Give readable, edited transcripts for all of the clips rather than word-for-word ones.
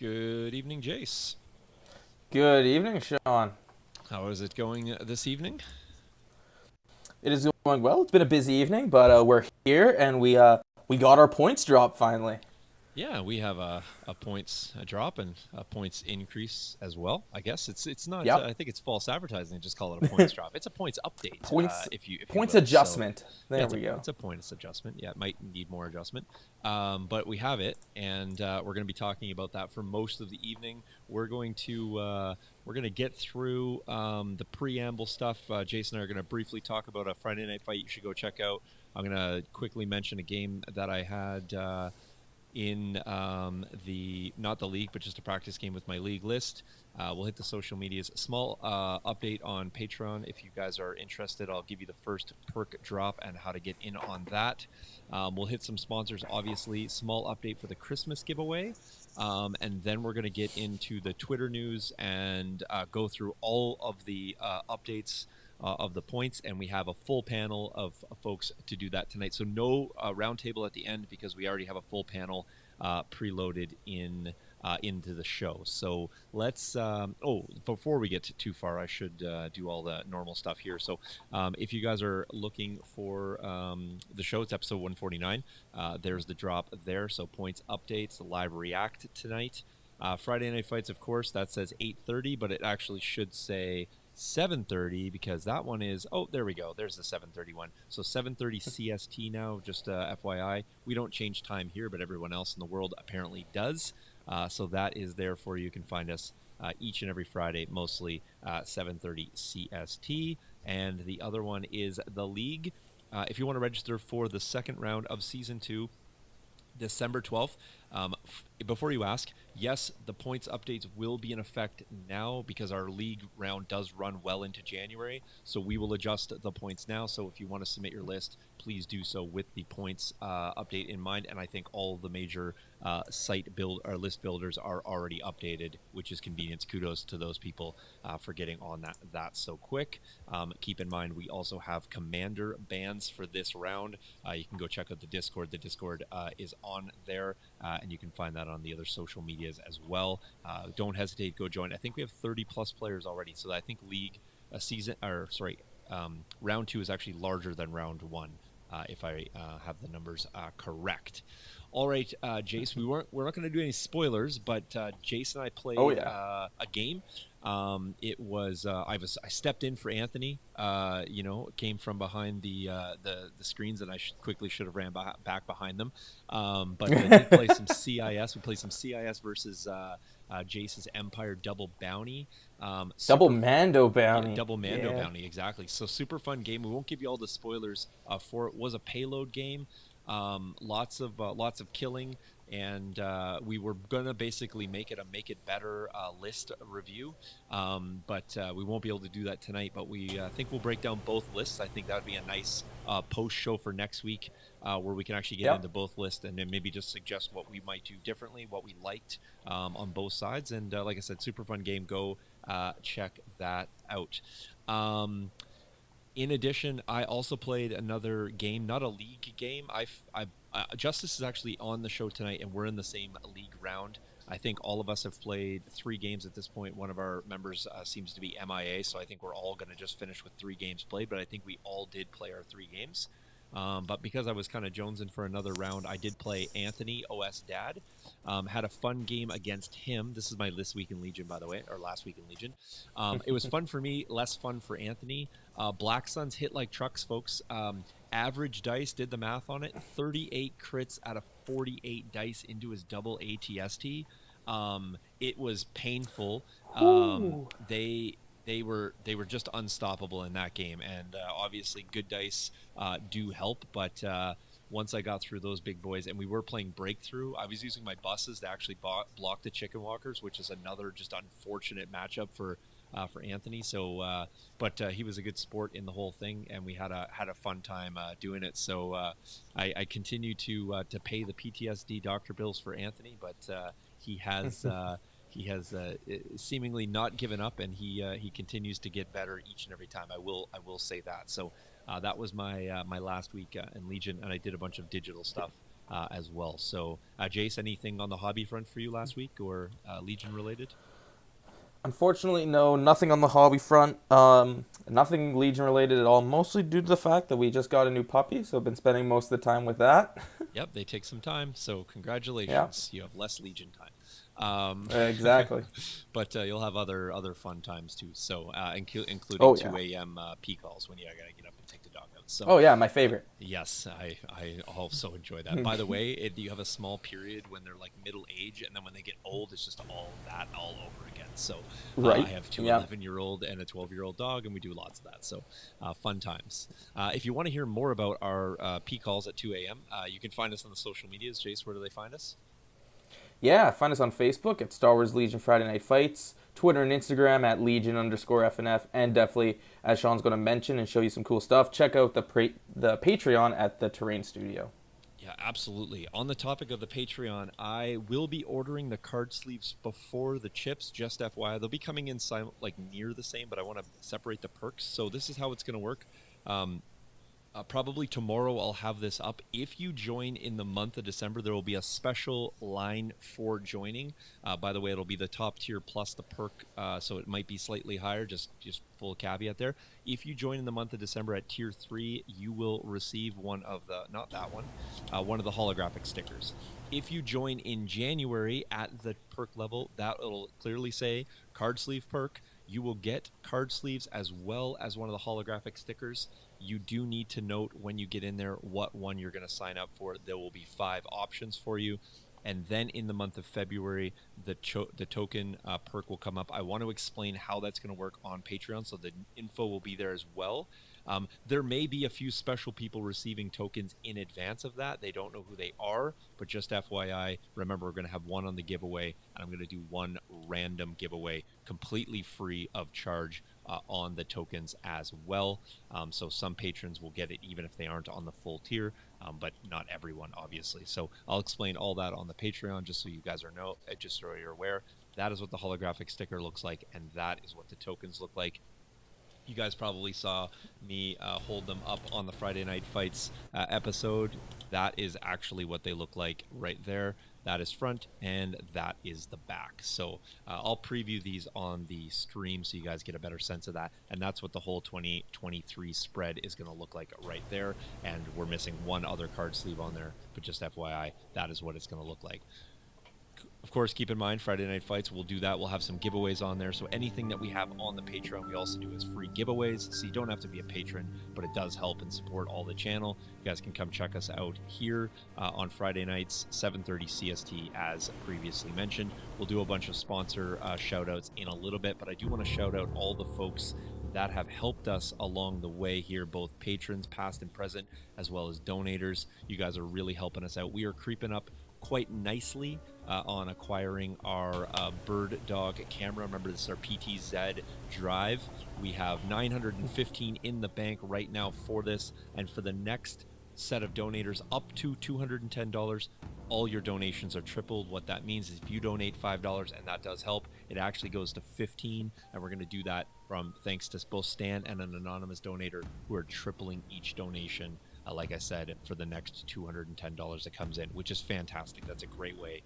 Good evening, Jace. Good evening, Sean. How is it going this evening? It is going well. It's been a busy evening, but we're here and we got our points drop finally. Yeah, we have a points drop and a points increase as well. I guess it's not. Yep. I think it's false advertising. Just call it a points drop. It's a points update, Points if you points will. So adjustment. yeah, There we go. it's a points adjustment. Yeah, it might need more adjustment, but we have it, and we're going to be talking about that for most of the evening. We're going to get through the preamble stuff. Jason and I are going to briefly talk about a Friday night fight you should go check out. I'm going to quickly mention a game that I had. In the not the league, but just a practice game with my league list. We'll hit the social medias. Small update on Patreon. If you guys are interested, I'll give you the first perk drop and how to get in on that. We'll hit some sponsors, obviously. Small update for the Christmas giveaway. And then we're going to get into the Twitter news and go through all of the updates of the points, and we have a full panel of folks to do that tonight. So no roundtable at the end because we already have a full panel preloaded into the show. So let's. Before we get too far, I should do all the normal stuff here. So if you guys are looking for the show, it's episode 149. There's the drop there. So points updates, the live react tonight. Friday Night Fights, of course, that says 8:30, but it actually should say 7:30 because that one is there we go, there's the 7:30 one. So 7:30 CST now, just FYI. We don't change time here, but everyone else in the world apparently does. So that is there for you. You can find us each and every Friday, mostly 7:30 CST. And the other one is the league. If you want to register for the second round of season 2, December 12th. Before you ask, yes, the points updates will be in effect now because our league round does run well into January. So we will adjust the points now. So if you want to submit your list, please do so with the points update in mind. And I think all the major site build or list builders are already updated, which is convenience. Kudos to those people for getting on that so quick. Keep in mind, we also have commander bans for this round. You can go check out the Discord. The Discord is on there, and you can find that on the other social medias as well. Don't hesitate, go join. I think we have 30 plus players already, so I think round 2 is actually larger than round 1, if I have the numbers correct. All right, Jace, we're not going to do any spoilers, but Jace and I played a game. It was I stepped in for Anthony. Came from behind the screens, and I quickly should have ran back behind them. But I did play some CIS. We played some CIS versus Jace's Empire Double Bounty. Double Mando Bounty. Yeah, double Mando Bounty, exactly. So super fun game. We won't give you all the spoilers for it. Was a payload game. Lots of killing, and we were gonna basically make it better list review, but we won't be able to do that tonight. But we think we'll break down both lists. I think that would be a nice post show for next week, where we can actually get into both lists and then maybe just suggest what we might do differently, what we liked on both sides. And like I said, super fun game. Go check that out. In addition, I also played another game, not a league game. Justice is actually on the show tonight, and we're in the same league round. I think all of us have played 3 games at this point. One of our members seems to be MIA, so I think we're all going to just finish with 3 games played, but I think we all did play our 3 games. But because I was kind of jonesing for another round, I did play Anthony, OS Dad. Had a fun game against him. This is my this week in Legion, by the way, or last week in Legion. It was fun for me, less fun for Anthony. Black Suns hit like trucks, folks. Average dice, did the math on it, 38 crits out of 48 dice into his double ATST. It was painful. They were just unstoppable in that game, and obviously good dice do help, but once I got through those big boys, and we were playing Breakthrough, I was using my buses to actually block the Chicken Walkers, which is another just unfortunate matchup for Anthony. So, but he was a good sport in the whole thing, and we had a fun time doing it. So I continue to pay the PTSD doctor bills for Anthony, but he has he has seemingly not given up, and he continues to get better each and every time. I will say that. So that was my my last week in Legion, and I did a bunch of digital stuff as well. So, Jace, anything on the hobby front for you last week or Legion related? Unfortunately, no, nothing on the hobby front. Nothing Legion related at all. Mostly due to the fact that we just got a new puppy, so I've been spending most of the time with that. Yep, they take some time. So, Yeah, congratulations. You have less Legion time. exactly. But you'll have other fun times too. So, including Oh yeah. 2 a.m. Pee calls when you gotta get up and take the dog out. So, Oh yeah, my favorite. yes, I also enjoy that. By the way, you have a small period when they're like middle age, and then when they get old, it's just all that all over again. So I Right. have two Yeah. 11-year-old and a 12-year-old dog, and we do lots of that. So fun times. If you want to hear more about our P calls at 2 a.m., you can find us on the social medias. Jace, where do they find us? Yeah, find us on Facebook at Star Wars Legion Friday Night Fights, Twitter and Instagram at Legion_FNF, and definitely, as Sean's going to mention and show you some cool stuff, check out the Patreon at the Terrain Studio. Yeah, absolutely. On the topic of the Patreon, I will be ordering the card sleeves before the chips, just FYI. They'll be coming in like near the same, but I want to separate the perks. So this is how it's going to work. Um, Probably tomorrow I'll have this up. If you join in the month of December, there will be a special line for joining. By the way, it'll be the top tier plus the perk, so it might be slightly higher. Just full caveat there. If you join in the month of December at tier 3, you will receive one of the not that one of the holographic stickers. If you join in January at the perk level, that will clearly say card sleeve perk. You will get card sleeves as well as one of the holographic stickers. You do need to note when you get in there what one you're going to sign up for. There will be 5 options for you. And then in the month of February, the token perk will come up. I want to explain how that's going to work on Patreon, so the info will be there as well. There may be a few special people receiving tokens in advance of that. They don't know who they are, but just FYI, remember we're going to have one on the giveaway, and I'm going to do one random giveaway completely free of charge on the tokens as well. So some patrons will get it even if they aren't on the full tier, but not everyone, obviously. So I'll explain all that on the Patreon just so you guys just so you're aware. That is what the holographic sticker looks like, and that is what the tokens look like. You guys probably saw me hold them up on the Friday Night Fights episode. That is actually what they look like right there. That is front, and that is the back. So I'll preview these on the stream so you guys get a better sense of that. And that's what the whole 2023 spread is going to look like right there. And we're missing one other card sleeve on there, but just FYI, that is what it's going to look like. Of course, keep in mind, Friday Night Fights, we'll do that. We'll have some giveaways on there. So anything that we have on the Patreon, we also do as free giveaways. So you don't have to be a patron, but it does help and support all the channel. You guys can come check us out here on Friday nights, 7:30 CST, as previously mentioned. We'll do a bunch of sponsor shout-outs in a little bit, but I do want to shout out all the folks that have helped us along the way here, both patrons, past and present, as well as donators. You guys are really helping us out. We are creeping up quite nicely on acquiring our bird dog camera. Remember, this is our PTZ drive. We have 915 in the bank right now for this, and for the next set of donators up to $210, all your donations are tripled. What that means is if you donate $5, and that does help, it actually goes to 15, and we're going to do that from thanks to both Stan and an anonymous donator who are tripling each donation, like I said, for the next $210 that comes in, which is fantastic. That's a great way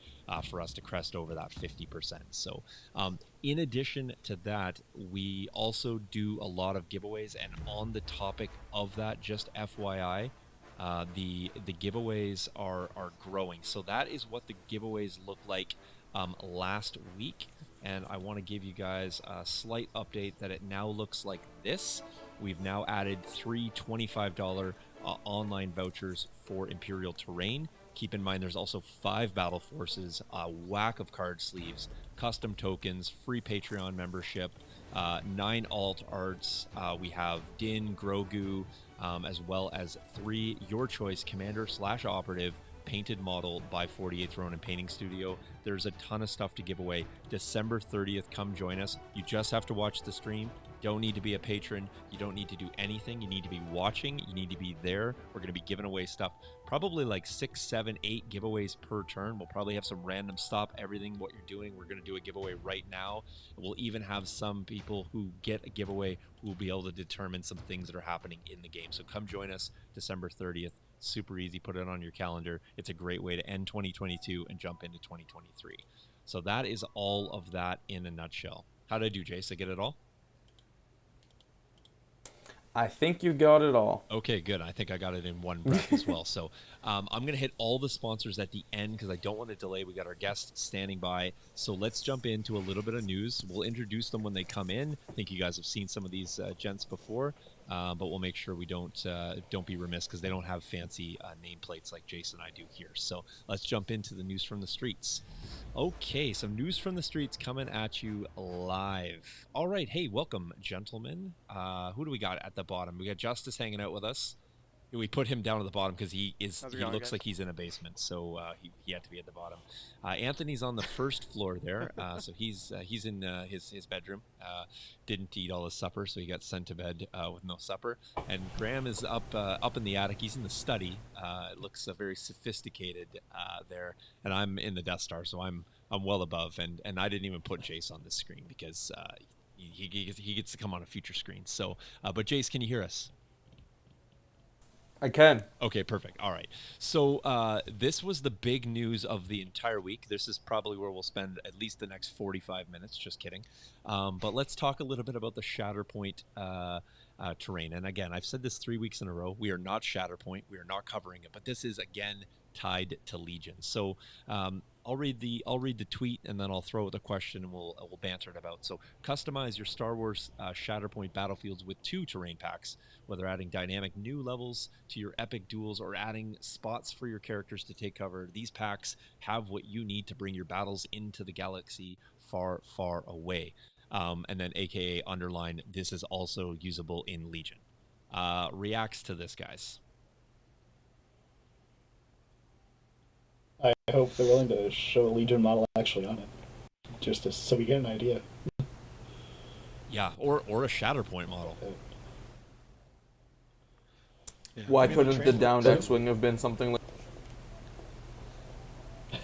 for us to crest over that 50%. So in addition to that, we also do a lot of giveaways, and on the topic of that, just FYI, the giveaways are growing. So that is what the giveaways look like last week, and I want to give you guys a slight update that it now looks like this. We've now added 3 $25 online vouchers for Imperial Terrain. Keep in mind there's also 5 Battle Forces, a whack of card sleeves, custom tokens, free Patreon membership, 9 alt arts. We have Din, Grogu, as well as 3 Your Choice Commander/Operative painted model by 48th Throne and Painting Studio. There's a ton of stuff to give away. December 30th, come join us. You just have to watch the stream. Don't need to be a patron. You don't need to do anything. You need to be watching. You need to be there. We're going to be giving away stuff, probably like 6, 7, 8 giveaways per turn. We'll probably have some random stop everything what you're doing. We're going to do a giveaway right now. We'll even have some people who get a giveaway who will be able to determine some things that are happening in the game. So come join us December 30th. Super easy. Put it on your calendar. It's a great way to end 2022 and jump into 2023. So that is all of that in a nutshell. How did I do, Jace? I get it all? I think you got it all. Okay, good. I think I got it in one breath as well. So I'm going to hit all the sponsors at the end because I don't want to delay. We got our guests standing by. So let's jump into a little bit of news. We'll introduce them when they come in. I think you guys have seen some of these gents before, but we'll make sure we don't be remiss because they don't have fancy nameplates like Jason and I do here. So let's jump into the news from the streets. Okay, some news from the streets coming at you live. All right, hey, welcome, gentlemen. Who do we got at the bottom? We got Justice hanging out with us. We put him down at the bottom because he looks Guys? like he's in a basement, so he had to be at the bottom. Anthony's on the first floor there, so he's in his bedroom. Didn't eat all his supper, so he got sent to bed with no supper. And Graham is up in the attic. He's in the study. It looks very sophisticated there, and I'm in the Death Star, so I'm well above. And I didn't even put Jace on this screen because he gets to come on a future screen. So, but Jace, can you hear us? I can. Okay, perfect. All right. So this was the big news of the entire week. This is probably where we'll spend at least the next 45 minutes. Just kidding. But let's talk a little bit about the Shatterpoint terrain. And again, I've said this 3 weeks in a row. We are not Shatterpoint. We are not covering it. But this is, again, tied to Legion. So I'll read the tweet and then I'll throw out a question and we'll banter it about. So customize your Star Wars Shatterpoint battlefields with 2 terrain packs, whether adding dynamic new levels to your epic duels or adding spots for your characters to take cover. These packs have what you need to bring your battles into the galaxy far, far away. And then AKA underline, this is also usable in Legion. Reacts to this, guys. I hope they're willing to show a Legion model actually on it, so we get an idea. Yeah, or a Shatterpoint model. Yeah. Why I mean, couldn't the downed X-wing have been something like?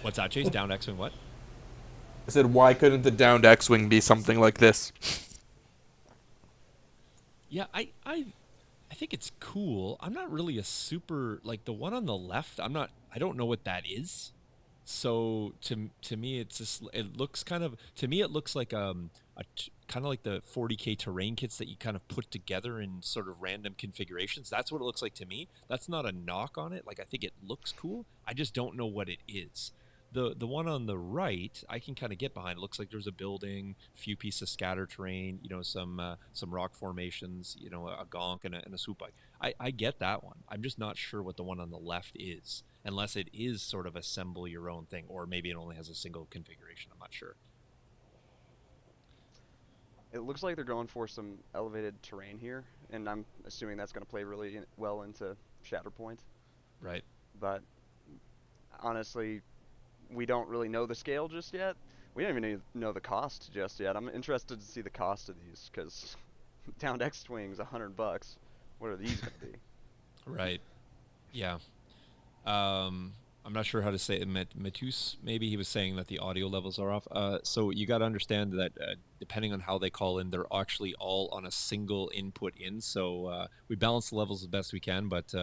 What's that, Chase? Down X-wing what? I said, why couldn't the downed X-wing be something like this? Yeah, I think it's cool. I'm not really a super like the one on the left. I don't know what that is. So to me, it's just it looks kind of to me it looks like kind of like the 40K terrain kits that you kind of put together in sort of random configurations. That's what it looks like to me. That's not a knock on it. Like I think it looks cool. I just don't know what it is. The one on the right, I can kind of get behind. It looks like there's a building, a few pieces of scatter terrain, some rock formations, a gonk and a swoop bike. I get that one. I'm just not sure what the one on the left is, unless it is sort of assemble your own thing, or maybe it only has a single configuration. I'm not sure. It looks like they're going for some elevated terrain here, and I'm assuming that's going to play really well into Shatterpoint. Right. But honestly, we don't really know the scale just yet. We don't even know the cost just yet. I'm interested to see the cost of these because downed X-wing's $100. What are these going to be? Right. Yeah. I'm not sure how to say it. Matus, maybe he was saying that the audio levels are off. So you got to understand that depending on how they call in, they're actually all on a single input in. So we balance the levels as best we can, but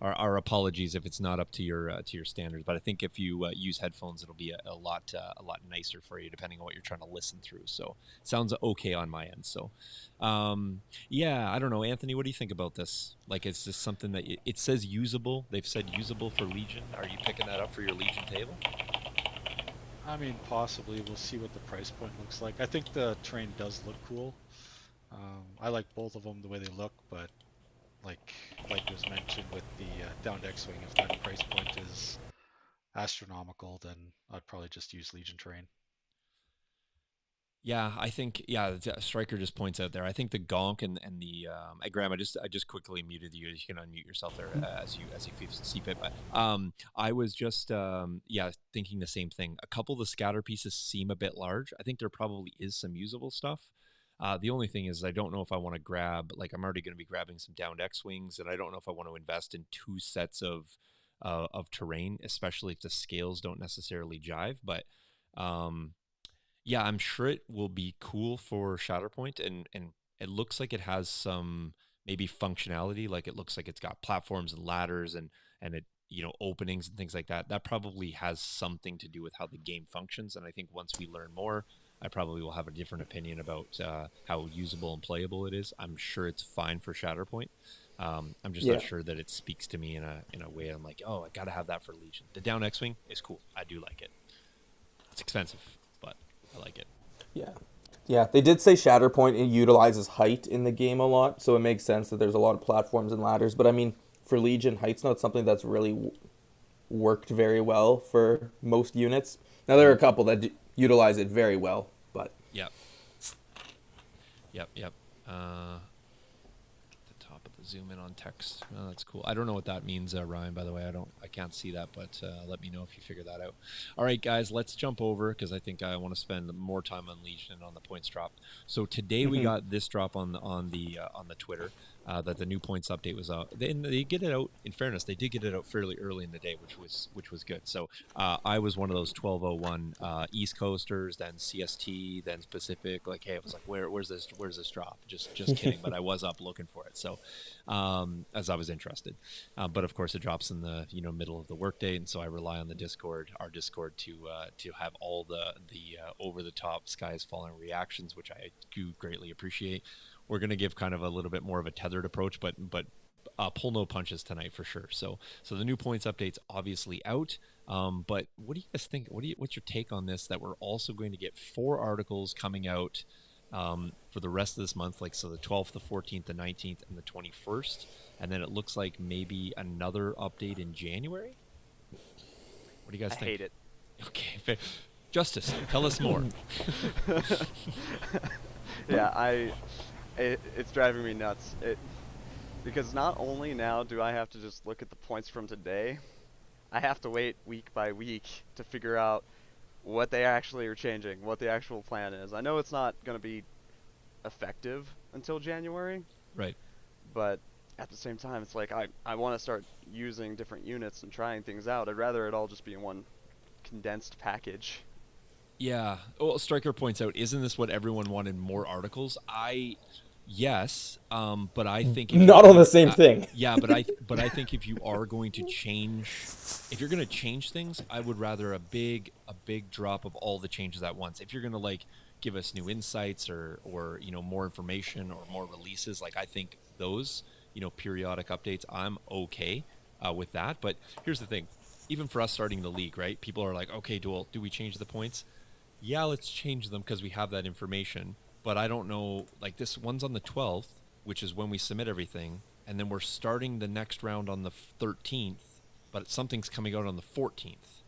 our apologies if it's not up to your standards. But I think if you use headphones, it'll be a lot nicer for you, depending on what you're trying to listen through. So it sounds okay on my end. So yeah, I don't know, Anthony. What do you think about this? Like, it's just something that it says usable. They've said usable for Legion. Are you picking that up for your Legion table? I mean, possibly. We'll see what the price point looks like. I think the terrain does look cool. I like both of them the way they look, but like was mentioned with the downed X-wing, if that price point is astronomical, then I'd probably just use Legion terrain. Yeah, I think Striker just points out there. I think the Gonk and the Graham, I just quickly muted you. You can unmute yourself there as you see fit. But I was just thinking the same thing. A couple of the scatter pieces seem a bit large. I think there probably is some usable stuff. The only thing is I don't know if I want to grab, like I'm already going to be grabbing some downed X-wings, and I don't know if I want to invest in 2 sets of terrain, especially if the scales don't necessarily jive. But yeah, I'm sure it will be cool for Shatterpoint, and it looks like it has some maybe functionality. Like it looks like it's got platforms and ladders and and it, openings and things like that, that probably has something to do with how the game functions. And I think once we learn more, I probably will have a different opinion about how usable and playable it is. I'm sure it's fine for Shatterpoint. I'm just Yeah. not sure that it speaks to me in a way I'm like, oh, I gotta have that for Legion. The down X-wing is cool. I do like it. It's expensive, but I like it. Yeah. Yeah, they did say Shatterpoint, it utilizes height in the game a lot, so it makes sense that there's a lot of platforms and ladders. But I mean, for Legion, height's not something that's really worked very well for most units. Now, there are a couple that utilize it very well, but... Yep. The top of the zoom in on text. Oh, that's cool. I don't know what that means, Ryan, by the way. I can't see that, but let me know if you figure that out. All right, guys, let's jump over because I think I want to spend more time on Legion and on the points drop. So today we got this drop on the Twitter that the new points update was out. They get it out. In fairness, they did get it out fairly early in the day, which was good. So I was one of those 1201 East Coasters, then CST, then Pacific. Like, hey, I was like, where's this drop? Just kidding, but I was up looking for it. So as I was interested, but of course it drops in the middle of the workday, and so I rely on our Discord to have all the over the top sky is falling reactions, which I do greatly appreciate. We're going to give kind of a little bit more of a tethered approach, but pull no punches tonight for sure. So the new points update's obviously out. But what do you guys think? What's your take on this? That we're also going to get 4 articles coming out for the rest of this month, like so the 12th, the 14th, the 19th, and the 21st, and then it looks like maybe another update in January. What do you guys think? I hate it. Okay, Justice, tell us more. Yeah, it's driving me nuts. Because not only now do I have to just look at the points from today, I have to wait week by week to figure out what they actually are changing, what the actual plan is. I know it's not going to be effective until January. Right. But at the same time, it's like I want to start using different units and trying things out. I'd rather it all just be in one condensed package. Yeah. Well, Stryker points out, isn't this what everyone wanted, more articles? Yes, but I think not on the same thing. Yeah, but I think if you are going to change, if you're going to change things, I would rather a big drop of all the changes at once. If you're going to like give us new insights or more information or more releases, like I think those periodic updates, I'm okay with that. But here's the thing, even for us starting the league, right? People are like, okay, do we change the points? Yeah, let's change them because we have that information. But I don't know, like this one's on the 12th, which is when we submit everything, and then we're starting the next round on the 13th, but something's coming out on the 14th.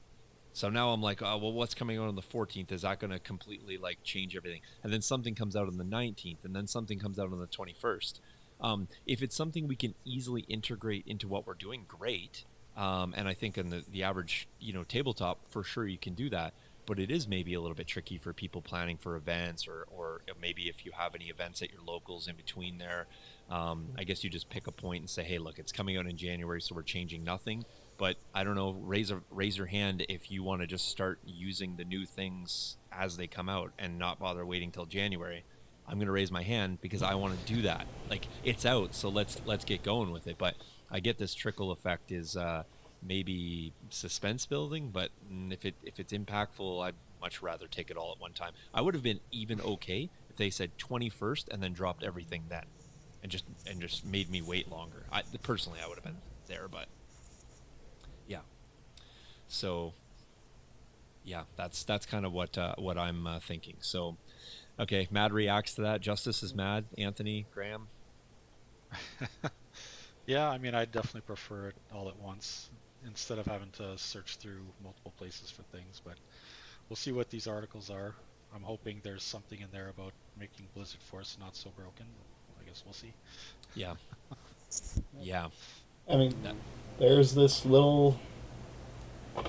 So now I'm like, oh, well, what's coming out on the 14th? Is that going to completely like change everything? And then something comes out on the 19th, and then something comes out on the 21st. If it's something we can easily integrate into what we're doing, great. And I think in the average, tabletop, for sure you can do that. But it is maybe a little bit tricky for people planning for events or maybe if you have any events at your locals in between there. I guess you just pick a point and say, hey, look, it's coming out in January, so we're changing nothing. But I don't know, raise your hand if you want to just start using the new things as they come out and not bother waiting till January. I'm going to raise my hand because I want to do that. Like, it's out, so let's get going with it. But I get this trickle effect is maybe suspense building, but if it's impactful, I'd much rather take it all at one time. I would have been even okay if they said 21st and then dropped everything then, and just made me wait longer. Personally, I would have been there, but yeah. So yeah, that's kind of what I'm thinking. So okay, Mad reacts to that. Justice is mad. Anthony, Graham. Yeah, I mean, I definitely prefer it all at once instead of having to search through multiple places for things, but we'll see what these articles are. I'm hoping there's something in there about making Blizzard Force not so broken. I guess we'll see. Yeah. Yeah. I mean, there's this little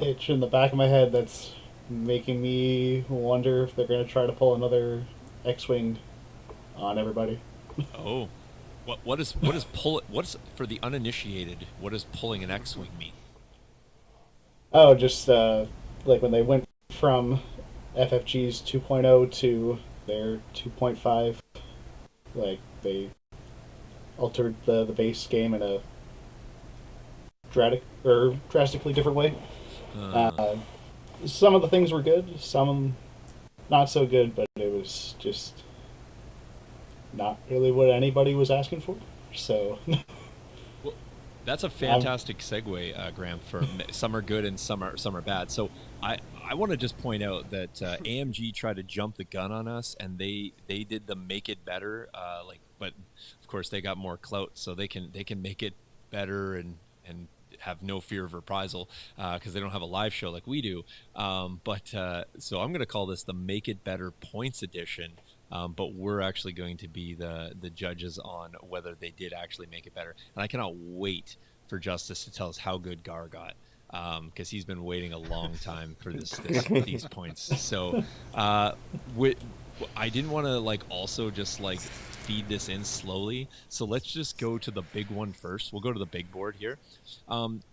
itch in the back of my head that's making me wonder if they're going to try to pull another X-Wing on everybody. Oh. What is for the uninitiated, what does pulling an X-Wing mean? Oh, just like when they went from FFG's 2.0 to their 2.5, like they altered the base game in a drastically different way. Some of the things were good, some not so good, but it was just not really what anybody was asking for. So Well, that's a fantastic segue, Graham. For some are good and some are bad. So I want to just point out that AMG tried to jump the gun on us, and they did the make it better. But of course they got more clout, so they can make it better and have no fear of reprisal because they don't have a live show like we do. So I'm going to call this the Make It Better Points Edition. But we're actually going to be the judges on whether they did actually make it better. And I cannot wait for Justice to tell us how good Gar got, because he's been waiting a long time for these points. So I didn't want to also just feed this in slowly. So let's just go to the big one first. We'll go to the big board here.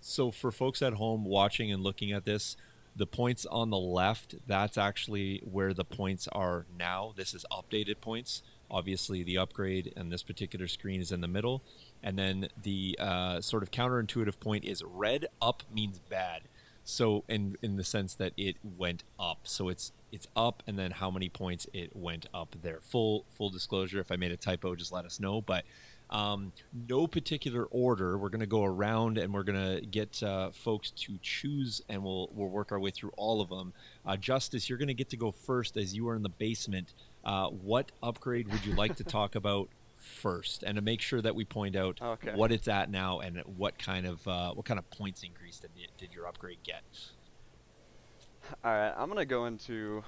So for folks at home watching and looking at this, the points on the left, that's actually where the points are now. This is updated points. Obviously, the upgrade and this particular screen is in the middle. And then the sort of counterintuitive point is red up means bad. So in the sense that it went up. So it's up, and then how many points it went up there. Full disclosure, if I made a typo, just let us know. But no particular order. We're going to go around and we're going to get folks to choose, and we'll work our way through all of them. Justice, you're going to get to go first as you are in the basement. What upgrade would you like to talk about first? And to make sure that we point out what it's at now and what kind of points increase did your upgrade get? All right, I'm going to go into,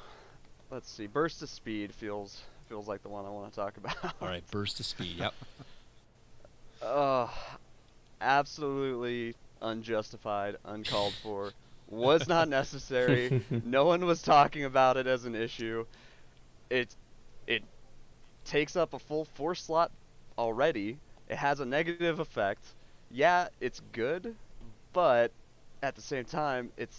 let's see, Burst of Speed feels like the one I want to talk about. All right, Burst of Speed, yep. Absolutely unjustified, uncalled for, was not necessary. No one was talking about it as an issue. It takes up a full 4 slot already. It has a negative effect. Yeah, it's good, but at the same time, it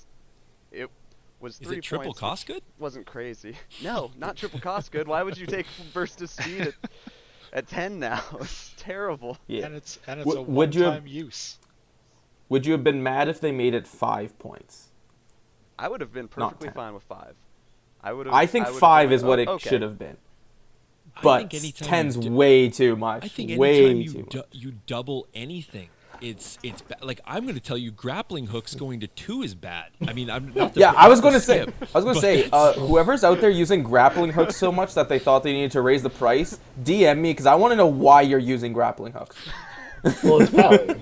was 3 points. Is it triple cost good? Wasn't crazy. No, not triple cost good. Why would you take Burst of Speed at 10 now? It's terrible. Yeah. And it's a one-time use. Would you have been mad if they made it 5 points? I would have been perfectly fine with 5. I think 5 is what it should have been. But 10's way too much. I think anytime you double anything, it's like, I'm going to tell you, grappling hooks going to 2 is bad. I mean, I'm not. I was going to say, whoever's out there using grappling hooks so much that they thought they needed to raise the price, DM me, because I want to know why you're using grappling hooks. Well, it's Pally.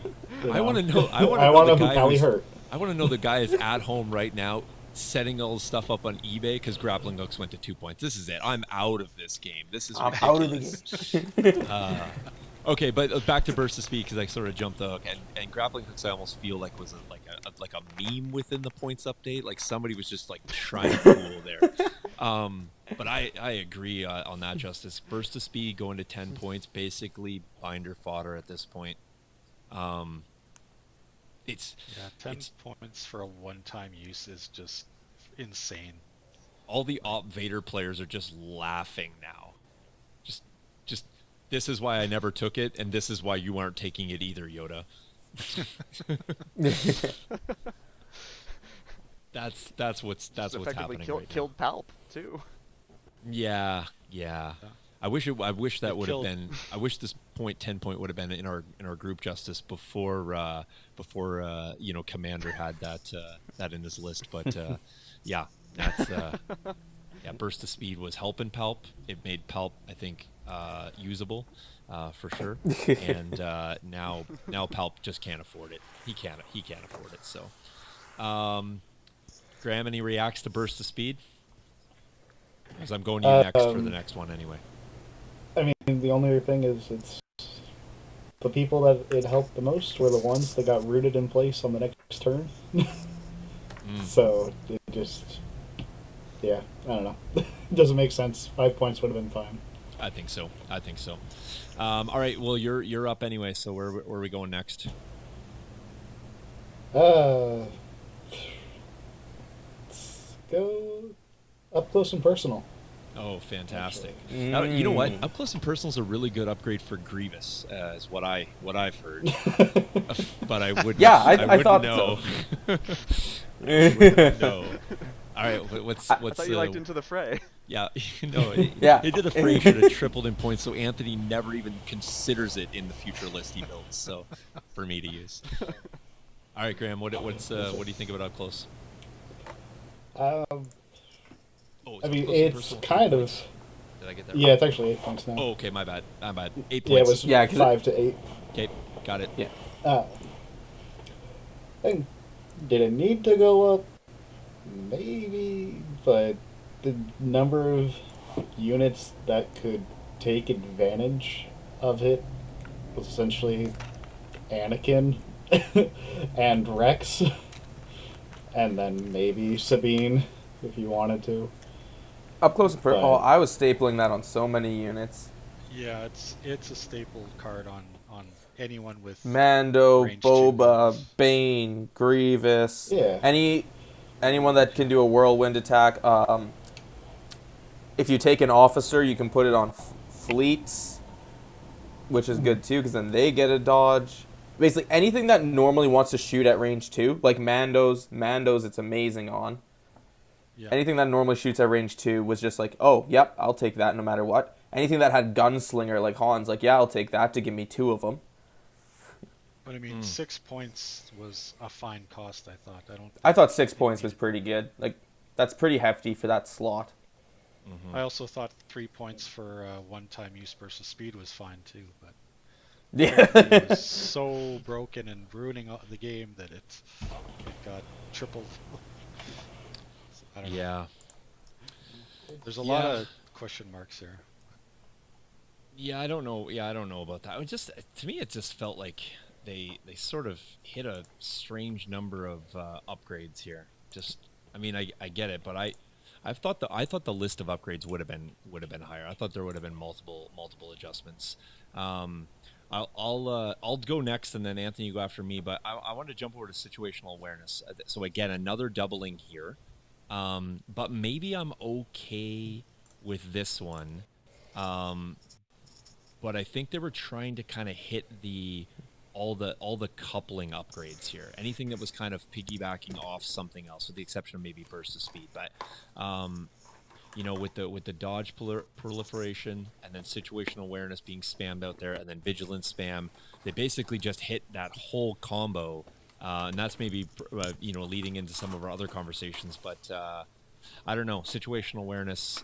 I want to know. I want to know who Pally hurt. I want to know the guy is at home right now, setting all his stuff up on eBay because grappling hooks went to 2 points. This is it. I'm out of this game. This is ridiculous. I'm out of the game. Okay, but back to Burst of Speed, because I sort of jumped the hook, and grappling hooks I almost feel like was like a meme within the points update. Like somebody was just trying to fool there. But I agree on that, Justice. Burst of Speed going to 10 points, basically binder fodder at this point. 10 points for a one-time use is just insane. All the Op Vader players are just laughing now. Just this is why I never took it, and this is why you aren't taking it either, Yoda. that's what's happening right now. Killed Palp too. Yeah. I wish that would have been. I wish this 10 point would have been in our group, Justice, before Commander had that in his list. But Burst of Speed was helping Palp. It made Palp, I think, usable for sure. And now Palp just can't afford it. He can't afford it. So, Graham, any reacts to Burst of Speed? Because I'm going to you next for the next one anyway. I mean, the only thing is, it's the people that it helped the most were the ones that got rooted in place on the next turn. So it just, I don't know. It doesn't make sense. 5 points would have been fine. I think so. All right. Well, you're up anyway. So where are we going next? Let's go up close and personal. Oh, fantastic! actually. Now, you know what? Mm. Up close and personal is a really good upgrade for Grievous, is what I've heard. But I Yeah, wouldn't I wouldn't thought so. know. I wouldn't know. All right, I what's thought you liked Into the Fray. yeah, no, Yeah. Into the Fray should have tripled in points, so Anthony never even considers it in the future list he builds. So, for me to use. All right, Graham, what do you think about up close? Um, Oh, I is up mean, close and it's personal kind 3 of. points? Did I get that Yeah, right? it's actually 8 points now. Oh, okay, my bad. My bad. 8 Yeah, it points. was Yeah, 'cause 5 to 8. Okay, got it. Yeah. Uh, and did it need to go up? Maybe, but the number of units that could take advantage of it was essentially Anakin and Rex, and then maybe Sabine if you wanted to. Up close and personal. Oh, But I was stapling that on so many units. Yeah, it's a staple card on anyone with Mando, range 2 Boba, builds. Bane, Grievous, yeah, anyone that can do a whirlwind attack. If you take an officer, you can put it on fleets, which is good too, because then they get a dodge. Basically, anything that normally wants to shoot at range 2, like Mandos, it's amazing on. Yeah. Anything that normally shoots at range 2 was just like, oh, yep, I'll take that no matter what. Anything that had gunslinger like Han's, like, yeah, I'll take that to give me 2 of them. But I mean, 6 points was a fine cost, I thought. I thought 6 points was pretty good. Like, that's pretty hefty for that slot. I also thought 3 points for one-time use versus speed was fine too, but Yeah. it was so broken and ruining the game that it got tripled. So, I don't know. Yeah. There's a lot of question marks here. Yeah, I don't know. Yeah, I don't know about that. It just to me, it just felt like they sort of hit a strange number of upgrades here. Just, I mean, I get it, but I thought the list of upgrades would have been higher. I thought there would have been multiple adjustments. I'll go next, and then Anthony, you go after me. But I want to jump over to situational awareness. So again, another doubling here. But maybe I'm okay with this one. But I think they were trying to kind of hit all the coupling upgrades here. Anything that was kind of piggybacking off something else, with the exception of maybe burst of speed. But with the dodge proliferation and then situational awareness being spammed out there, and then vigilance spam, they basically just hit that whole combo. And that's maybe leading into some of our other conversations. But I don't know. Situational awareness,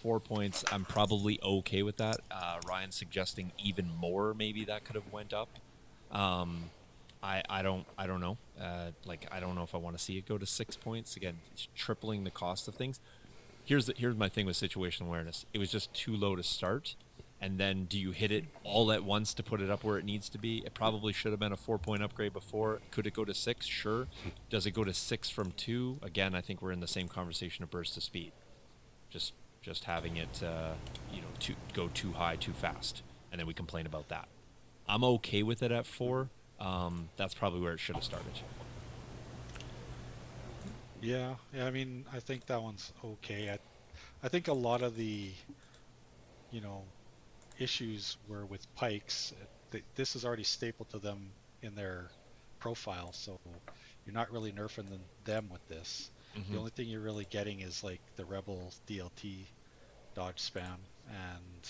4 points. I'm probably okay with that. Ryan's suggesting even more. Maybe that could have went up. I don't know. I don't know if I want to see it go to 6 points. Again, it's tripling the cost of things. Here's my thing with situational awareness. It was just too low to start. And then do you hit it all at once to put it up where it needs to be? It probably should have been a 4-point upgrade before. Could it go to 6? Sure. Does it go to 6 from 2? Again, I think we're in the same conversation of burst of speed. Just having it, go too high, too fast, and then we complain about that. I'm okay with it at 4. That's probably where it should have started. Yeah. I mean, I think that one's okay. I think a lot of the, issues were with pikes. This is already stapled to them in their profile, so you're not really nerfing them with this. Mm-hmm. The only thing you're really getting is like the Rebel DLT dodge spam and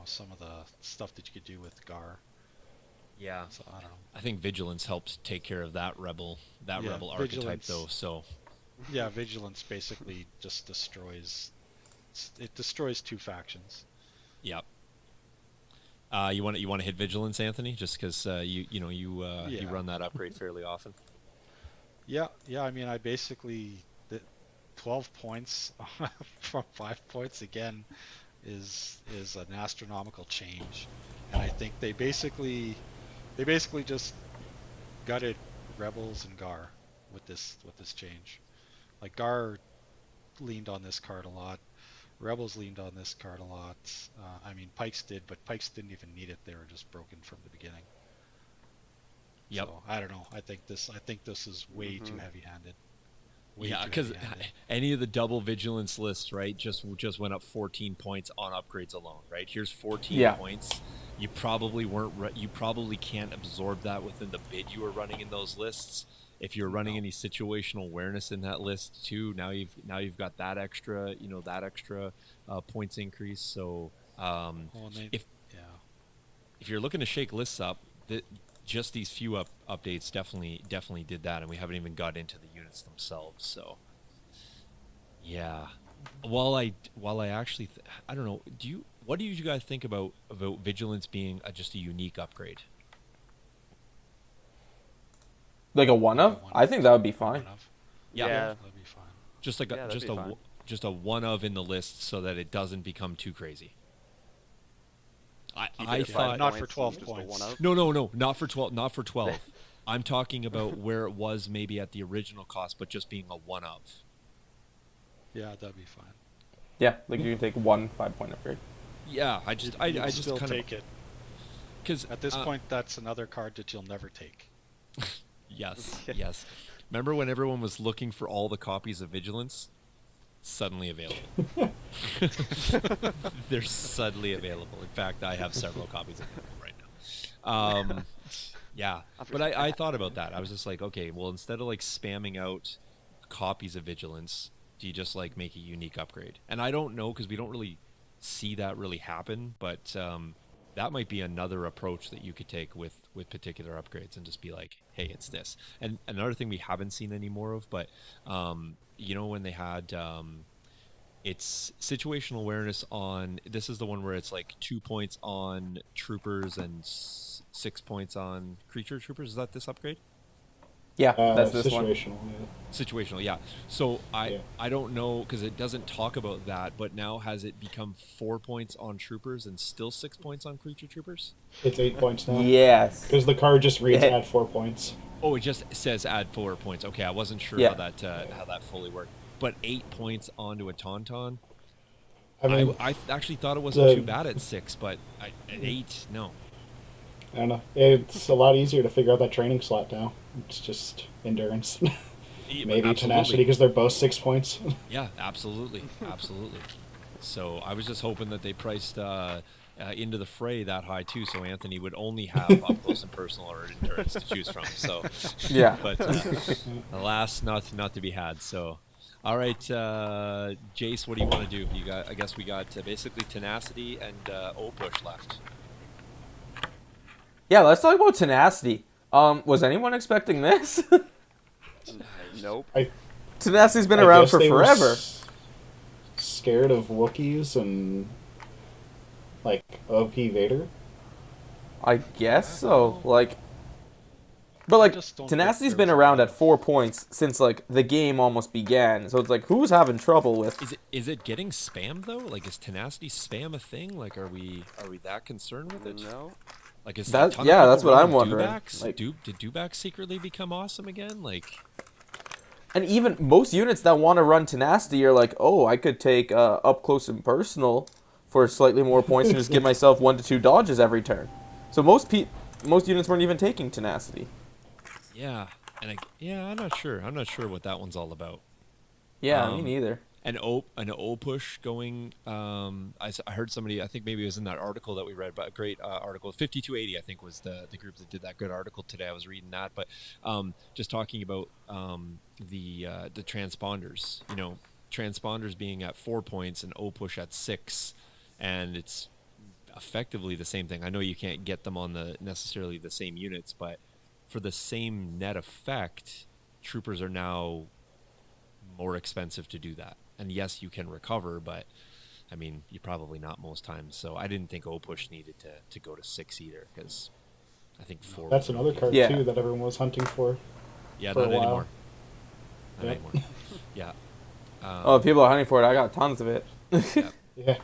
some of the stuff that you could do with Gar. Yeah. So I don't know. I think vigilance helps take care of that rebel archetype vigilance, though. So yeah, vigilance basically just destroys 2 factions. Yep. You want to hit vigilance, Anthony, just because you run that upgrade fairly often. Yeah. I mean, I basically 12 points from 5 points again is an astronomical change, and I think they basically just gutted Rebels and Gar with this change. Like Gar leaned on this card a lot. Rebels leaned on this card a lot. I mean, Pikes did, but Pikes didn't even need it. They were just broken from the beginning. Yep. So I don't know. I think this is way too heavy-handed. way Yeah, too because heavy-handed. any of the double vigilance lists, right, just went up 14 points on upgrades alone, right? Here's 14 Yeah. points. You probably you probably can't absorb that within the bid you were running in those lists. If you're running No. any situational awareness in that list too, now you've got that extra, points increase. So Well, and they, if yeah. if you're looking to shake lists up, just these few updates definitely did that, and we haven't even got into the units themselves. So, yeah. While I actually, I don't know. What do you guys think about vigilance being just a unique upgrade? Like a one of? I think that would be fine. One of. Yeah. That'd be fine. Just like Yeah, that'd be fine. just a one of in the list, so that it doesn't become too crazy. Keep it I at 5 thought not for points, 12 just a points. 1-of. no, not for 12, not for 12. I'm talking about where it was maybe at the original cost, but just being a one of. Yeah, that'd be fine. Yeah, like you can take 1 5-point upgrade. Yeah, I just Still kind take it. because At this point, that's another card that you'll never take. Yes, yes. Remember when everyone was looking for all the copies of Vigilance? Suddenly available. They're suddenly available. In fact, I have several copies of them right now. Yeah, but I thought about that. I was just like, okay, well, instead of like spamming out copies of Vigilance, do you just like make a unique upgrade? And I don't know, because we don't really see that really happen, but that might be another approach that you could take with particular upgrades, and just be like, hey, it's this. And another thing we haven't seen any more of, but when they had it's situational awareness on, this is the one where it's like 2 points on troopers and 6 points on creature troopers. Is that this upgrade? Yeah, that's this one. situational. Situational, yeah. So Yeah. I don't know, because it doesn't talk about that, but now has it become 4 points on troopers and still 6 points on creature troopers? It's 8 points now. Yes. Because the card just reads Yeah. add 4 points. Oh, it just says add 4 points. Okay, I wasn't sure Yeah. how that fully worked. But 8 points onto a Tauntaun. I mean, I actually thought it wasn't the- too bad at 6, but at 8, no. I don't know. It's a lot easier to figure out that training slot now. It's just endurance. Yeah, Maybe absolutely. tenacity because they're both 6 points. Yeah, absolutely, absolutely. So I was just hoping that they priced into the fray that high too, so Anthony would only have up close and personal or endurance to choose from. So Yeah. but alas, not to be had. So, all right, Jace, what do you want to do? I guess we got basically tenacity and O-push left. Yeah, let's talk about tenacity. Was anyone expecting this? Nope. Tenacity's been I around guess for they were forever. Scared of Wookiees and like OP Vader. I guess so. Like, but like just don't tenacity's think been there's around enough. at 4 points since like the game almost began. So it's like, who's having trouble with? Is it getting spammed though? Like, is tenacity spam a thing? Like, are we that concerned with it? No. Like, is That- a ton of yeah, people that's what I'm running wondering. Dewbacks? Like- Did Dewbacks secretly become awesome again? Like, And even most units that want to run tenacity are like, oh, I could take up close and personal for slightly more points and just give myself 1 to 2 dodges every turn. So most units weren't even taking tenacity. yeah, and I'm not sure. I'm not sure what that one's all about. Yeah, me Um, neither. An O push going. I heard somebody. I think maybe it was in that article that we read, but a great article. 5280, I think, was the group that did that good article today. I was reading that, but just talking about the transponders. You know, transponders being at 4 points and O push at 6, and it's effectively the same thing. I know you can't get them on necessarily the same units, but for the same net effect, troopers are now more expensive to do that. And yes, you can recover, but I mean, you're probably not most times. So I didn't think O-push needed to go to 6 either, because I think 4. That's was another okay. card Yeah. too that everyone was hunting for. Yeah, for a not while. anymore. Not Yeah. anymore. Yeah. Oh, people are hunting for it. I got tons of it. Yeah. Yeah.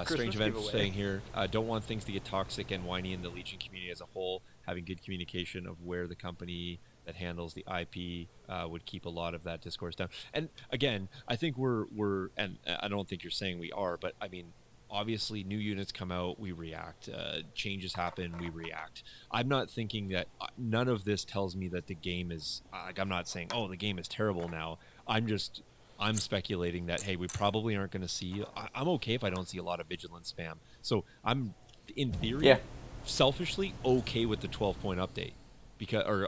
Strange Christmas Event giveaway. saying here, don't want things to get toxic and whiny in the Legion community as a whole. Having good communication of where the company that handles the IP would keep a lot of that discourse down. And again, I think we're and I don't think you're saying we are, but I mean, obviously new units come out, we react. Changes happen, we react. I'm not thinking that none of this tells me that the game is like, I'm not saying, oh, the game is terrible now. I'm speculating that, hey, we probably aren't going to see. I'm okay if I don't see a lot of vigilance spam. So I'm, in theory, Yeah. selfishly okay with the 12-point update, because or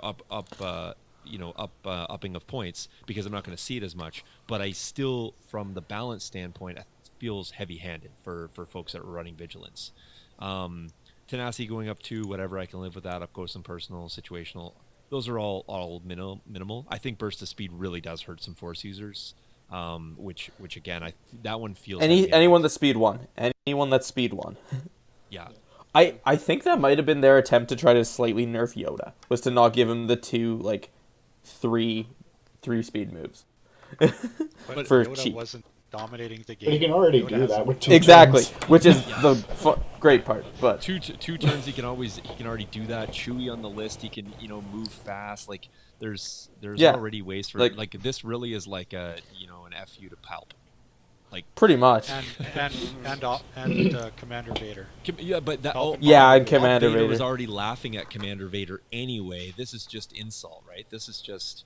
upping of points, because I'm not going to see it as much. But I still, from the balance standpoint, it feels heavy-handed for folks that were running vigilance. Tenacity going up to whatever, I can live with that. Up close and personal, situational. Those are all minimal. I think burst of speed really does hurt some force users. Which again, that one feels anyone that speed one. Anyone that speed one. Yeah. I think that might have been their attempt to try to slightly nerf Yoda, was to not give him the two like three speed moves. But for Yoda cheap. wasn't dominating the game. But he can already Yoda do has that a- with 2 Exactly, turns. which is the great part. But Two turns, he can already do that. Chewy on the list, he can move fast. Like there's Yeah. already ways for Like- like this really is like an FU to Palp. pretty much. and Commander Vader. Yeah, but that Falcon Yeah, and Bob Commander Vader was Vader. already laughing at Commander Vader anyway. This is just insult, right? This is just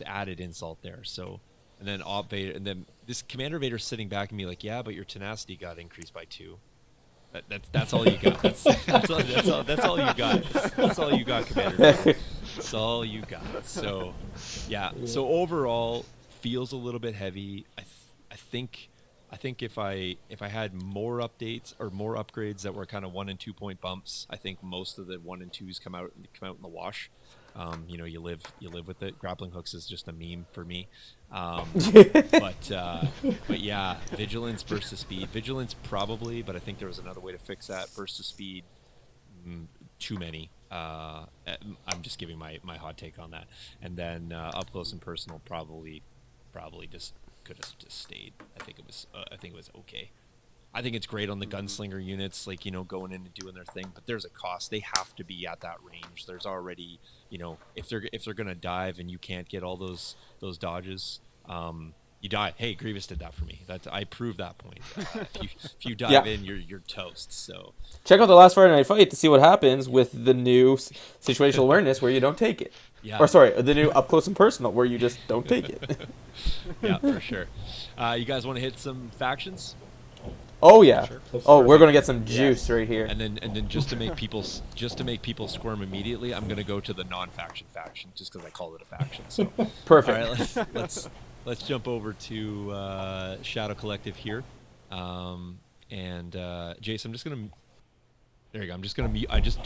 added insult there. So, and then Vader, and then this Commander Vader sitting back and be like, yeah, but your tenacity got increased by 2. That's all you got. That's all you got. That's all you got, Commander Vader. That's all you got. So, yeah. So overall, feels a little bit heavy. I think if I had more updates or more upgrades that were kind of 1 and 2 point bumps, I think most of the 1 and 2s come out in the wash. You live with it. Grappling hooks is just a meme for me. But yeah, vigilance, burst of speed. Vigilance probably, but I think there was another way to fix that. Burst of speed, too many. I'm just giving my hot take on that. And then up close and personal probably just could have just stayed. I think it was okay. I think it's great on the gunslinger units, like going in and doing their thing. But there's a cost. They have to be at that range. There's already if they're gonna dive and you can't get all those dodges, you die. Hey, Grievous did that for me. I proved that point. If you dive in, you're toast. So Check out the last Friday Night Fight to see what happens with the new situational awareness where you don't take it. yeah, Or sorry, the new up close and personal where you just don't take it. yeah, for sure. You guys want to hit some factions? Oh yeah. Sure. Oh, we're gonna get some juice right here. And then just to make people squirm immediately, I'm gonna go to the non-faction faction just because I called it a faction. So Perfect. all right, let's jump over to Shadow Collective here, and Jace, I'm just gonna. There you go. I'm just gonna mute. I just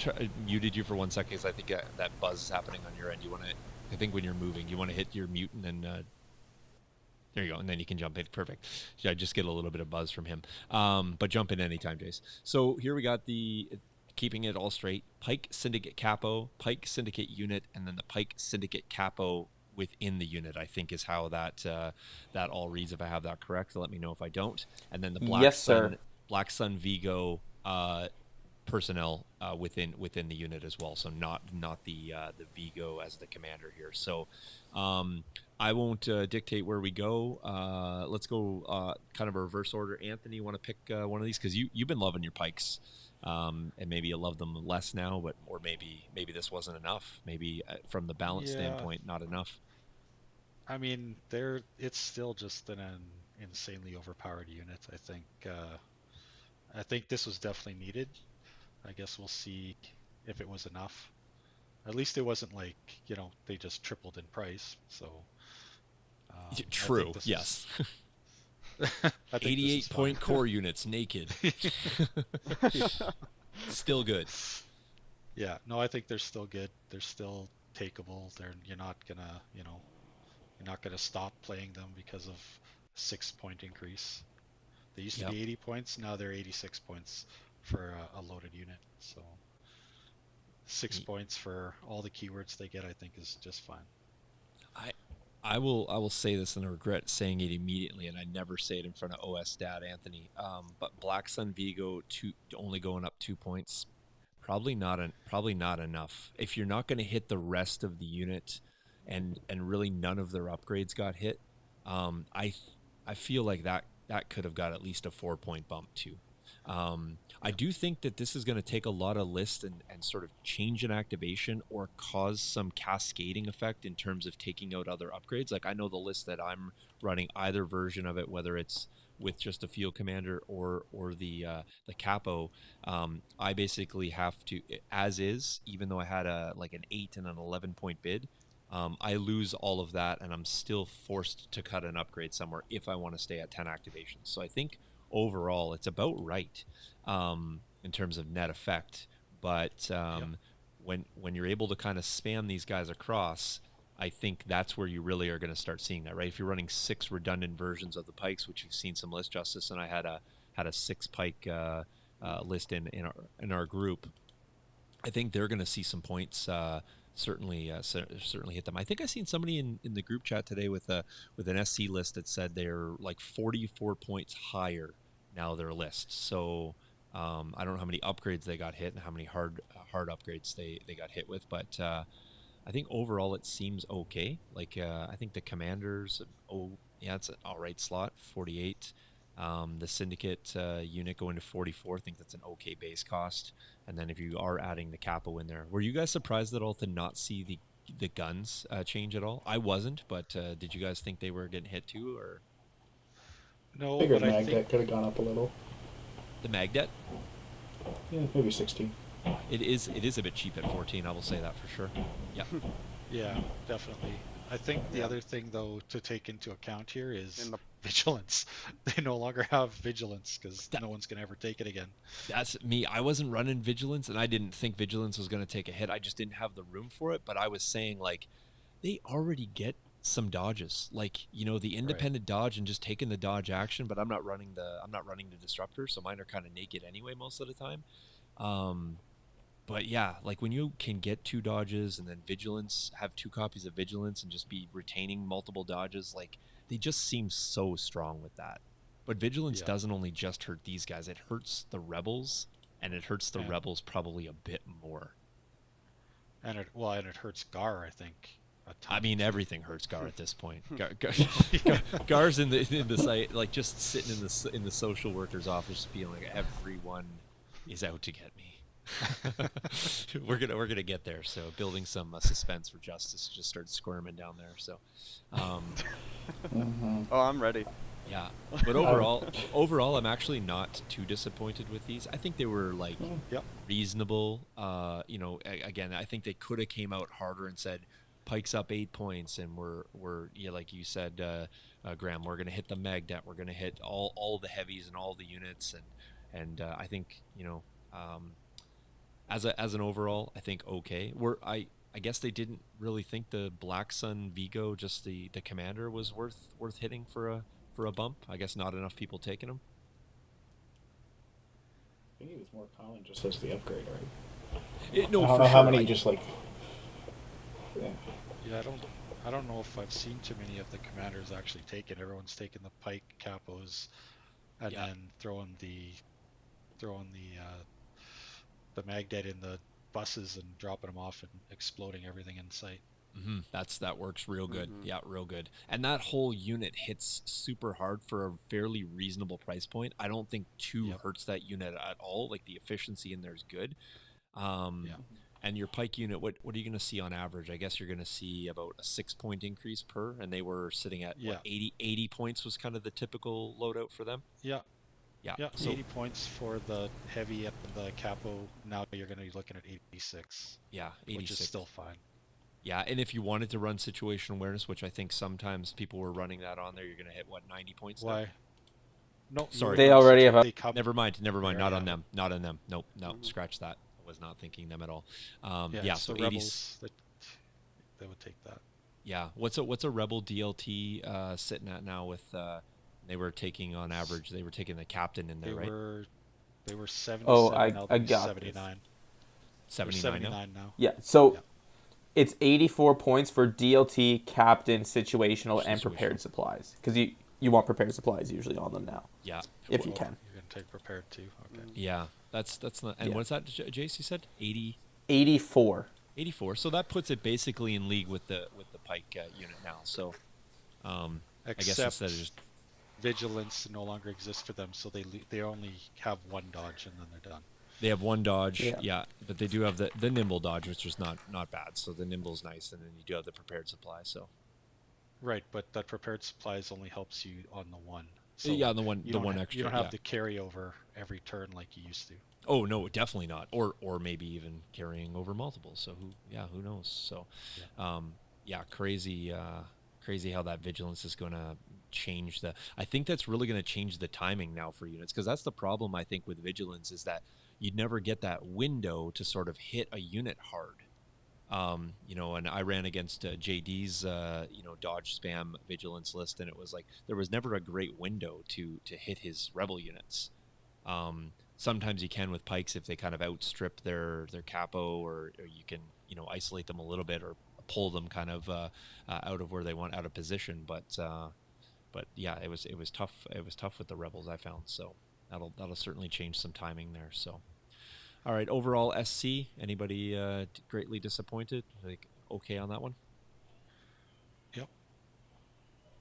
muted you for 1 second because I think that buzz is happening on your end. I think when you're moving, you want to hit your mute and then. There you go, and then you can jump in. Perfect. Yeah, I just get a little bit of buzz from him. But jump in anytime, Jace. So here we got keeping it all straight. Pike Syndicate Capo, Pike Syndicate Unit, and then the Pike Syndicate Capo within the unit, I think is how that all reads, if I have that correct. Let me know if I don't. And then the Black Sun Vigo personnel within the unit as well. So not the Vigo as the commander here. So I won't dictate where we go. Let's go kind of a reverse order. Anthony, you want to pick one of these? Because you've been loving your pikes, and maybe you love them less now, or maybe this wasn't enough. Maybe from the balance standpoint, not enough. I mean, it's still just an insanely overpowered unit. I think this was definitely needed. I guess we'll see if it was enough. At least it wasn't like, they just tripled in price. So true. Yes. 88-point core units naked. Still good. Yeah. No, I think they're still good. They're still takeable. You're not gonna stop playing them because of 6-point increase. They used to be 80 points. Now they're 86 points for a loaded unit. So 6 points for all the keywords they get, I think, is just fine. I will say this, and I regret saying it immediately, and I never say it in front of OS Dad Anthony. But Black Sun Vigo only going up 2 points, probably not enough. If you're not going to hit the rest of the unit, and really none of their upgrades got hit, I feel like that could have got at least a 4-point bump too. I do think that this is going to take a lot of lists and sort of change an activation or cause some cascading effect in terms of taking out other upgrades. Like I know the list that I'm running, either version of it, whether it's with just a field commander or the capo, I basically have to, as is, even though I had like an 8 and an 11 point bid. I lose all of that, and I'm still forced to cut an upgrade somewhere if I want to stay at 10 activations. So I think overall it's about right in terms of net effect. But when you're able to kind of spam these guys across, I think that's where you really are going to start seeing that, right? If you're running 6 redundant versions of the pikes, which you've seen some list justice, and I had a 6 pike list in our group, I think they're going to see some points. Certainly hit them. I think I seen somebody in the group chat today with an SC list that said they're like 44 points higher now their list. So I don't know how many upgrades they got hit and how many hard upgrades they got hit with, but I think overall it seems okay. Like I think the commanders, it's an all right slot, 48. The syndicate unit going to 44. I think that's an okay base cost. And then if you are adding the capo in there, were you guys surprised at all to not see the guns change at all? I wasn't, but did you guys think they were getting hit too, or No, Figured but I mag think deck could have gone up a little. the magdet? Yeah, maybe 16. It is a bit cheap at 14. I will say that for sure. Yeah. yeah, definitely. I think the other thing though to take into account here is vigilance. They no longer have vigilance because no one's gonna ever take it again. That's me. I wasn't running vigilance, and I didn't think vigilance was going to take a hit. I just didn't have the room for it. But I was saying, like, they already get some dodges, like the independent dodge and just taking the dodge action. But I'm not running the disruptor, so mine are kind of naked anyway most of the time. But yeah, like when you can get 2 dodges and then vigilance, have 2 copies of vigilance and just be retaining multiple dodges, like they just seem so strong with that. But vigilance doesn't only just hurt these guys; it hurts the rebels, and it hurts the rebels probably a bit more. And it hurts Gar, I think. I mean, everything hurts Gar at this point. Gar's in the site, like just sitting in the social worker's office, feeling like everyone is out to get me. we're gonna get there. So building some suspense for justice, just start squirming down there. So, Oh, I'm ready. yeah. But overall, I'm actually not too disappointed with these. I think they were like reasonable. Again, I think they could have came out harder and said, Pike's up 8 points, and we're like you said, Graham, we're gonna hit the magdet, we're gonna hit all the heavies and all the units, and I think as an overall, I think okay. I guess they didn't really think the Black Sun Vigo, just the commander, was worth hitting for a bump. I guess not enough people taking him. I think it was more common just as the upgrade, right? I don't know how many just like. Yeah. Yeah, I don't know if I've seen too many of the commanders actually take it. Everyone's taking the pike capos and then throwing the magdet in the buses and dropping them off and exploding everything in sight. Mm-hmm. That works real good. Mm-hmm. Yeah, real good. And that whole unit hits super hard for a fairly reasonable price point. I don't think 2 hurts that unit at all. Like the efficiency in there is good. And your pike unit, what are you going to see on average? I guess you're going to see about a 6-point increase per, and they were sitting at 80 points was kind of the typical loadout for them. Yeah. So 80 points for the heavy and the capo. Now you're going to be looking at 86. Yeah, 86. Which is still fine. Yeah, and if you wanted to run situational awareness, which I think sometimes people were running that on there, you're going to hit 90 points. Why? No, sorry. They already have. Never mind. Not on them. Not on them. Nope. Scratch that. I was not thinking them at all. So 80. Rebels, they would take that. Yeah. What's a rebel DLT sitting at now with? They were taking on average. They were taking the captain in there, right? They were 77. Oh, I got 79. 79 now. Yeah. So it's 84 points for DLT, captain, situational, and prepared supplies. Because you want prepared supplies usually on them now. Yeah. If you can. You're gonna take prepared too. Okay. Yeah. That's not. And what's that? Jace, you said 80. 84. 84. So that puts it basically in league with the pike unit now. So, I guess instead of just vigilance no longer exists for them, so they only have one dodge and then they're done. They have one dodge, Yeah. yeah, but they do have the nimble dodge, which is not bad. So the nimble's nice, and then you do have the prepared supply. So Right, but that prepared supplies only helps you on the one. So yeah, the one extra. You don't have yeah. the carryover every turn like you used to. Oh no, definitely not. Or maybe even carrying over multiple. So who knows? So, crazy how that vigilance is going to change the. I think that's really going to change the timing now for units, because that's the problem I think with vigilance is that you'd never get that window to sort of hit a unit hard. And I ran against JD's dodge spam vigilance list, and it was like there was never a great window to hit his rebel units. Sometimes you can with pikes if they kind of outstrip their capo, or you can isolate them a little bit or pull them kind of out of where they want, out of position. But yeah, it was tough. It was tough with the rebels, I found. So that'll certainly change some timing there. So. All right, overall SC, anybody greatly disappointed? Like, okay on that one?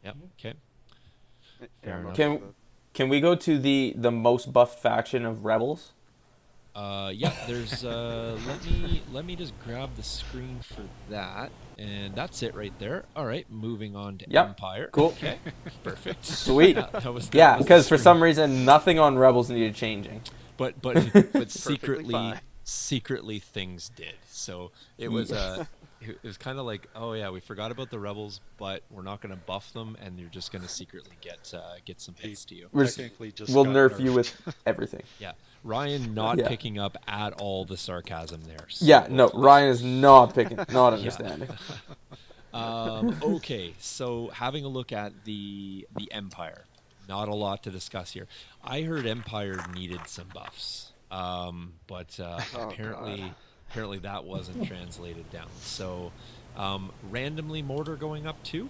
Yep, okay. Fair enough. Can we go to the most buffed faction of rebels? Yeah, there's let me just grab the screen for that, and that's it right there. All right, moving on to Empire. Cool. Okay, perfect. Sweet. That was because for some reason nothing on rebels needed changing. But secretly things did. So it was it was kind of like, oh yeah, we forgot about the rebels, but we're not going to buff them, and you're just going to secretly get some hits to you. We'll nerf you with everything. Yeah, Ryan not picking up at all the sarcasm there. So yeah, no, Ryan is not understanding. Okay, so having a look at the Empire. Not a lot to discuss here. I heard Empire needed some buffs, but apparently that wasn't translated down. So, randomly mortar going up too.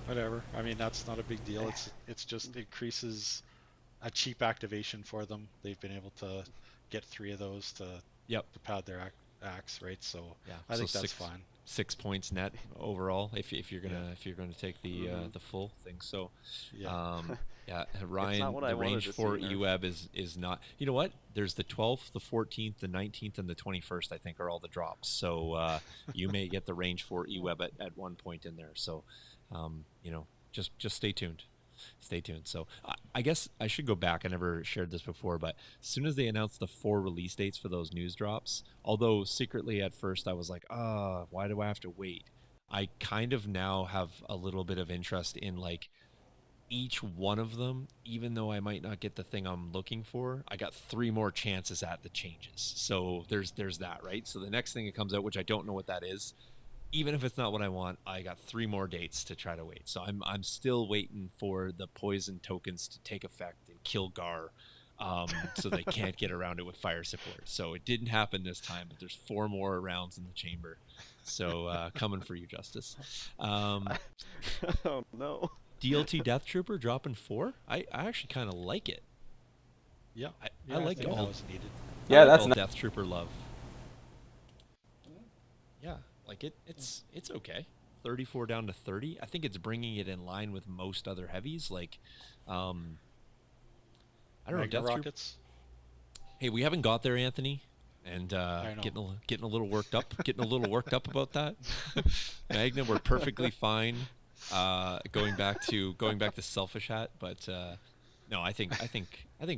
Whatever. I mean, that's not a big deal. It's just increases a cheap activation for them. They've been able to get 3 of those to pad their axe, right? So yeah, I think that's fine. 6 points net overall if you're gonna take the full thing. So Ryan, the range 4 EWEB is not. You know what? There's the 12th, the 14th, the 19th, and the 21st. I think are all the drops. So you may get the range 4 EWEB at one point in there. So just stay tuned. Stay tuned. So I guess I should go back. I never shared this before, but as soon as they announced the 4 release dates for those news drops, although secretly at first I was like, why do I have to wait? I kind of now have a little bit of interest in like each one of them, even though I might not get the thing I'm looking for. I got 3 more chances at the changes. So there's that, right? So the next thing that comes out, which I don't know what that is, even if it's not what I want, I got 3 more dates to try to wait. So I'm still waiting for the poison tokens to take effect and kill Gar, so they can't get around it with fire support. So it didn't happen this time, but there's 4 more rounds in the chamber. So coming for you, Justice. Oh no. DLT Death Trooper dropping 4. I actually kind of like it. Yeah, I like think all. that was needed. Yeah, I like that's all nice. Death Trooper love. Yeah, like it's okay. 34 down to 30. I think it's bringing it in line with most other heavies. Like, I don't know. Death rockets. Hey, we haven't got there, Anthony, and getting a little worked up. Getting a little worked up about that. Magna, we're perfectly fine. Going back to selfish hat, but no, I think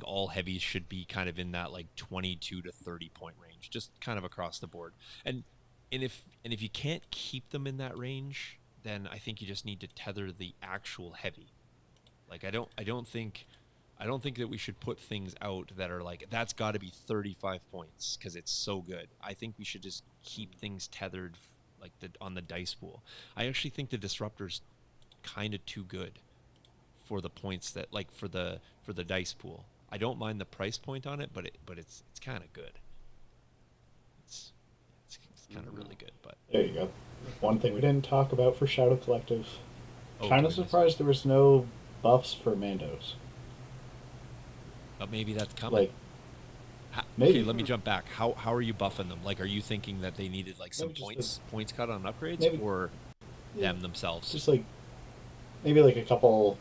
all heavies should be kind of in that like 22 to 30 point range, just kind of across the board. And if you can't keep them in that range, then I think you just need to tether the actual heavy. Like I don't think that we should put things out that are like that's got to be 35 points because it's so good. I think we should just keep things tethered like on the dice pool. I actually think the disruptor's kind of too good for the points that like for the dice pool. I don't mind the price point on it, but it's kind of good. It's kind of really good, but There you go. One thing we didn't talk about for Shadow Collective. Kind of goodness. surprised there was no buffs for Mandos. But maybe that's coming. Like, Okay, maybe. let me jump back. How are you buffing them? Like, are you thinking that they needed like some Maybe just points cut on upgrades, maybe- or Yeah. them themselves? Just like maybe like a couple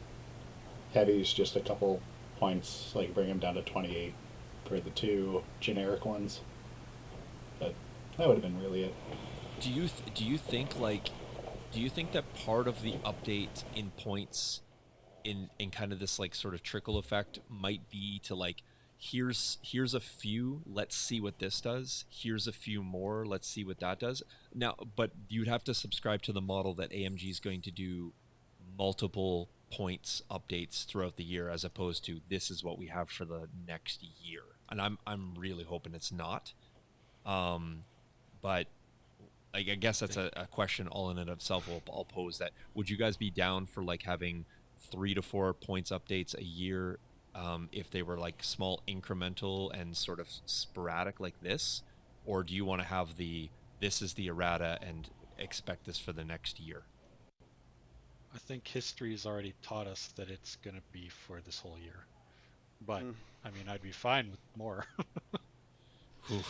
heavies, just a couple points, like bring them down to 28 for the two generic ones. But that would have been really it. Do you think that part of the update in points in kind of this like sort of trickle effect might be to like here's a few, let's see what this does, here's a few more, let's see what that does now, but you'd have to subscribe to the model that AMG is going to do multiple points updates throughout the year, as opposed to this is what we have for the next year. And I'm really hoping it's not. But like, I guess that's a question all in and of itself. I'll pose that. Would you guys be down for like having 3 to 4 points updates a year, if they were like small incremental and sort of sporadic like this? Or do you want to have this is the errata and expect this for the next year? I think history's already taught us that it's gonna be for this whole year. But Mm. I mean, I'd be fine with more. Whew.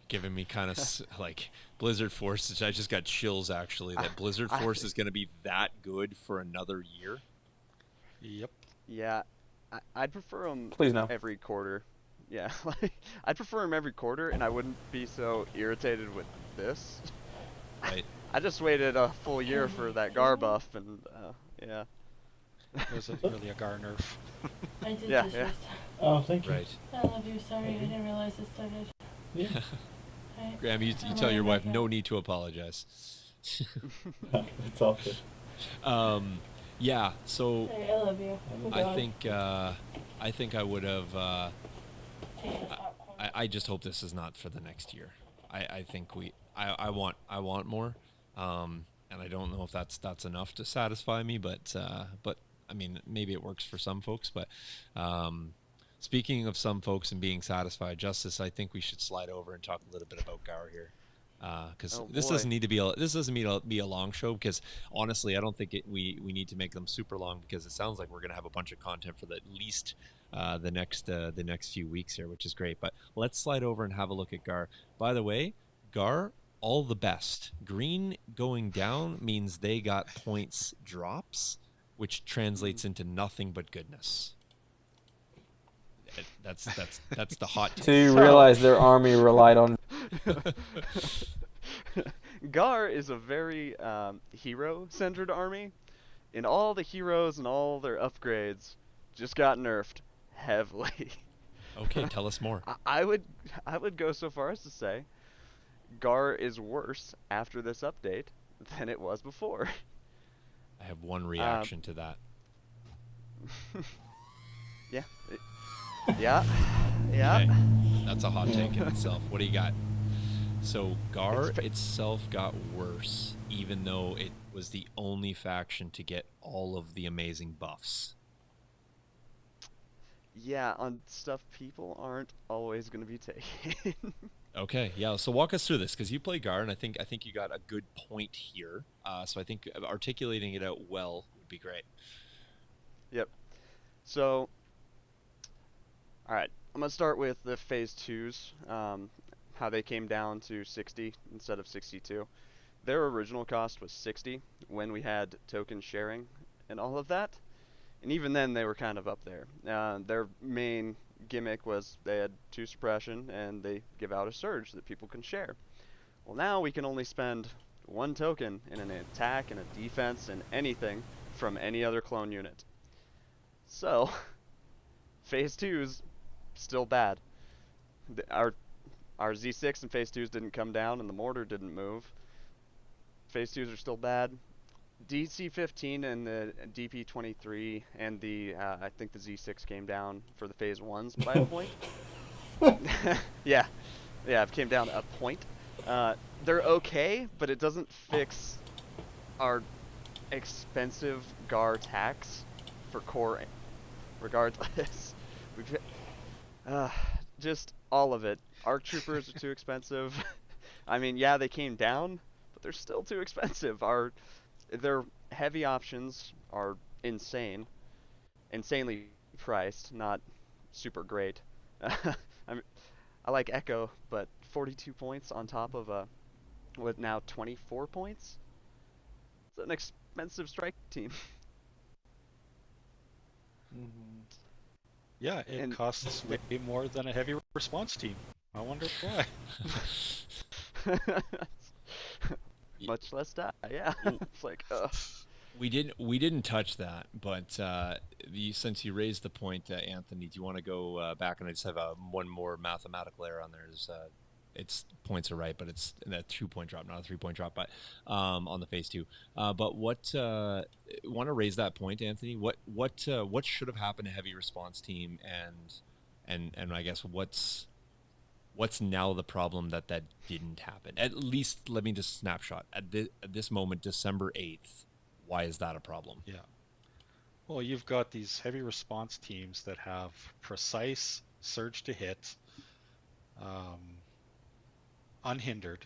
Giving me kind of like Blizzard Force. I just got chills actually that Blizzard I, Force is going to be that good for another year. Yep. yeah, I'd prefer them Please no. every quarter. Yeah, like I'd prefer them every quarter, and I wouldn't be so irritated with this. Right. I just waited a full year for that Gar buff, and yeah, It wasn't really a Gar nerf. I did Yeah, just yeah. rest. Oh, thank you. Right. I love you. Sorry, I didn't realize it started. Yeah. Right. Graham, you I'm tell your gonna wife make no it. need to apologize. It's all good. Yeah. So Sorry, I love you. I think I would have. Take this popcorn. I just hope this is not for the next year. I think I want more, and I don't know if that's enough to satisfy me, but I mean, maybe it works for some folks. But speaking of some folks and being satisfied, Justice, I think we should slide over and talk a little bit about Gar here, because Oh this boy. doesn't need to be a long show. Because honestly, I don't think we need to make them super long, because it sounds like we're gonna have a bunch of content for at least the next few weeks here, which is great. But let's slide over and have a look at Gar. By the way, Gar, all the best. Green going down means they got points drops, which translates into nothing but goodness. That's the hot So take. you So- realize their army relied on. Gar is a very hero-centered army, and all the heroes and all their upgrades just got nerfed heavily. Okay, tell us more. I would go so far as to say Gar is worse after this update than it was before. I have one reaction to that. Yeah. Yeah. Yeah. Okay, that's a hot take in itself. What do you got? So Gar Expe- itself got worse, even though it was the only faction to get all of the amazing buffs. Yeah, on stuff people aren't always going to be taking. Okay, yeah. So walk us through this, because you play Gar, and I think you got a good point here. So I think articulating it out well would be great. Yep. So, all right, I'm gonna start with the phase twos. How they came down to 60 instead of 62. Their original cost was 60 when we had token sharing and all of that, and even then they were kind of up there. Their main gimmick was they had 2 suppression and they give out a surge that people can share. Well, now we can only spend 1 token in an attack and a defense and anything from any other clone unit. So, phase 2's still bad. Our Z6 and phase 2's didn't come down and the mortar didn't move. Phase 2's are still bad. DC-15 and the DP-23 and the I think the Z6 came down for the phase 1s by a point. Yeah, it came down a point. They're okay, but it doesn't fix our expensive Gar tax for core. Regardless, we've just all of it. Arc troopers are too expensive. I mean, yeah, they came down, but they're still too expensive. Their heavy options are insanely priced, not super great. I like Echo, but 42 points on top of what now 24 points? It's an expensive strike team. Yeah, it And costs way more than a heavy response team. I wonder why. much less die. Yeah, W- it's like, we didn't touch that, but since you raised the point, Anthony, do you want to go back? And I just have one more mathematical error on there. It's points are right, but it's a 2 point drop, not a 3 point drop. But on the phase two. But what want to raise that point, Anthony? What should have happened to heavy response team, and I guess what's now the problem that didn't happen? At least let me just snapshot at this moment, December 8th. Why is that a problem? Yeah. Well, you've got these heavy response teams that have precise surge to hit, um, unhindered,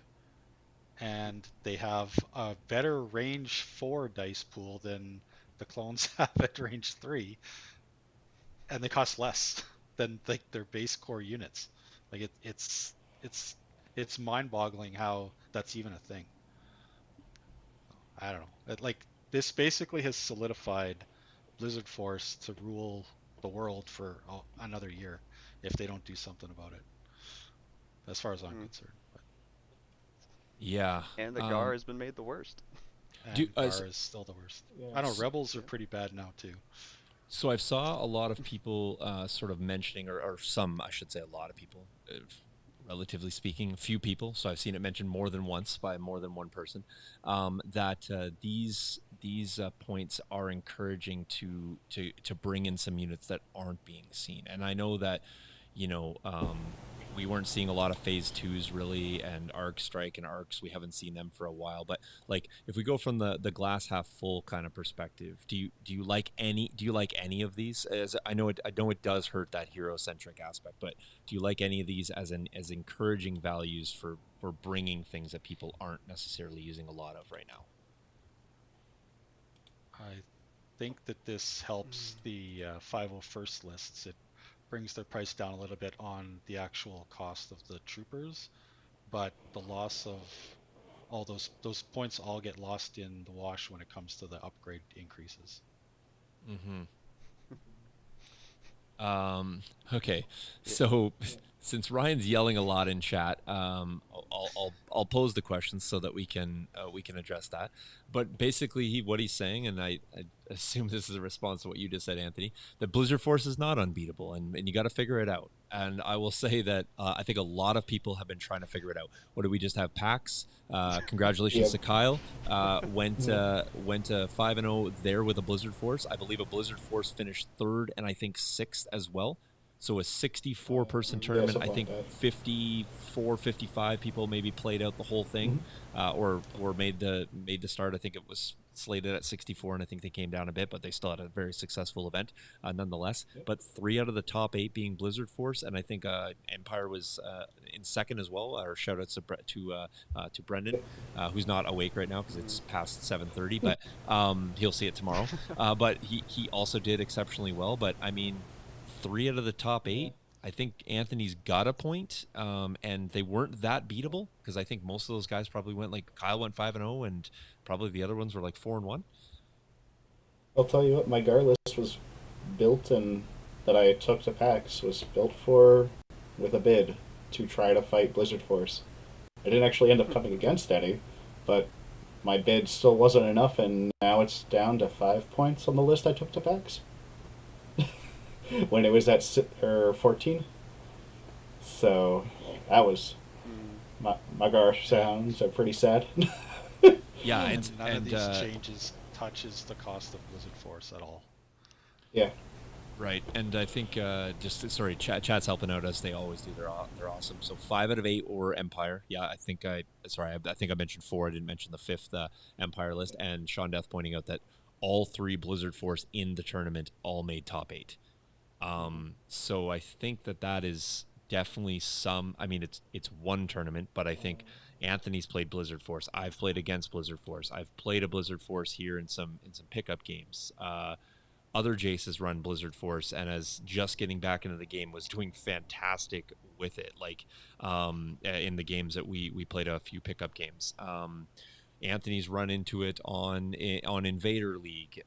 and they have a better range 4 dice pool than the clones have at range 3, and they cost less than like their base core units. Like it's it's mind-boggling how that's even a thing. I don't know. Like this basically has solidified Blizzard Force to rule the world for another year if they don't do something about it, as far as I'm concerned. But, Yeah. and the Gar has been made the worst. and Gar is still the worst. Yeah. I know Rebels are pretty bad now too. So I saw a lot of people sort of mentioning, or some, I should say, a lot of people, relatively speaking, a few people. So I've seen it mentioned more than once by more than one person, that these points are encouraging to bring in some units that aren't being seen. And I know that, you know, we weren't seeing a lot of phase twos really, and arc strike and arcs, we haven't seen them for a while. But like, if we go from the glass half full kind of perspective, do you like any of these? As I know it does hurt that hero centric aspect, but do you like any of these as encouraging values for bringing things that people aren't necessarily using a lot of right now? I think that this helps the 501st lists. It brings their price down a little bit on the actual cost of the troopers, but the loss of all those points all get lost in the wash when it comes to the upgrade increases. Mm-hmm. Okay, so since Ryan's yelling a lot in chat, I'll pose the questions so that we can address that. But basically, what he's saying, and I assume this is a response to what you just said, Anthony, that Blizzard Force is not unbeatable, and you got to figure it out. And I will say that I think a lot of people have been trying to figure it out. What do we just have? PAX. Congratulations to Kyle. Went 5-0 there with a Blizzard Force. I believe a Blizzard Force finished third and I think sixth as well. So a 64-person tournament. I think 54, 55 people maybe played out the whole thing, or made the start. I think it was slated at 64, and I think they came down a bit, but they still had a very successful event nonetheless. But 3 out of the top 8 being Blizzard Force, and I think Empire was in second as well. Or shout outs to Brendan, who's not awake right now because it's past 7:30, but he'll see it tomorrow. But he also did exceptionally well. But I mean, 3 out of the top 8. I think Anthony's got a point, and they weren't that beatable because I think most of those guys probably went, like Kyle went 5-0, and probably the other ones were like 4-1. I'll tell you what, my Gar list was built, and that I took to PAX was built for with a bid to try to fight Blizzard Force. I didn't actually end up coming against any, but my bid still wasn't enough, and now it's down to 5 points on the list I took to PAX. When it was at 14. So that was my Gar sounds are pretty sad. Yeah, and none of these changes touches the cost of Blizzard Force at all. Yeah. Right, and I think chat's helping out as they always do. They're awesome. So 5 out of 8 or Empire. Yeah, I think I mentioned 4. I didn't mention the 5th Empire list. And Sean Death pointing out that all 3 Blizzard Force in the tournament all made top 8. So I think that is definitely some. I mean, it's one tournament, but I think Anthony's played Blizzard Force. I've played against Blizzard Force. I've played a Blizzard Force here in some pickup games. Other Jace has run Blizzard Force and as just getting back into the game was doing fantastic with it. Like in the games that we played a few pickup games. Anthony's run into it on Invader League.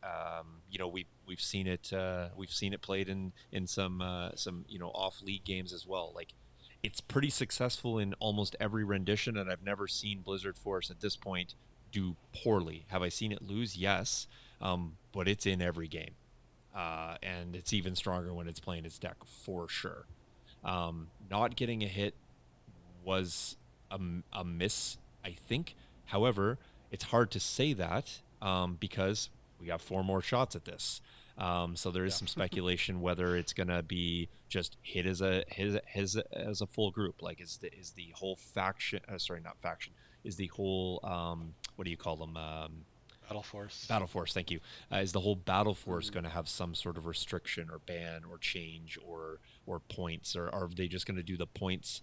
We've seen it played in some off league games as well. Like, it's pretty successful in almost every rendition, and I've never seen Blizzard Force at this point do poorly. Have I seen it lose? Yes, but it's in every game, and it's even stronger when it's playing its deck for sure. Not getting a hit was a miss, I think. However, it's hard to say that because we got 4 more shots at this. So there is some speculation whether it's gonna be just hit as a full group. Like, is the whole faction? Sorry, not faction. Is the whole what do you call them? Battle Force. Battle Force, thank you. Is the whole Battle Force going to have some sort of restriction or ban or change or points, or are they just going to do the points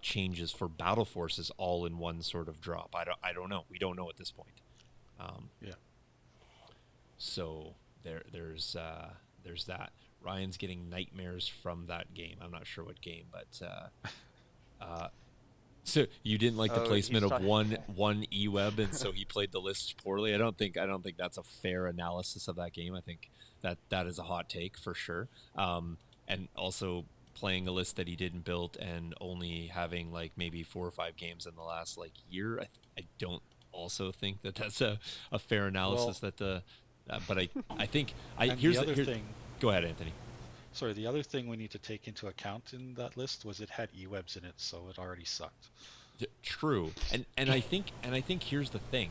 changes for Battle Forces all in one sort of drop? I don't know. We don't know at this point. Yeah. So there's that. Ryan's getting nightmares from that game. I'm not sure what game, but so you didn't like the placement of one eWeb, and so he played the list poorly. I don't think that's a fair analysis of that game. I think that is a hot take for sure. And also playing a list that he didn't build and only having like maybe 4 or 5 games in the last like year. I don't also think that's a fair analysis. But I think here's the other thing. Go ahead, Anthony. Sorry, the other thing we need to take into account in that list was it had eWebs in it, so it already sucked. True, and I think here's the thing.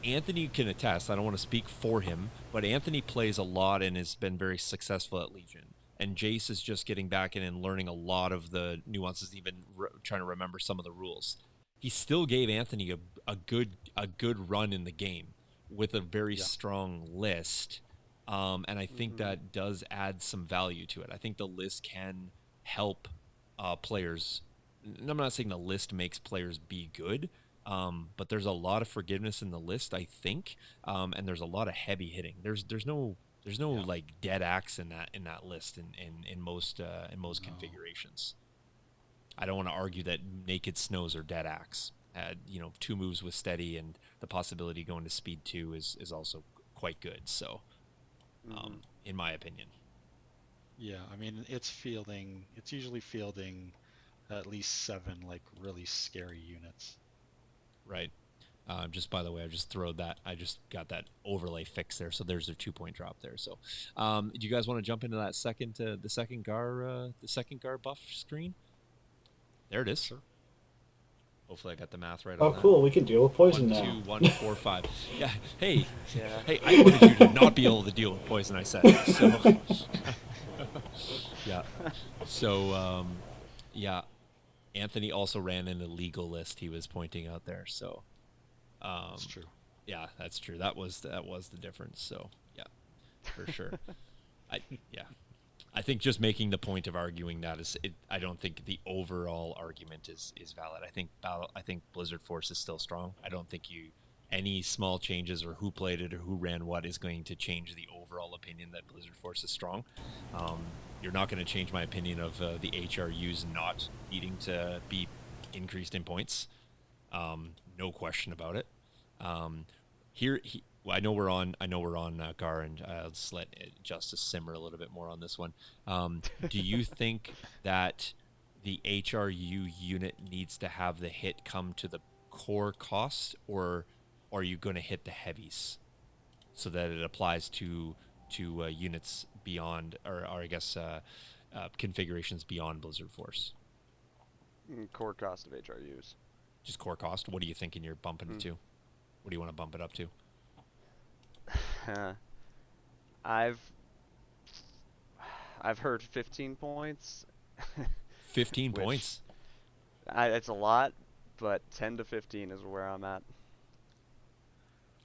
Anthony can attest. I don't want to speak for him, but Anthony plays a lot and has been very successful at Legion. And Jace is just getting back in and learning a lot of the nuances, even trying to remember some of the rules. He still gave Anthony a good run in the game with a very strong list. And I think that does add some value to it. I think the list can help players. I'm not saying the list makes players be good, but there's a lot of forgiveness in the list, I think, and there's a lot of heavy hitting. There's no like dead axe in that list in most configurations. I don't want to argue that Naked Snows are dead axe. 2 moves with steady and the possibility going to speed 2 is also quite good. So. In my opinion. Yeah, I mean, it's usually fielding at least 7 like really scary units. Right. Just by the way, I just got that overlay fixed there, so there's a 2-point drop there. So, do you guys want to jump into that the second Gar buff screen? There it is. Sure. Hopefully I got the math right. Oh, on that. cool! We can deal with poison 1, now. 2, 1, 4, 5. Yeah. Hey. I wanted you to not be able to deal with poison. I said. So. Yeah. So. Yeah. Anthony also ran an illegal list. He was pointing out there. So. That's true. Yeah, that's true. That was the difference. So yeah, for sure. I think just making the point of arguing that I don't think the overall argument is valid. I think Blizzard Force is still strong. I don't think any small changes or who played it or who ran what is going to change the overall opinion that Blizzard Force is strong. You're not going to change my opinion of the HRUs not needing to be increased in points. No question about it. Well, I know we're on Gar, and I'll just let Justice simmer a little bit more on this one. Do you think that the HRU unit needs to have the hit come to the core cost, or are you going to hit the heavies so that it applies to units beyond, or I guess configurations beyond Blizzard Force? Core cost of HRUs. Just core cost. What are you thinking you're bumping it to? What do you want to bump it up to? I've heard 15 points. 15 points. It's a lot, but 10 to 15 is where I'm at.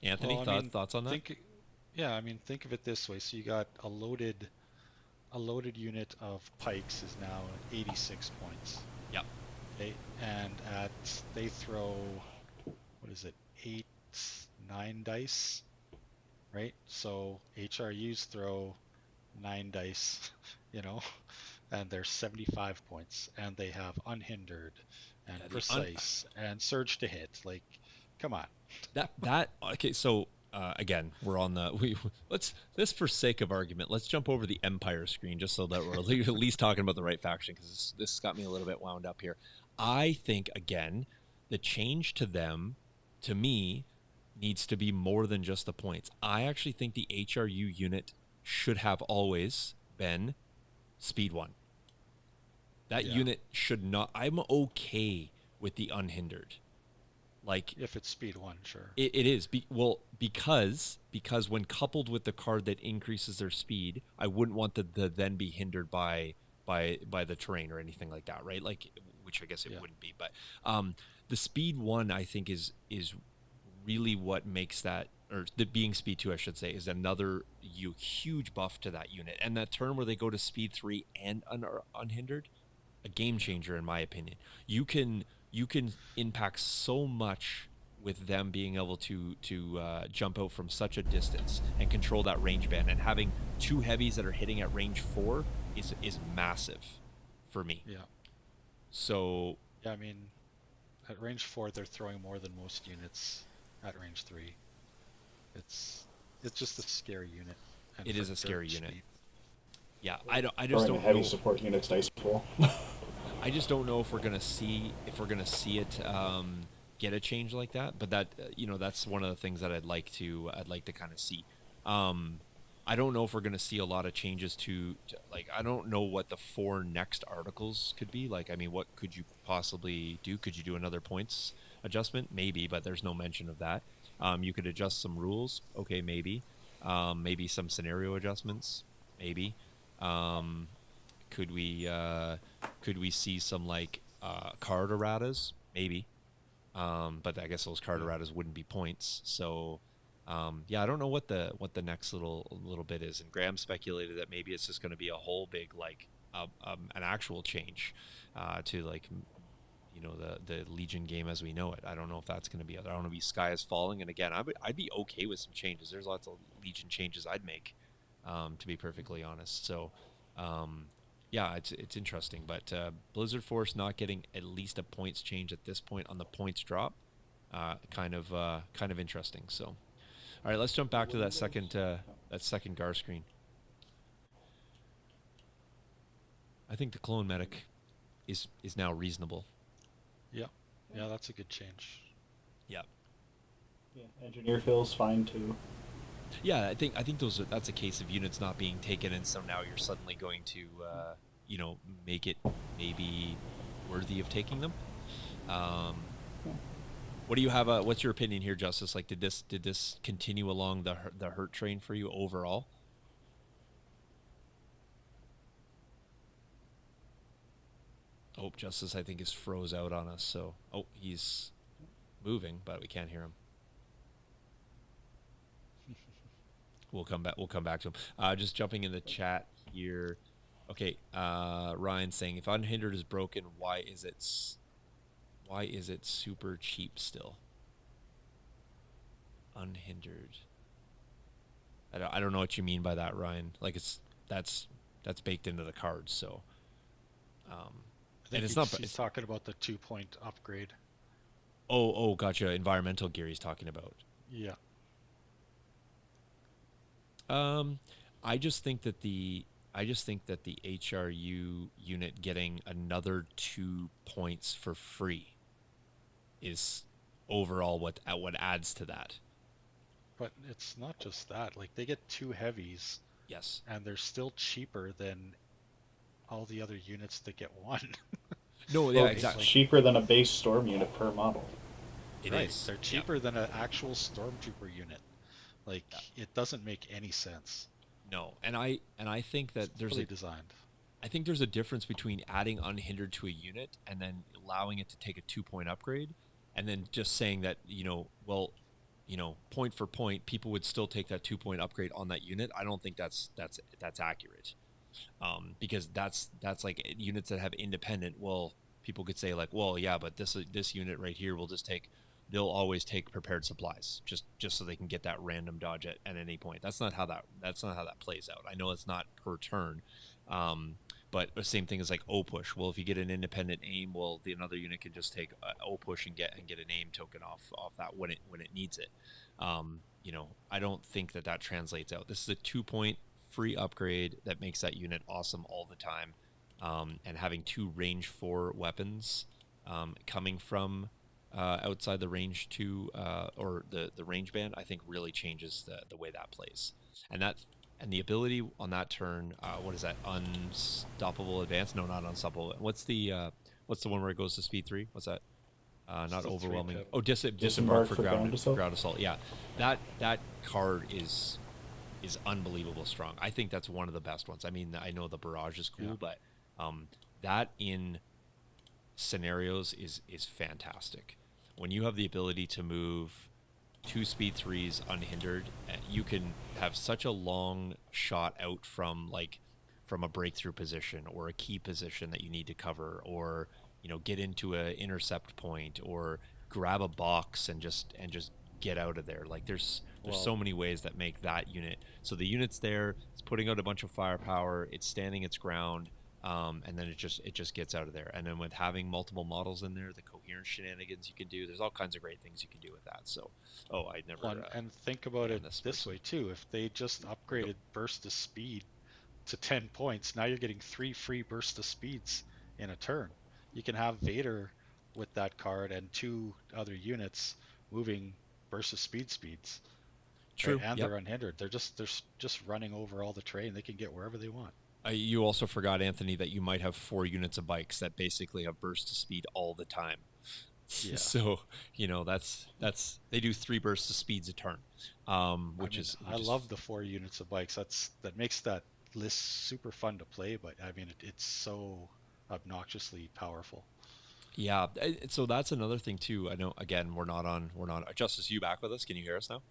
Anthony, thoughts on that? Think of it this way. So you got a loaded unit of pikes is now 86 points. Yep. Okay, and they throw, what is it, 8, 9 dice, right? So HRUs throw 9 dice, and they're 75 points, and they have unhindered and precise and surge to hit. Like, come on. That okay. So again, we're on the we let's this for sake of argument. Let's jump over the Empire screen just so that we're at least talking about the right faction because this got me a little bit wound up here. I think again, the change to them, to me, needs to be more than just the points. I actually think the HRU unit should have always been speed 1. That Yeah. unit should not. I'm okay with the unhindered. Like If it's speed 1, sure. it is because when coupled with the card that increases their speed, I wouldn't want the then be hindered by the terrain or anything like that, right? Like which I guess it Yeah. wouldn't be, but the speed 1 I think is really what makes that, or the being speed 2 I should say, is another huge buff to that unit. And that turn where they go to speed 3 and unhindered, a game changer in my opinion. You can impact so much with them being able to jump out from such a distance and control that range band, and having 2 heavies that are hitting at range 4 is massive for me. Yeah. So Yeah, I mean, at range 4, they're throwing more than most units at range 3. It's just a scary unit. And it for is a scary dirt unit. speed, Yeah, I just Throwing a don't heavy know. support unit's dice pool. I just don't know if we're gonna see it get a change like that. But that that's one of the things that I'd like to kind of see. I don't know if we're gonna see a lot of changes to like, I don't know what the 4 next articles could be. Like, I mean, what could you possibly do? Could you do another points adjustment? Maybe, but there's no mention of that. You could adjust some rules. Okay, maybe. Maybe some scenario adjustments. Maybe. Could we see some like card erratas? Maybe. But I guess those card erratas wouldn't be points. So yeah, I don't know what the next little bit is. And Graham speculated that maybe it's just going to be a whole big like an actual change to like the Legion game as we know it. I don't know if that's going to be. I don't know if Sky is Falling. And again, I'd be okay with some changes. There's lots of Legion changes I'd make, to be perfectly honest. So. Yeah, it's interesting, but Blizzard Force not getting at least a points change at this point on the points drop, kind of interesting. So, all right, let's jump back to that second Gar screen. I think the clone medic is now reasonable. yeah, that's a good change. Yeah, Yeah, engineer feels fine too. yeah, I think that's a case of units not being taken, and so now you're suddenly going to make it maybe worthy of taking them. What do you have? What's your opinion here, Justice? Like, did this continue along the hurt train for you overall? Oh, Justice, I think is froze out on us. So, he's moving, but we can't hear him. We'll come back to him. Just jumping in the chat here. Okay, Ryan saying, if unhindered is broken, why is it super cheap still? Unhindered. I don't know what you mean by that, Ryan. Like, that's baked into the cards. So, I think and it's he's talking about the 2-point upgrade. Oh, gotcha. Environmental gear he's talking about. Yeah. I just think that the HRU unit getting another 2 points for free is overall what adds to that. But it's not just that. Like, they get 2 heavies. Yes. And they're still cheaper than all the other units that get 1. No, yeah, Well, exactly. It's cheaper than a base storm unit per model. It right. is. They're cheaper than an actual stormtrooper unit. Like, it doesn't make any sense. No, and I think that there's designed. I think there's a difference between adding unhindered to a unit and then allowing it to take a 2-point upgrade, and then just saying that point for point, people would still take that 2-point upgrade on that unit. I don't think that's accurate, because that's like units that have independent. Well, people could say like, well, yeah, but this unit right here will just take. They'll always take prepared supplies just so they can get that random dodge at any point. That's not how that plays out. I know it's not per turn, But the same thing as like O push. Well, if you get an independent aim, well, the another unit can just take O push and get an aim token off that when it needs it. I don't think that translates out. This is a 2-point free upgrade that makes that unit awesome all the time. And having 2 range 4 weapons coming from outside the range 2 or the range band, I think really changes the way that plays. And the ability on that turn, what is that? Unstoppable advance? No, not unstoppable. What's the one where it goes to speed 3? What's that? Not the overwhelming. 3-pip. Oh, disembark for ground assault. Yeah, that card is unbelievable strong. I think that's one of the best ones. I mean, I know the barrage is cool, but that in scenarios is fantastic. When you have the ability to move 2 speed 3s unhindered, you can have such a long shot out from a breakthrough position or a key position that you need to cover, or get into a intercept point, or grab a box and just get out of there. Like there's so many ways that make that unit. So the unit's there, it's putting out a bunch of firepower, it's standing its ground, and then it just gets out of there. And then with having multiple models in there, the coherent shenanigans you can do, there's all kinds of great things you can do with that. So, I never. And think about it this way too. If they just upgraded burst of speed to 10 points, now you're getting 3 free burst of speeds in a turn. You can have Vader with that card and 2 other units moving burst of speeds. True. Right? And they're unhindered. They're just running over all the terrain. They can get wherever they want. You also forgot, Anthony, that you might have 4 units of bikes that basically have burst of speed all the time. Yeah. So that's they do 3 bursts of speeds a turn, I love the 4 units of bikes. That makes that list super fun to play. But I mean, it's so obnoxiously powerful. Yeah. So that's another thing too. I know. Again, we're not. Justice, you back with us? Can you hear us now?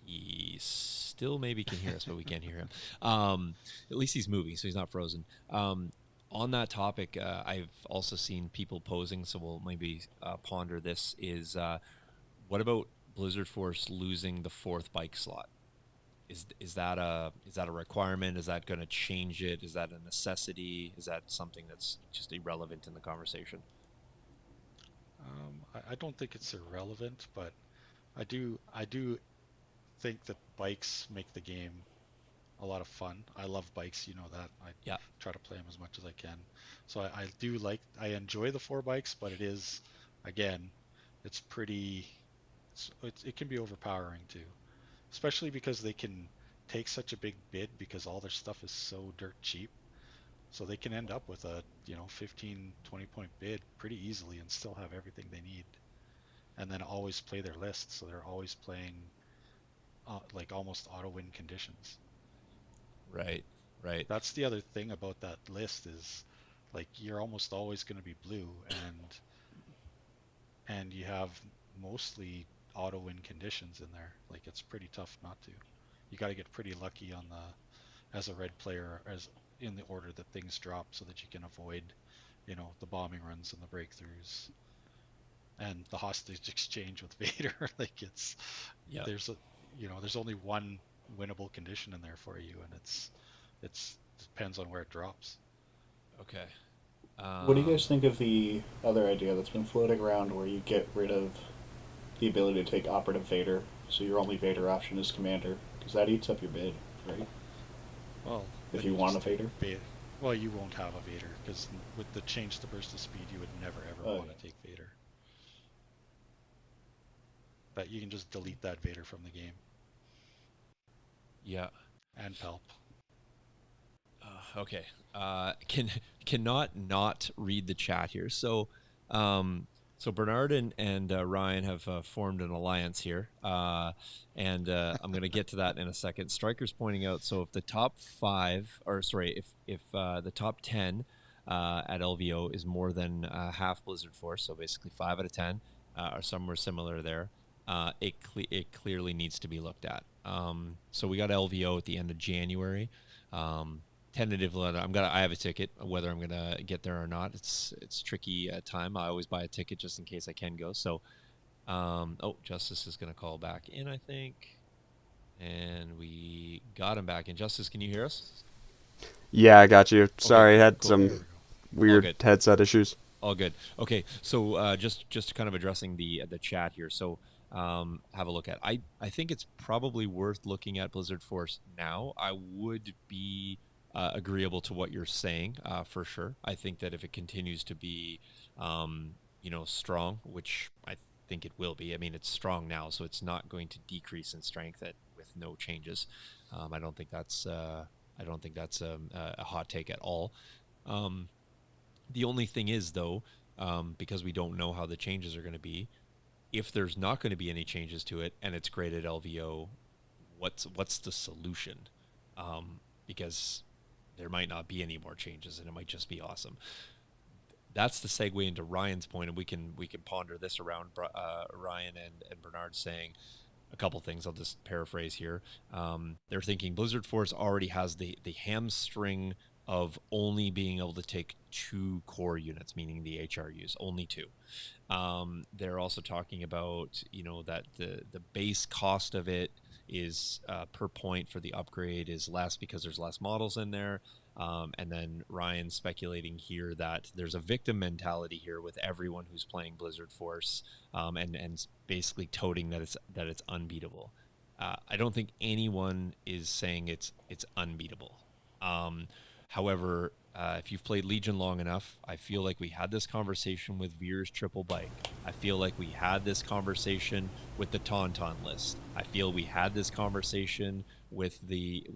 He still maybe can hear us, but we can't hear him. At least he's moving, so he's not frozen. On that topic, I've also seen people posing, so we'll maybe ponder this, is what about Blizzard Force losing the 4th bike slot? Is that a requirement? Is that going to change it? Is that a necessity? Is that something that's just irrelevant in the conversation? I don't think it's irrelevant, but I do think that bikes make the game a lot of fun. I love bikes, you know that. I try to play them as much as I can. So I enjoy the 4 bikes, but it is, again, it can be overpowering too, especially because they can take such a big bid because all their stuff is so dirt cheap. So they can end up with a 15, 20 point bid pretty easily and still have everything they need, and then always play their list. So they're always playing like almost auto win conditions. Right. That's the other thing about that list is, like, you're almost always going to be blue, and you have mostly auto win conditions in there. Like, it's pretty tough not to. You got to get pretty lucky as a red player, as in the order that things drop, so that you can avoid, the bombing runs and the breakthroughs and the hostage exchange with Vader. Like, there's only one winnable condition in there for you, and it depends on where it drops. Okay. What do you guys think of the other idea that's been floating around, where you get rid of the ability to take Operative Vader, so your only Vader option is Commander, because that eats up your bid, right? Well, if you want a Vader. Well, you won't have a Vader, because with the change to burst of speed, you would never ever want to take Vader. But you can just delete that Vader from the game. Yeah. And Pelp. Okay. Cannot not read the chat here. So Bernard and Ryan have formed an alliance here, and I'm going to get to that in a second. Striker's pointing out, so if the top 5, or sorry, if the top 10 at LVO is more than half Blizzard Force, so basically 5 out of 10 are somewhere similar there, it clearly needs to be looked at. So we got LVO at the end of January. Tentatively, I have a ticket. Whether I'm gonna get there or not, it's tricky time. I always buy a ticket just in case I can go. So, Justice is gonna call back in, I think. And we got him back. Injustice, can you hear us? Yeah, I got you. Okay, Sorry, I had cool. There we some go. weird good. headset issues. All good. Okay, so just kind of addressing the chat here. So have a look at. I think it's probably worth looking at Blizzard Force now. I would be agreeable to what you're saying for sure. I think that if it continues to be, strong, which I think it will be. I mean, it's strong now, so it's not going to decrease in strength with no changes. I don't think that's a hot take at all. Um, the only thing is, though, because we don't know how the changes are going to be, if there's not going to be any changes to it and it's graded LVO, what's the solution? Because there might not be any more changes and it might just be awesome. That's the segue into Ryan's point, and we can ponder this around Ryan and Bernard saying a couple things. I'll just paraphrase here. They're thinking Blizzard Force already has the hamstring of only being able to take 2 core units, meaning the HRUs, only 2. They're also talking about that the base cost of it is per point for the upgrade is less because there's less models in there. And then Ryan's speculating here that there's a victim mentality here with everyone who's playing Blizzard Force, and basically toting that it's unbeatable. I don't think anyone is saying it's unbeatable. However, if you've played Legion long enough, I feel like we had this conversation with Veer's triple bike. I feel like we had this conversation with the Tauntaun list. I feel we had this conversation with the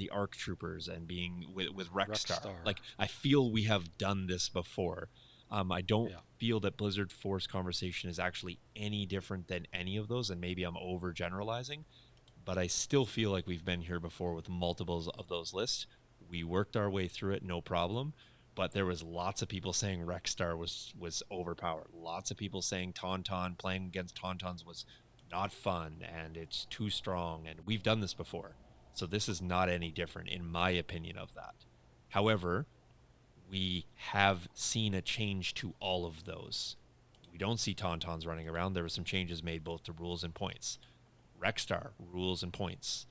ARC troopers and being with Rexstar. Rexstar. Like, I feel we have done this before. I don't Yeah. feel that Blizzard Force conversation is actually any different than any of those, and maybe I'm overgeneralizing, but I still feel like we've been here before with multiples of those lists. We worked our way through it, no problem. But there was lots of people saying Rexstar was overpowered. Lots of people saying Tauntaun, playing against Tauntauns was not fun and it's too strong. And we've done this before. So this is not any different, in my opinion, of that. However, we have seen a change to all of those. We don't see Tauntauns running around. There were some changes made both to rules and points. Rexstar, rules and points.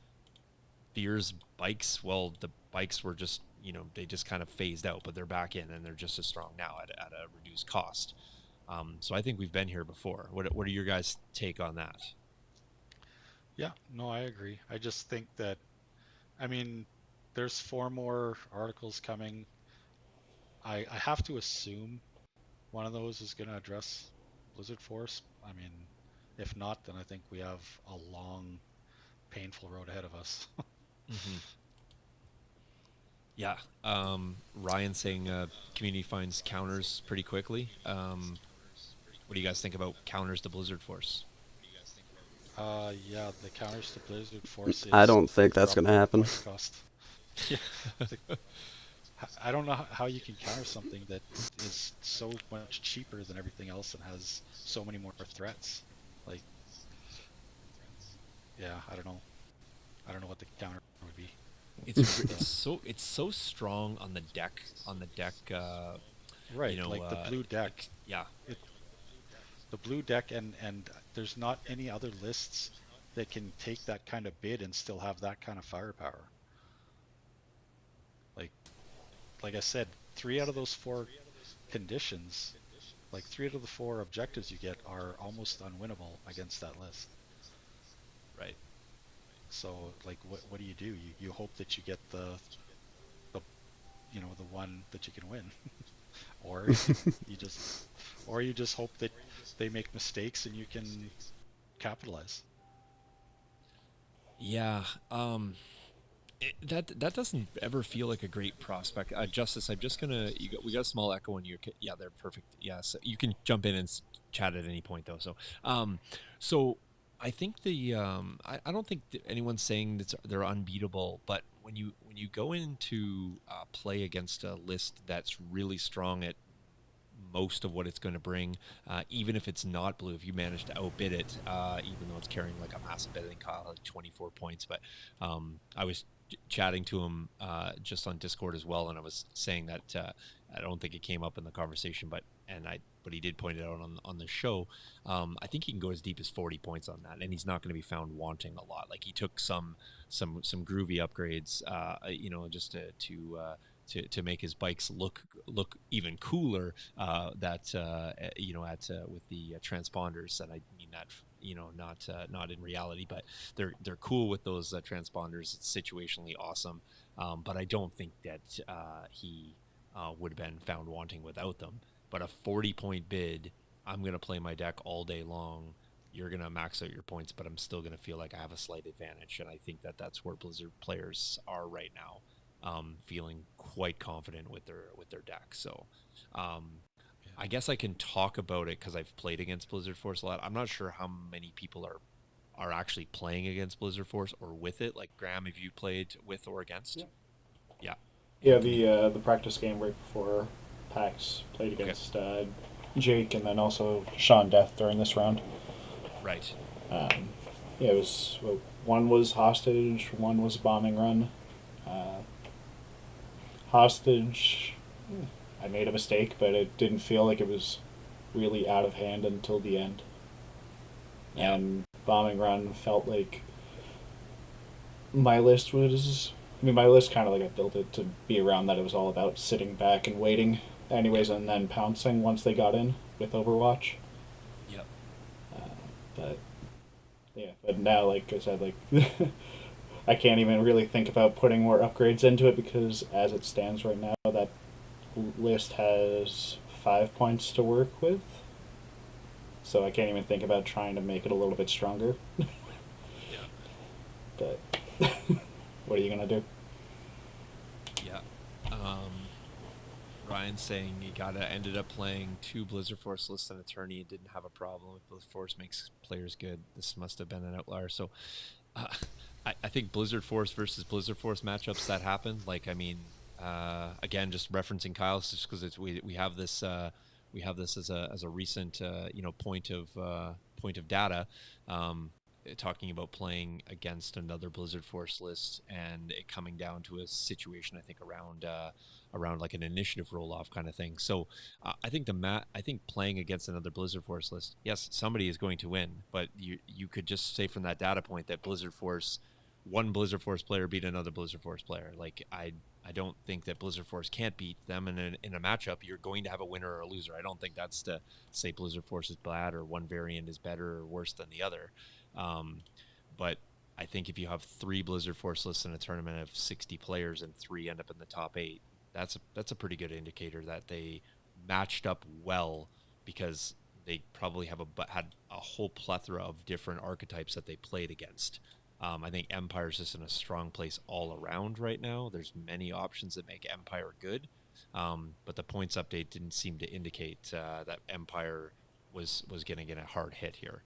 Fear's bikes, well, the bikes were just, they just kind of phased out, but they're back in and they're just as strong now at a reduced cost. So I think we've been here before. What are your guys' take on that? Yeah, no, I agree. I just think that, I mean, there's 4 more articles coming. I have to assume one of those is going to address Blizzard Force. I mean, if not, then I think we have a long, painful road ahead of us. Mm-hmm. Yeah. Ryan saying community finds counters pretty quickly. What do you guys think about counters to Blizzard Force? Yeah, the counters to Blizzard Force I is don't think that's drop going to happen. point cost. Yeah, I don't know how you can counter something that is so much cheaper than everything else and has so many more threats. Like, yeah, I don't know. I don't know what the counter would be. It's so strong on the deck Right, like the blue deck. Yeah. The blue deck, and there's not any other lists that can take that kind of bid and still have that kind of firepower. Like I said, 3 out of those 4 conditions, like 3 out of the 4 objectives you get are almost unwinnable against that list. Right. So like what do? You hope that you get the the one that you can win. Or you just hope that they make mistakes and you can capitalize. Yeah. That doesn't ever feel like a great prospect. Justice, I'm just gonna. We got a small echo in your. Yeah, they're perfect. Yeah, so you can jump in and chat at any point though. So I think I don't think that anyone's saying that they're unbeatable, but when you go into play against a list that's really strong at most of what it's going to bring, even if it's not blue, if you manage to outbid it, even though it's carrying like a massive bid, I think Kyle had 24 points, but I was chatting to him just on Discord as well, and I was saying that I don't think it came up in the conversation, and I but he did point it out on the show. I think he can go as deep as 40 points on that, and he's not going to be found wanting a lot. Like he took some groovy upgrades, just to make his bikes look even cooler. With the transponders, and I mean that not in reality, but they're cool with those transponders. It's situationally awesome, but I don't think that he would have been found wanting without them. But a 40-point bid, I'm gonna play my deck all day long. You're gonna max out your points, but I'm still gonna feel like I have a slight advantage, and I think that that's where Blizzard players are right now, feeling quite confident with their deck. So, I guess I can talk about it because I've played against Blizzard Force a lot. I'm not sure how many people are actually playing against Blizzard Force or with it. Like Graham, have you played with or against? Yeah. Yeah. Yeah, Anthony? the practice game right before PAX played Okay. against Jake and then also Sean Death during this round. Right. Yeah, it was one was hostage, one was bombing run. Hostage, I made a mistake, but it didn't feel like it was really out of hand until the end. Yeah. And bombing run felt like my list was. I mean, my list kind of like I built it to be around that. It was all about sitting back and waiting, anyways, Yep. and then pouncing once they got in with Overwatch. Yep. But yeah, but now, like I said, like I can't even really think about putting more upgrades into it because as it stands right now, that list has 5 points to work with. So I can't even think about trying to make it a little bit stronger. Yeah. But what are you gonna do? Yeah. Ryan's saying he ended up playing 2 Blizzard Force lists and a tourney and didn't have a problem with Blizzard Force makes players good. This must have been an outlier. So uh, I think Blizzard Force versus Blizzard Force matchups that happen. Like I mean, again, just referencing Kyle's just because we have this as a recent point of data. Talking about playing against another Blizzard Force list and it coming down to a situation I think around like an initiative roll off kind of thing. So I think playing against another Blizzard Force list, yes, somebody is going to win, but you could just say from that data point that one Blizzard Force player beat another Blizzard Force player. Like I don't think that Blizzard Force can't beat them in a matchup. You're going to have a winner or a loser. I don't think that's to say Blizzard Force is bad or one variant is better or worse than the other. Um, but I think if you have 3 Blizzard Force lists in a tournament of 60 players and 3 end up in the top 8, that's a pretty good indicator that they matched up well because they probably had a whole plethora of different archetypes that they played against. I think Empire's just in a strong place all around right now. There's many options that make Empire good, but the points update didn't seem to indicate that Empire was going to get a hard hit here.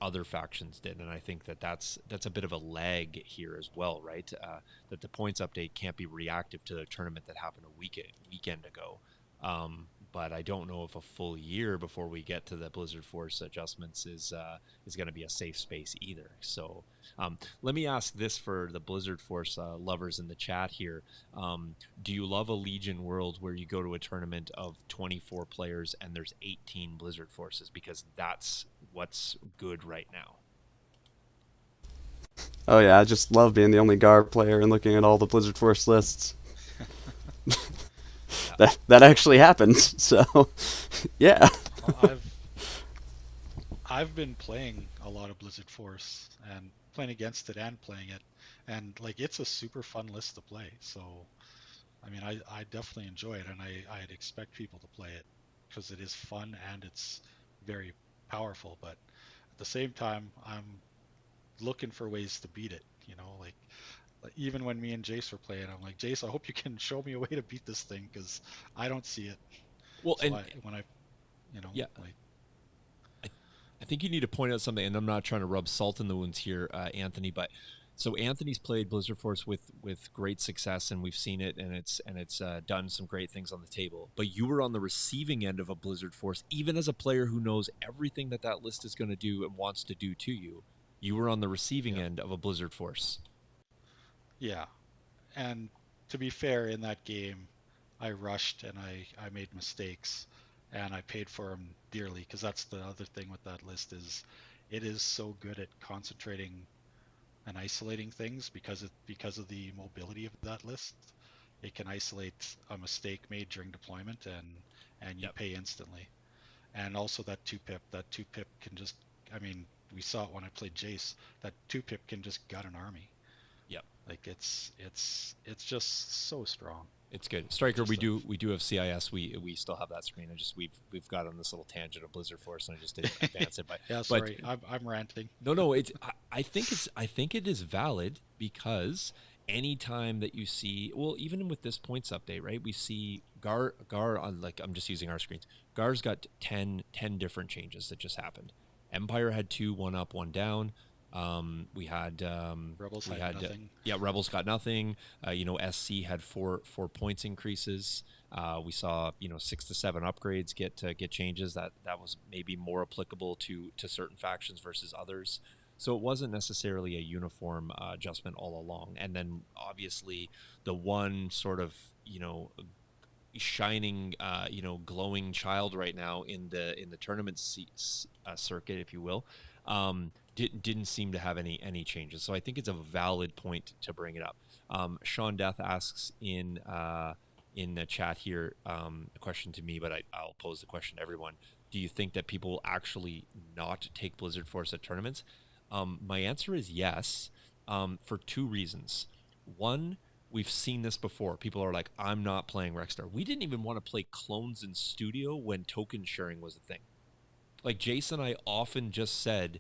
Other factions did, and I think that's a bit of a lag here as well, right? That the points update can't be reactive to the tournament that happened a weekend ago. But I don't know if a full year before we get to the Blizzard Force adjustments is going to be a safe space either. So let me ask this for the Blizzard Force lovers in the chat here: do you love a Legion world where you go to a tournament of 24 players and there's 18 Blizzard Forces because that's what's good right now? Oh yeah, I just love being the only guard player and looking at all the Blizzard Force lists. Yeah. That actually happens. So, yeah. Well, I've been playing a lot of Blizzard Force and playing against it and playing it, and like it's a super fun list to play. So, I mean, I definitely enjoy it, and I'd expect people to play it because it is fun and it's very powerful. But at the same time, I'm looking for ways to beat it. Like even when me and Jace were playing, I'm like, Jace, I hope you can show me a way to beat this thing because I don't see it. Well, So and when I, yeah, like, I, I think you need to point out something, and I'm not trying to rub salt in the wounds here, Anthony, but so Anthony's played Blizzard Force with great success, and we've seen it, and it's done some great things on the table. But you were on the receiving end of a Blizzard Force, even as a player who knows everything that list is going to do and wants to do to you. You were on the receiving yeah, end of a Blizzard Force. yeah. And to be fair, in that game, I rushed and I made mistakes. and I paid for them dearly, because that's the other thing with that list is it is so good at concentrating and isolating things because of the mobility of that list. It can isolate a mistake made during deployment, and you Yep. pay instantly. And also that two pip can just, I mean, we saw it when I played Jace. That two pip can just gut an army. Yep. Like it's just so strong. It's good. Striker, Just we do have CIS. We still have that screen. I just we've got on this little tangent of Blizzard Force, and I just didn't advance it. Yeah, But sorry, I'm ranting. no. I think it is valid, because anytime that you see, well, even with this points update, right? We see Gar on, like, I'm just using our screens. Gar's got 10 different changes that just happened. Empire had 2, 1 up, 1 down. We had Rebels had nothing. Yeah, Rebels got nothing. SC had four points increases. We saw 6 to 7 upgrades get changes that was maybe more applicable to certain factions versus others. So it wasn't necessarily a uniform adjustment all along. And then obviously the one sort of shining glowing child right now in the tournament circuit, if you will, didn't seem to have any changes. So I think it's a valid point to bring it up. Sean Death asks in the chat here a question to me, but I'll pose the question to everyone. Do you think that people will actually not take Blizzard Force at tournaments? My answer is yes, for 2 reasons. One, we've seen this before. People are like, I'm not playing Rexstar. We didn't even want to play clones in studio when token sharing was a thing. Like, Jason and I often just said,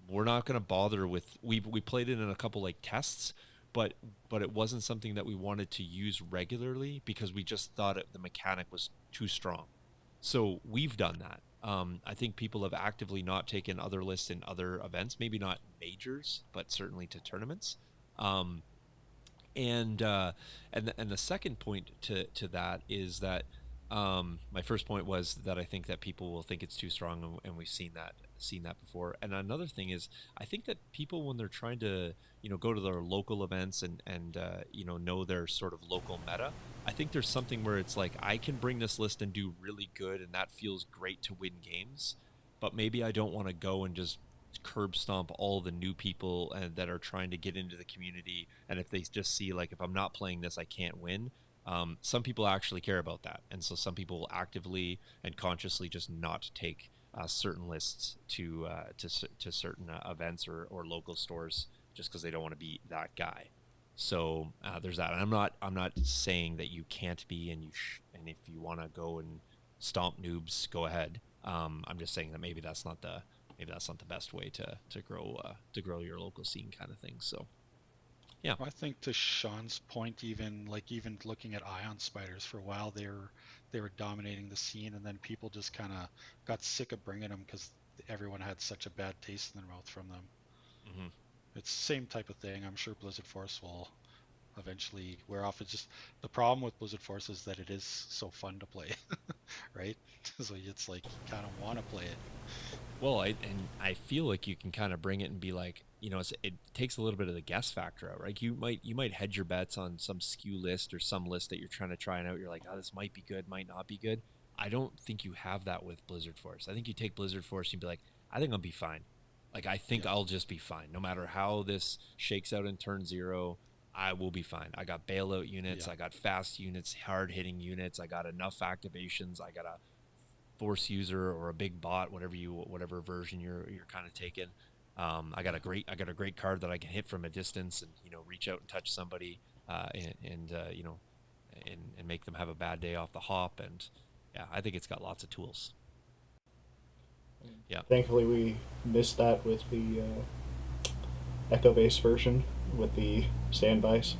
we're not going to bother with, we played it in a couple like tests, but it wasn't something that we wanted to use regularly because we just thought the mechanic was too strong. So we've done that. I think people have actively not taken other lists in other events, maybe not majors, but certainly to tournaments. And the second point to that is that my first point was that I think that people will think it's too strong, and we've seen that before. And another thing is, I think that people, when they're trying to go to their local events and know their sort of local meta, I think there's something where it's like, I can bring this list and do really good, and that feels great to win games, but maybe I don't want to go and just curb stomp all the new people that are trying to get into the community. And if they just see, like, if I'm not playing this, I can't win. Some people actually care about that, and so some people will actively and consciously just not take certain lists to certain events or local stores, just because they don't want to be that guy. So there's that. And I'm not saying that you can't be, and and if you want to go and stomp noobs, go ahead. I'm just saying that maybe that's not the best way to grow your local scene, kind of thing. So yeah. I think, to Sean's point, even looking at Ion Spiders, for a while they were dominating the scene, and then people just kind of got sick of bringing them because everyone had such a bad taste in their mouth from them. Mm-hmm. It's the same type of thing. I'm sure Blizzard Force will eventually wear off. It's just the problem with Blizzard Force is that it is so fun to play, right? So it's like you kind of want to play it. Well, I feel like you can kind of bring it and be like, it takes a little bit of the guess factor out, right? You might hedge your bets on some skew list or some list that you're trying to try out. You're like, oh, this might be good, might not be good. I don't think you have that with Blizzard Force. I think you take Blizzard Force and you'd be like, I think I'll be fine. Like, I think I'll just be fine. No matter how this shakes out in turn 0, I will be fine. I got bailout units. I got fast units, hard-hitting units. I got enough activations. I got a force user or a big bot, whatever version you're kind of taking. I got a great card that I can hit from a distance and reach out and touch somebody and make them have a bad day off the hop. And yeah, I think it's got lots of tools. Yeah. Thankfully, we missed that with the Echo-based version with the standbys.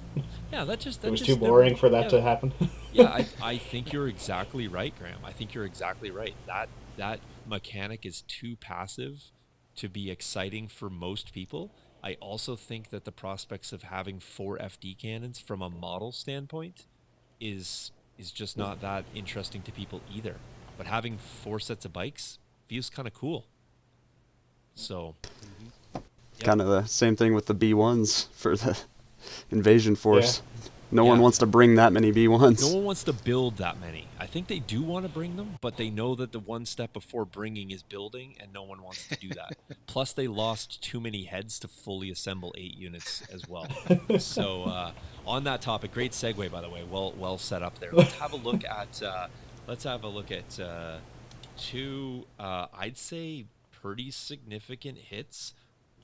Yeah, it was too boring for that to happen. Yeah, I think you're exactly right, Graham. I think you're exactly right. That mechanic is too passive to be exciting for most people. I also think that the prospects of having 4 FD cannons from a model standpoint is just not that interesting to people either. But having 4 sets of bikes feels kind of cool. So, kind of the same thing with the B1s for the invasion force. No one Yeah. wants to bring that many B1s. No one wants to build that many. I think they do want to bring them, but they know that the one step before bringing is building, and no one wants to do that. Plus, they lost too many heads to fully assemble 8 units as well. So, on that topic, great segue, by the way. Well set up there. Let's have a look at. Two. I'd say pretty significant hits.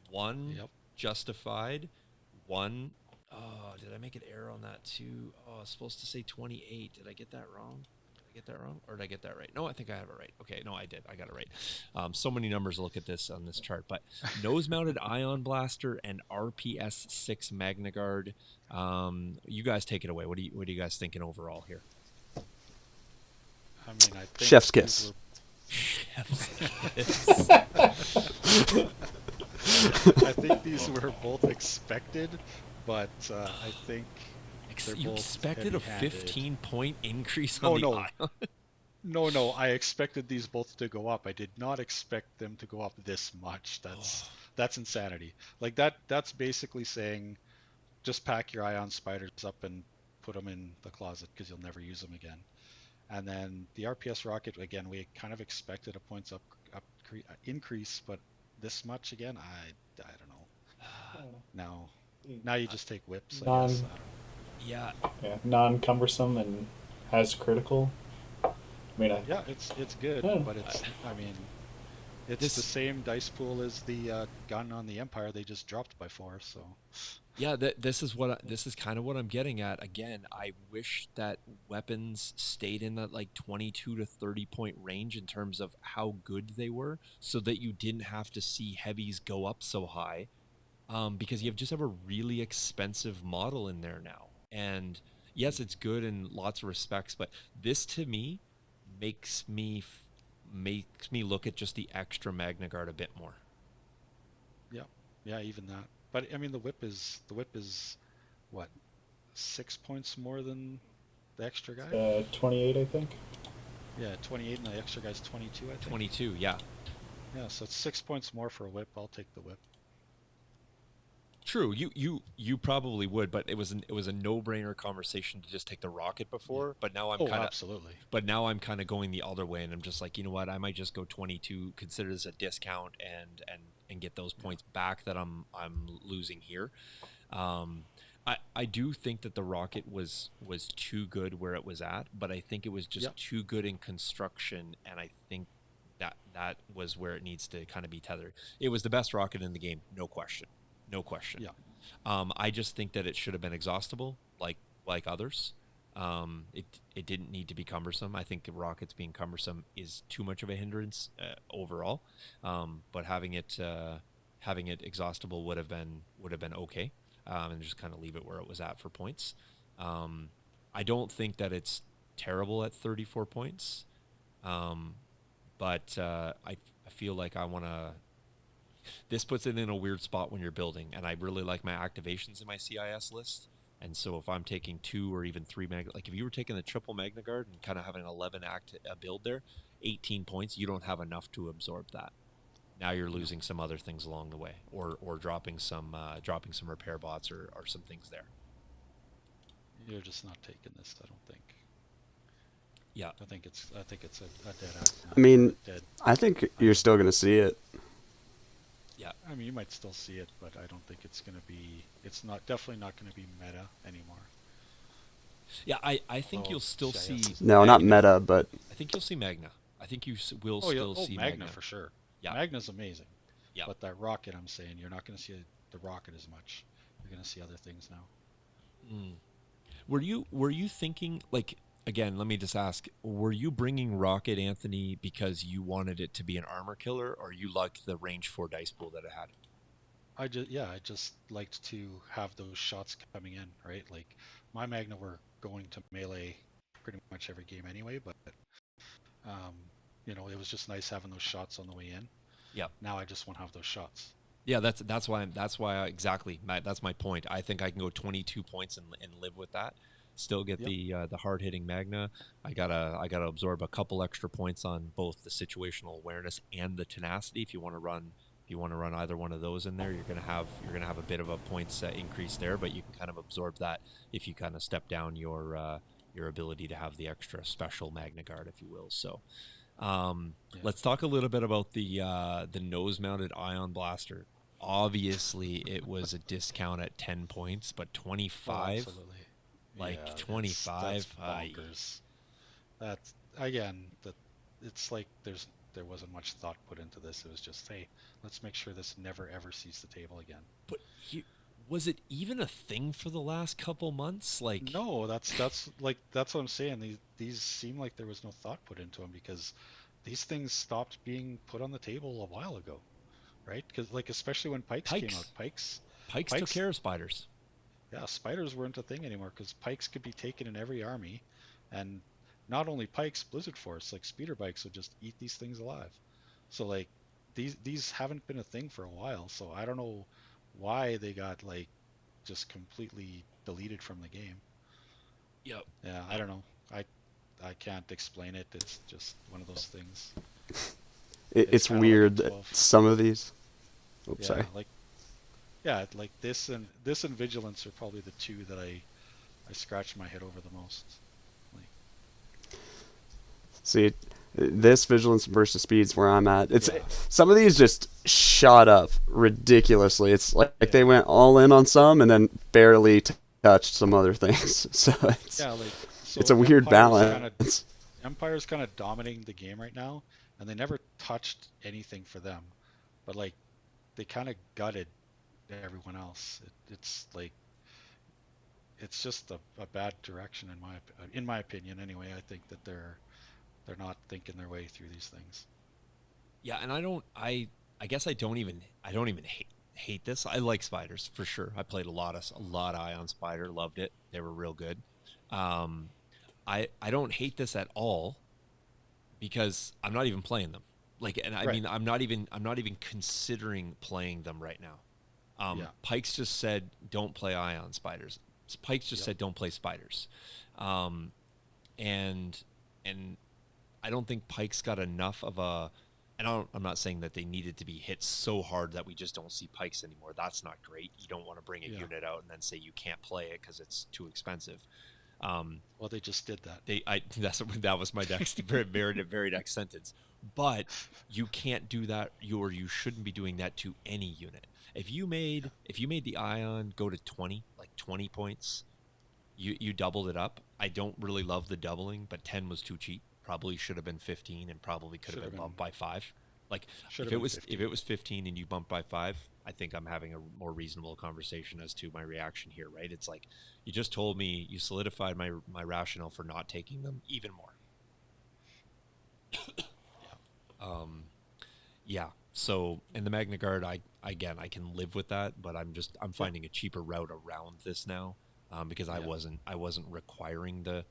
One Yep. justified. One. Oh, did I make an error on that too? Oh, I was supposed to say 28. Did I get that wrong? Or did I get that right? No, I think I have it right. Okay, no, I did. I got it right. So many numbers to look at this on this chart. But nose-mounted ion blaster and RPS 6 Magna Guard. You guys take it away. What are you guys thinking overall here? I mean, I think Chef's these kiss. I think these were both expected, but I think they're You both expected a heavy-handed. 15-point increase Oh, on the no. ion? No, I expected these both to go up. I did not expect them to go up this much. That's insanity. Like that's basically saying just pack your ion spiders up and put them in the closet because you'll never use them again. And then the RPS rocket, again, we kind of expected a points increase, but this much again, I don't know. Now you just take whips, I Non- guess. Yeah. Yeah, non-cumbersome and has critical. I mean, Yeah, it's good, Yeah. but I mean, it's This- the same dice pool as the gun on the Empire. They just dropped by 4, so. Yeah, this is kind of what I'm getting at. Again, I wish that weapons stayed in that like 22 to 30 point range in terms of how good they were, so that you didn't have to see heavies go up so high, because you just have a really expensive model in there now. And yes, it's good in lots of respects, but this to me makes me look at just the extra Magna Guard a bit more. Yeah, even that. But I mean, the whip is what, 6 points more than the extra guy? 28, I think. Yeah, 28, and the extra guy's 22, I think. 22, yeah. Yeah, so it's 6 points more for a whip. I'll take the whip. True, you probably would, but it was a no-brainer conversation to just take the rocket before. But now I'm absolutely. But now I'm kind of going the other way, and I'm just like, you know what? I might just go 22, consider this a discount, and get those points back that I'm losing here. I do think that the rocket was too good where it was at, but I think it was just too good in construction, and I think that was where it needs to kind of be tethered. It was the best rocket in the game, no question. Yeah. I just think that it should have been exhaustible, like others. It didn't need to be cumbersome. I think rockets being cumbersome is too much of a hindrance overall. But having it exhaustible would have been okay, and just kind of leave it where it was at for points. I don't think that it's terrible at 34 points, but I feel like I want to. This puts it in a weird spot when you're building, and I really like my activations in my CIS list. And so if I'm taking 2 or even 3 like if you were taking the triple Magna Guard and kind of having an 11 act build there, 18 points, you don't have enough to absorb that. Now you're losing some other things along the way, or dropping some repair bots or some things there. You're just not taking this, I don't think. Yeah. I think it's a dead act. I mean, Dead. I think you're still going to see it. Yeah. I mean, you might still see it, but I don't think it's going to be. It's definitely not going to be meta anymore. Yeah, I think you'll still see. No, not meta, but I think you'll see Magna. I think you will still see Magna for sure. Yeah. Magna's amazing. Yeah. But that rocket, I'm saying, you're not going to see the rocket as much. You're going to see other things now. Were you thinking, like, again, let me just ask, were you bringing Rocket, Anthony, because you wanted it to be an armor killer, or you liked the range 4 dice pool that it had? I just liked to have those shots coming in, right? Like, my Magna were going to melee pretty much every game anyway, but it was just nice having those shots on the way in. Yeah. Now I just want to have those shots. Yeah, that's why exactly. That's my point. I think I can go 22 points and live with that. Still get the hard hitting Magna. I gotta absorb a couple extra points on both the situational awareness and the tenacity if you want to run If you want to run either one of those in there, you're gonna have a bit of a points increase there, but you can kind of absorb that if you kind of step down your ability to have the extra special Magna Guard, if you will. So let's talk a little bit about the nose-mounted ion blaster. Obviously, it was a discount at 10 points, but 25, absolutely. like Yeah, 25, that's bonkers. That's again that it's like there wasn't much thought put into this. It was just, hey, let's make sure this never ever sees the table again. But was it even a thing for the last couple months? Like, No, that's what I'm saying. These seem like there was no thought put into them because these things stopped being put on the table a while ago, right? Because like especially when Pikes came out, Pikes took care of spiders. yeah, spiders weren't a thing anymore because Pikes could be taken in every army, and not only Pikes, Blizzard Force, like speeder bikes would just eat these things alive. So like these haven't been a thing for a while. So I don't know why they got like just completely deleted from the game. Yep. Yeah, I don't know. I can't explain it. It's just one of those things. It's kinda like a weird that 12. some of these. Oops, Yeah, sorry. like this and Vigilance are probably the two that I scratch my head over the most. Like, See, this Vigilance versus Speed's where I'm at. It's Yeah. some of these just shot up ridiculously. It's like they went all in on some and then barely touched some other things. So yeah, like so it's a weird Empire's balance. Empire's kind of dominating the game right now, and they never touched anything for them, but like they kind of gutted everyone else. It's like it's just a bad direction in my opinion. Anyway, I think that they're not thinking their way through these things. Yeah, and I guess I don't even hate this. I like spiders for sure. I played a lot of Ion Spider, loved it. They were real good. Um, I don't hate this at all because I'm not even playing them. Like, and I Right. mean, I'm not even considering playing them right now. Yeah. Pikes just said don't play Ion Spiders. Pikes just Yep. said don't play spiders. Um, and and I don't think Pikes got enough of a. And I'm not saying that they needed to be hit so hard that we just don't see Pikes anymore. That's not great. You don't want to bring a Yeah. unit out and then say you can't play it because it's too expensive. Well, they just did that. That was my next very next sentence. But you can't do that, you shouldn't be doing that to any unit. If you made the Ion go to 20, like 20 points, you doubled it up. I don't really love the doubling, but 10 was too cheap. Probably should have been 15 and probably could have been bumped by 5. Like Should if have it been was 15. if it was 15 and you bumped by 5, I think I'm having a more reasonable conversation as to my reaction here, right? It's like you just told me, you solidified my rationale for not taking them even more. Yeah. So in the Magna Guard, I can live with that, but I'm finding a cheaper route around this now, because I wasn't requiring the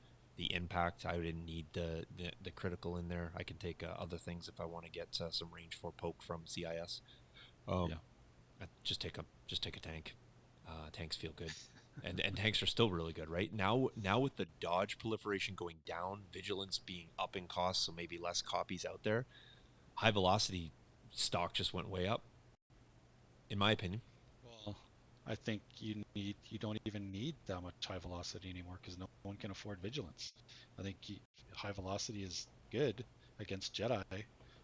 impact. I didn't need the critical in there. I can take other things if I want to get some range 4 poke from CIS. Just take a tank. Tanks feel good, and tanks are still really good, right? Now with the dodge proliferation going down, vigilance being up in cost, so maybe less copies out there. High velocity stock just went way up, in my opinion. Well, I think you don't even need that much high velocity anymore because no one can afford vigilance. I think high velocity is good against Jedi,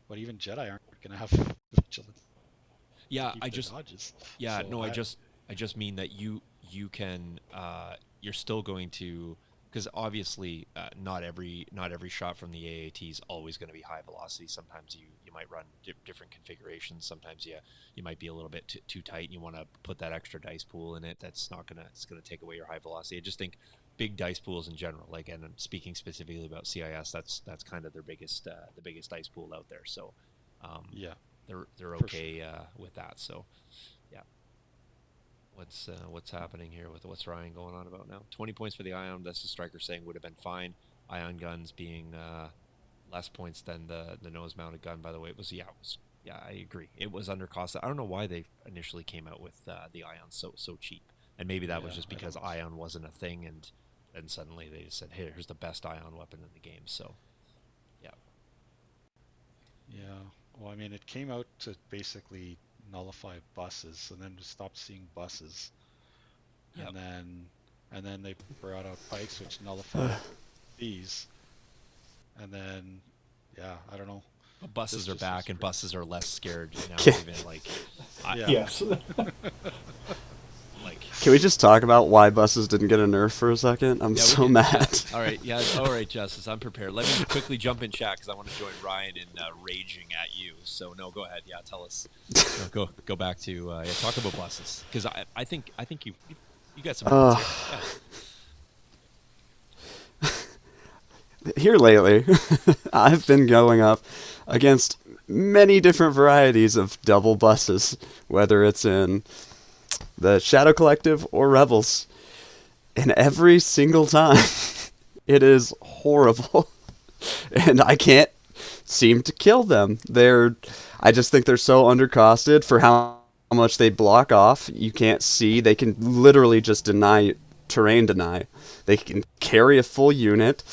but even Jedi aren't going to have vigilance. Yeah, To keep their dodges. yeah, So no, I just mean that you can you're still going to, because obviously not every shot from the AAT is always going to be high velocity. Sometimes you might run different configurations. Sometimes you might be a little bit too tight and you want to put that extra dice pool in it. That's not gonna it's gonna take away your high velocity. I just think big dice pools in general, like, and I'm speaking specifically about CIS, that's kind of their biggest the biggest dice pool out there. So yeah, they're for okay with that. So yeah. What's happening here with what's Ryan going on about now? 20 points for the Ion. That's the striker saying would have been fine. Ion guns being less points than the nose mounted gun. By the way, it was I agree. It was under cost. I don't know why they initially came out with the Ion so cheap, and maybe that was Yeah, just I because don't- Ion wasn't a thing, and then suddenly they just said, "Hey, here's the best Ion weapon in the game." So yeah. Yeah. Well, I mean, it came out to basically nullify buses, and then we stopped seeing buses, Yep. and then they brought out pikes, which nullified these, and then yeah, I don't know. But buses This are just back, looks and great. buses are less scared now. Can- Even like, Yeah. Yes. like. Can we just talk about why buses didn't get a nerf for a second? I'm Yeah, we so can- mad. All right, yeah, all right, Justice. I'm prepared. Let me quickly jump in chat because I want to join Ryan in raging at you. So no, go ahead. Yeah, tell us. No, go back to talk about buses because I think you got some. points here. Here lately, I've been going up against many different varieties of double buses, whether it's in the Shadow Collective or Rebels. And every single time, it is horrible. And I can't seem to kill them. I just think they're so undercosted for how much they block off. You can't see. They can literally just terrain deny. They can carry a full unit.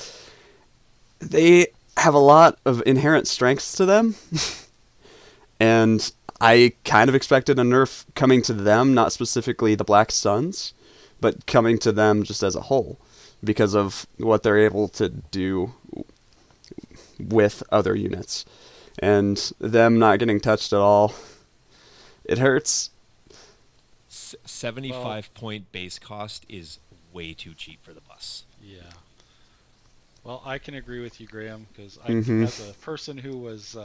They have a lot of inherent strengths to them. And I kind of expected a nerf coming to them, not specifically the Black Suns, but coming to them just as a whole, because of what they're able to do with other units. And them not getting touched at all, it hurts. 75-point base cost is way too cheap for the bus. Yeah. Well, I can agree with you, Graham, because Mhm. as a person who was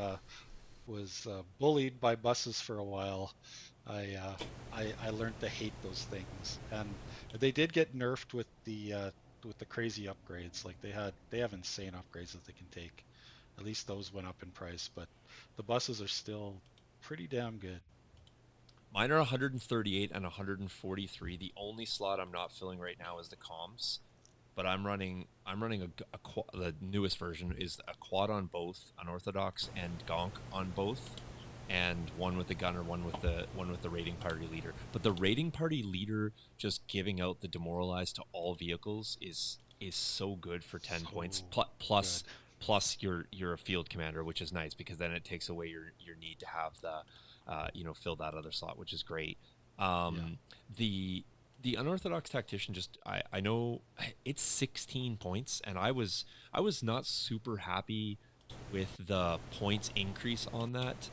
bullied by buses for a while, I learned to hate those things, and they did get nerfed with the crazy upgrades. Like they have insane upgrades that they can take. At least those went up in price, but the buses are still pretty damn good. Mine are 138 and 143. The only slot I'm not filling right now is the comms, but I'm running the newest version is a quad on both, unorthodox and gonk on both, and one with the gunner, one with the raiding party leader. But the raiding party leader just giving out the demoralized to all vehicles is so good for 10 So points. Plus good. plus you're a field commander, which is nice because then it takes away your need to have the fill that other slot, which is great. The unorthodox tactician just I know it's 16 points, and I was not super happy with the points increase on that.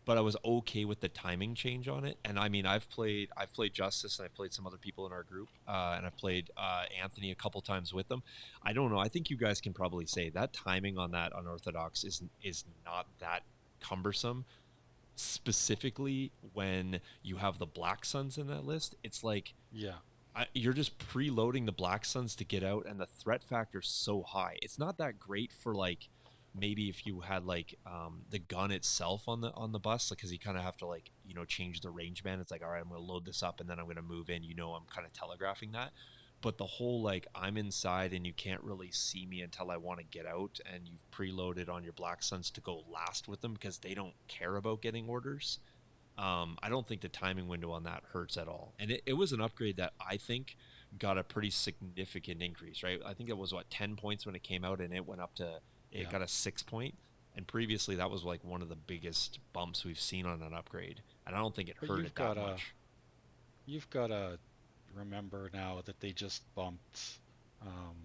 But I was okay with the timing change on it. And I mean, I've played Justice, and I've played some other people in our group, and I've played Anthony a couple times with them. I don't know. I think you guys can probably say that timing on that unorthodox is not that cumbersome. Specifically, when you have the Black Suns in that list, it's like Yeah. you're just preloading the Black Suns to get out, and the threat factor's so high. It's not that great for like maybe if you had like the gun itself on the bus, because you kind of have to like change the range band. It's like, all right, I'm going to load this up and then I'm going to move in. I'm kind of telegraphing that. But the whole like I'm inside and you can't really see me until I want to get out, and you've preloaded on your Black Suns to go last with them because they don't care about getting orders. I don't think the timing window on that hurts at all. And it was an upgrade that I think got a pretty significant increase, right? I think it was 10 points when it came out, and it went up to it got a 6 point. And previously that was like one of the biggest bumps we've seen on an upgrade. And I don't think it But hurt you've it that got much. you've got to remember now that they just bumped, um,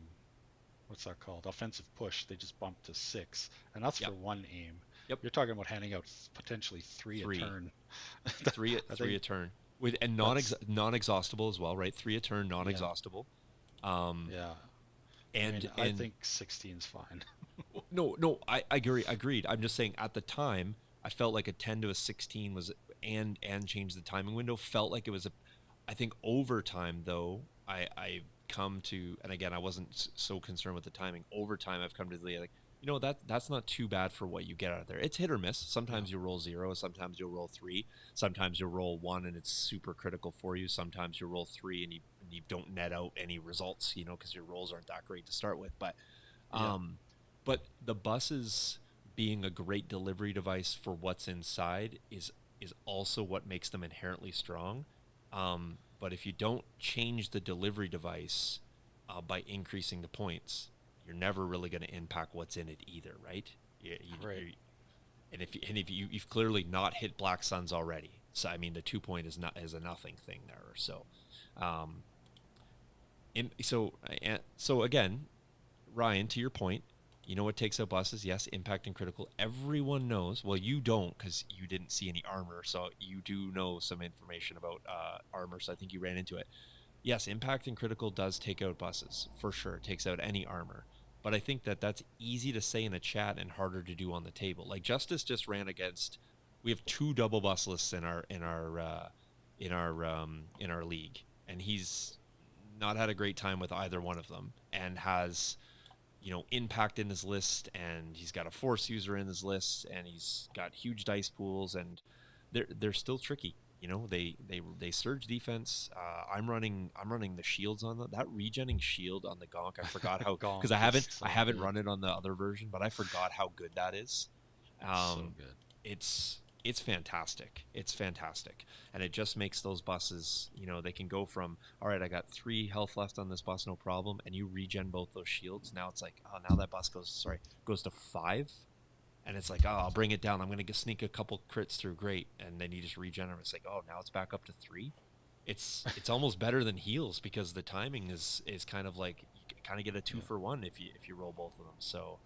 what's that called? Offensive push. They just bumped to 6, and that's Yep. for one aim. Yep. You're talking about handing out potentially three Three. a turn. Three I a think turn. With and that's non-exhaustible as well, right? 3 a turn, non-exhaustible. yeah. And I think 16's fine. No, I agree. Agreed. I'm just saying at the time, I felt like a 10 to a 16 was and changed the timing window. Felt like it was I think over time though, I come to, and again, I wasn't so concerned with the timing. Over time, I've come to the like, that's not too bad for what you get out of there. It's hit or miss. Sometimes you roll 0, sometimes you'll roll 3, sometimes you'll roll 1 and it's super critical for you. Sometimes you roll 3 and you don't net out any results, because your rolls aren't that great to start with. But but the buses being a great delivery device for what's inside is also what makes them inherently strong. But if you don't change the delivery device by increasing the points, you're never really going to impact what's in it either, right? Right. and if you've clearly not hit Black Suns already, so I mean the 2 point is a nothing thing there. So, um, so again, Ryan, to your point, you know what takes out buses? Yes, impact and critical. Everyone knows. Well, you don't because you didn't see any armor, so you do know some information about armor. So I think you ran into it. Yes, impact and critical does take out buses for sure. It takes out any armor. But I think that that's easy to say in a chat and harder to do on the table. Like Justice just ran against. We have two double bus lists in our league, and he's not had a great time with either one of them, and has impact in his list, and he's got a force user in his list, and he's got huge dice pools, and they're still tricky. They surge defense. I'm running the shields on that regenning shield on the Gonk. I forgot how because I haven't run it on the other version, but I forgot how good that is. So good. It's fantastic. It's fantastic, and it just makes those buses. They can go from all right, I got 3 health left on this bus, no problem, and you regen both those shields. Now it's like, oh, now that bus goes to 5. And it's like, oh, I'll bring it down. I'm going to sneak a couple crits through. Great. And then you just regen them. It's like, oh, now it's back up to 3. It's almost better than heals because the timing is kind of like you kind of get a 2-for-1 if you roll both of them. So,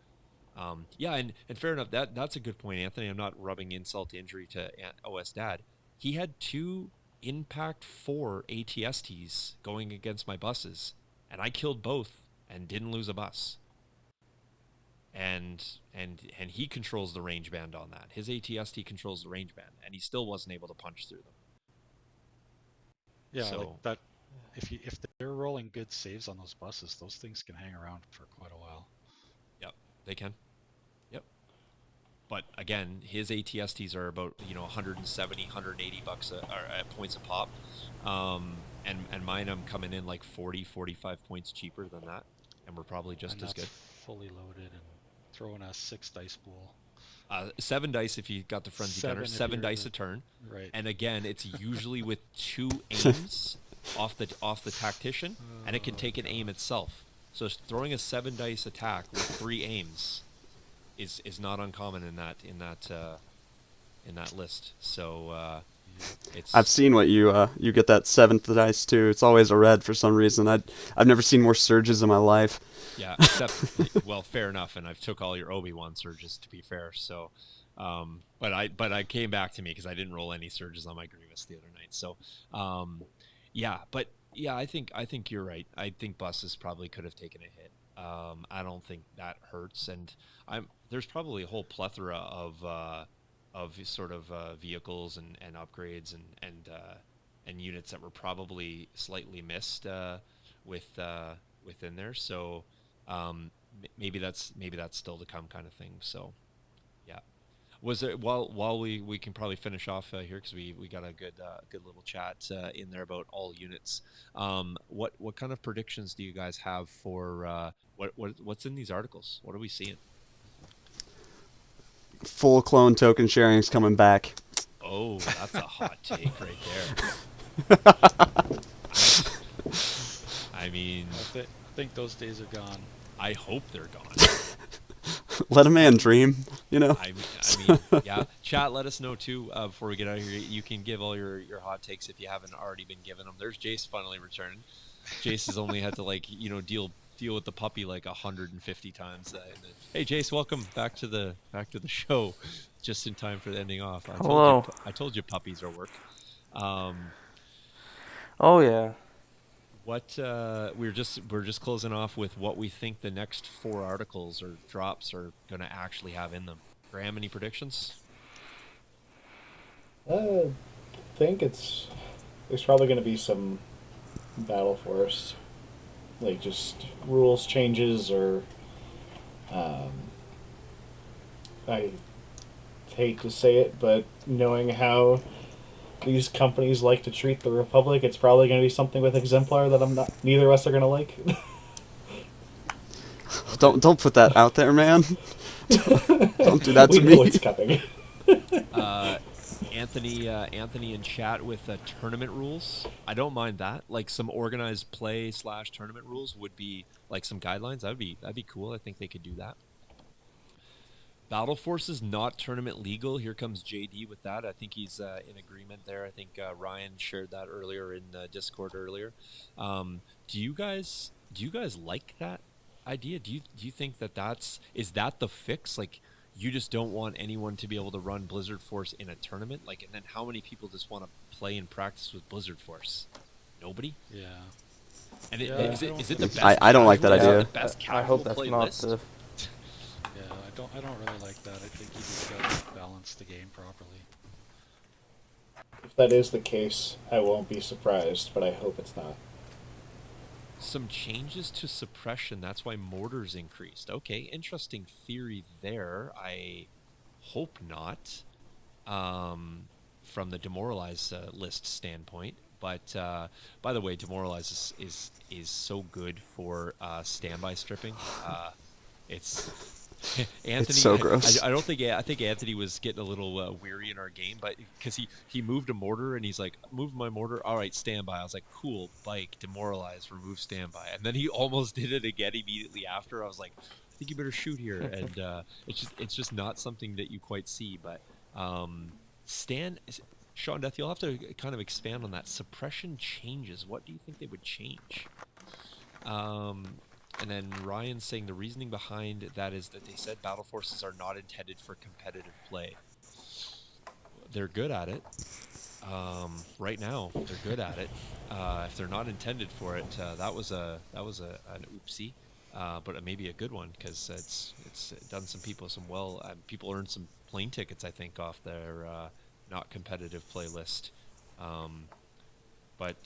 yeah, and fair enough. That's a good point, Anthony. I'm not rubbing insult to injury to OS Dad. He had 2 Impact 4 ATSTs going against my buses, and I killed both and didn't lose a bus. And he controls the range band on that. His ATST controls the range band, and he still wasn't able to punch through them. Yeah, So, like that. If they're rolling good saves on those buses, those things can hang around for quite a while. Yep, they can. Yep. But again, his ATSTs are about 170, 180 bucks points a pop, and mine I'm coming in like 40, 45 points cheaper than that, and we're probably just as good. Fully loaded and throwing a 6 dice pool. 7 dice if you got the frenzy gunner. 7 dice a turn. Right. And again, it's usually with 2 aims off the tactician, and it can take an aim itself. So throwing a 7 dice attack with 3 aims is not uncommon in that list. So I've seen what you get that 7th dice too. It's always a red for some reason. I've never seen more surges in my life. Yeah, except well, fair enough, and I've took all your Obi-Wan surges to be fair. So, but I came back to me because I didn't roll any surges on my Grievous the other night. So, yeah, I think you're right. I think buses probably could have taken a hit. I don't think that hurts, and there's probably a whole plethora of sort of vehicles and upgrades and units that were probably slightly missed within there. So maybe that's still to come, kind of thing. So yeah, was there while we can probably finish off here because we got a good little chat in there about all units. What kind of predictions do you guys have for what's in these articles? What are we seeing? Full clone token sharing is coming back. Oh, that's a hot take right there. I mean, I think those days are gone. I hope they're gone. Let a man dream, I mean, yeah. Chat, let us know too before we get out of here. You can give all your hot takes if you haven't already been given them. There's Jace finally returning. Jace has only had to deal with the puppy like 150 times. Hey, Jace, welcome back to the show, just in time for the ending off. Hello. I told you puppies are work. Oh yeah. What we're just closing off with what we think the next 4 articles or drops are going to actually have in them. Graham, any predictions? I think there's probably going to be some Battle Force, like just rules changes or I hate to say it, but knowing how these companies like to treat the Republic, it's probably going to be something with Exemplar that neither of us are going to like. Don't put that out there, man. Don't do that to me. We know it's coming. Anthony in chat with tournament rules. I don't mind that. Like some organized play / tournament rules would be like some guidelines. That'd be cool. I think they could do that. Battle Force is not tournament legal. Here comes JD with that. I think he's in agreement there. I think Ryan shared that earlier in Discord earlier. Do you guys like that idea? Do you think that is that the fix? Like, you just don't want anyone to be able to run Blizzard Force in a tournament? Like, and then how many people just want to play and practice with Blizzard Force? Nobody. Yeah. And Yeah, is it the best? I don't like that casual- idea. is it the best I hope casual that's play not list? the. Yeah, I don't really like that. I think you just gotta balance the game properly. If that is the case, I won't be surprised, but I hope it's not. Some changes to suppression. That's why mortars increased. Okay, interesting theory there. I hope not. From the demoralize list standpoint. But by the way, demoralize is so good for standby stripping. It's Anthony. It's so gross. I don't think. I think Anthony was getting a little weary in our game, but because he moved a mortar and he's like, "Move my mortar. All right, standby." I was like, "Cool, bike, demoralize, remove standby." And then he almost did it again immediately after. I was like, "I think you better shoot here." And it's just not something that you quite see. But Sean Death, you'll have to kind of expand on that. Suppression changes. What do you think they would change? And then Ryan's saying the reasoning behind that is that they said battle forces are not intended for competitive play. They're good at it. Right now, they're good at it. If they're not intended for it, that was an oopsie, but maybe a good one because it's done some people people earned some plane tickets, I think, off their not competitive playlist. But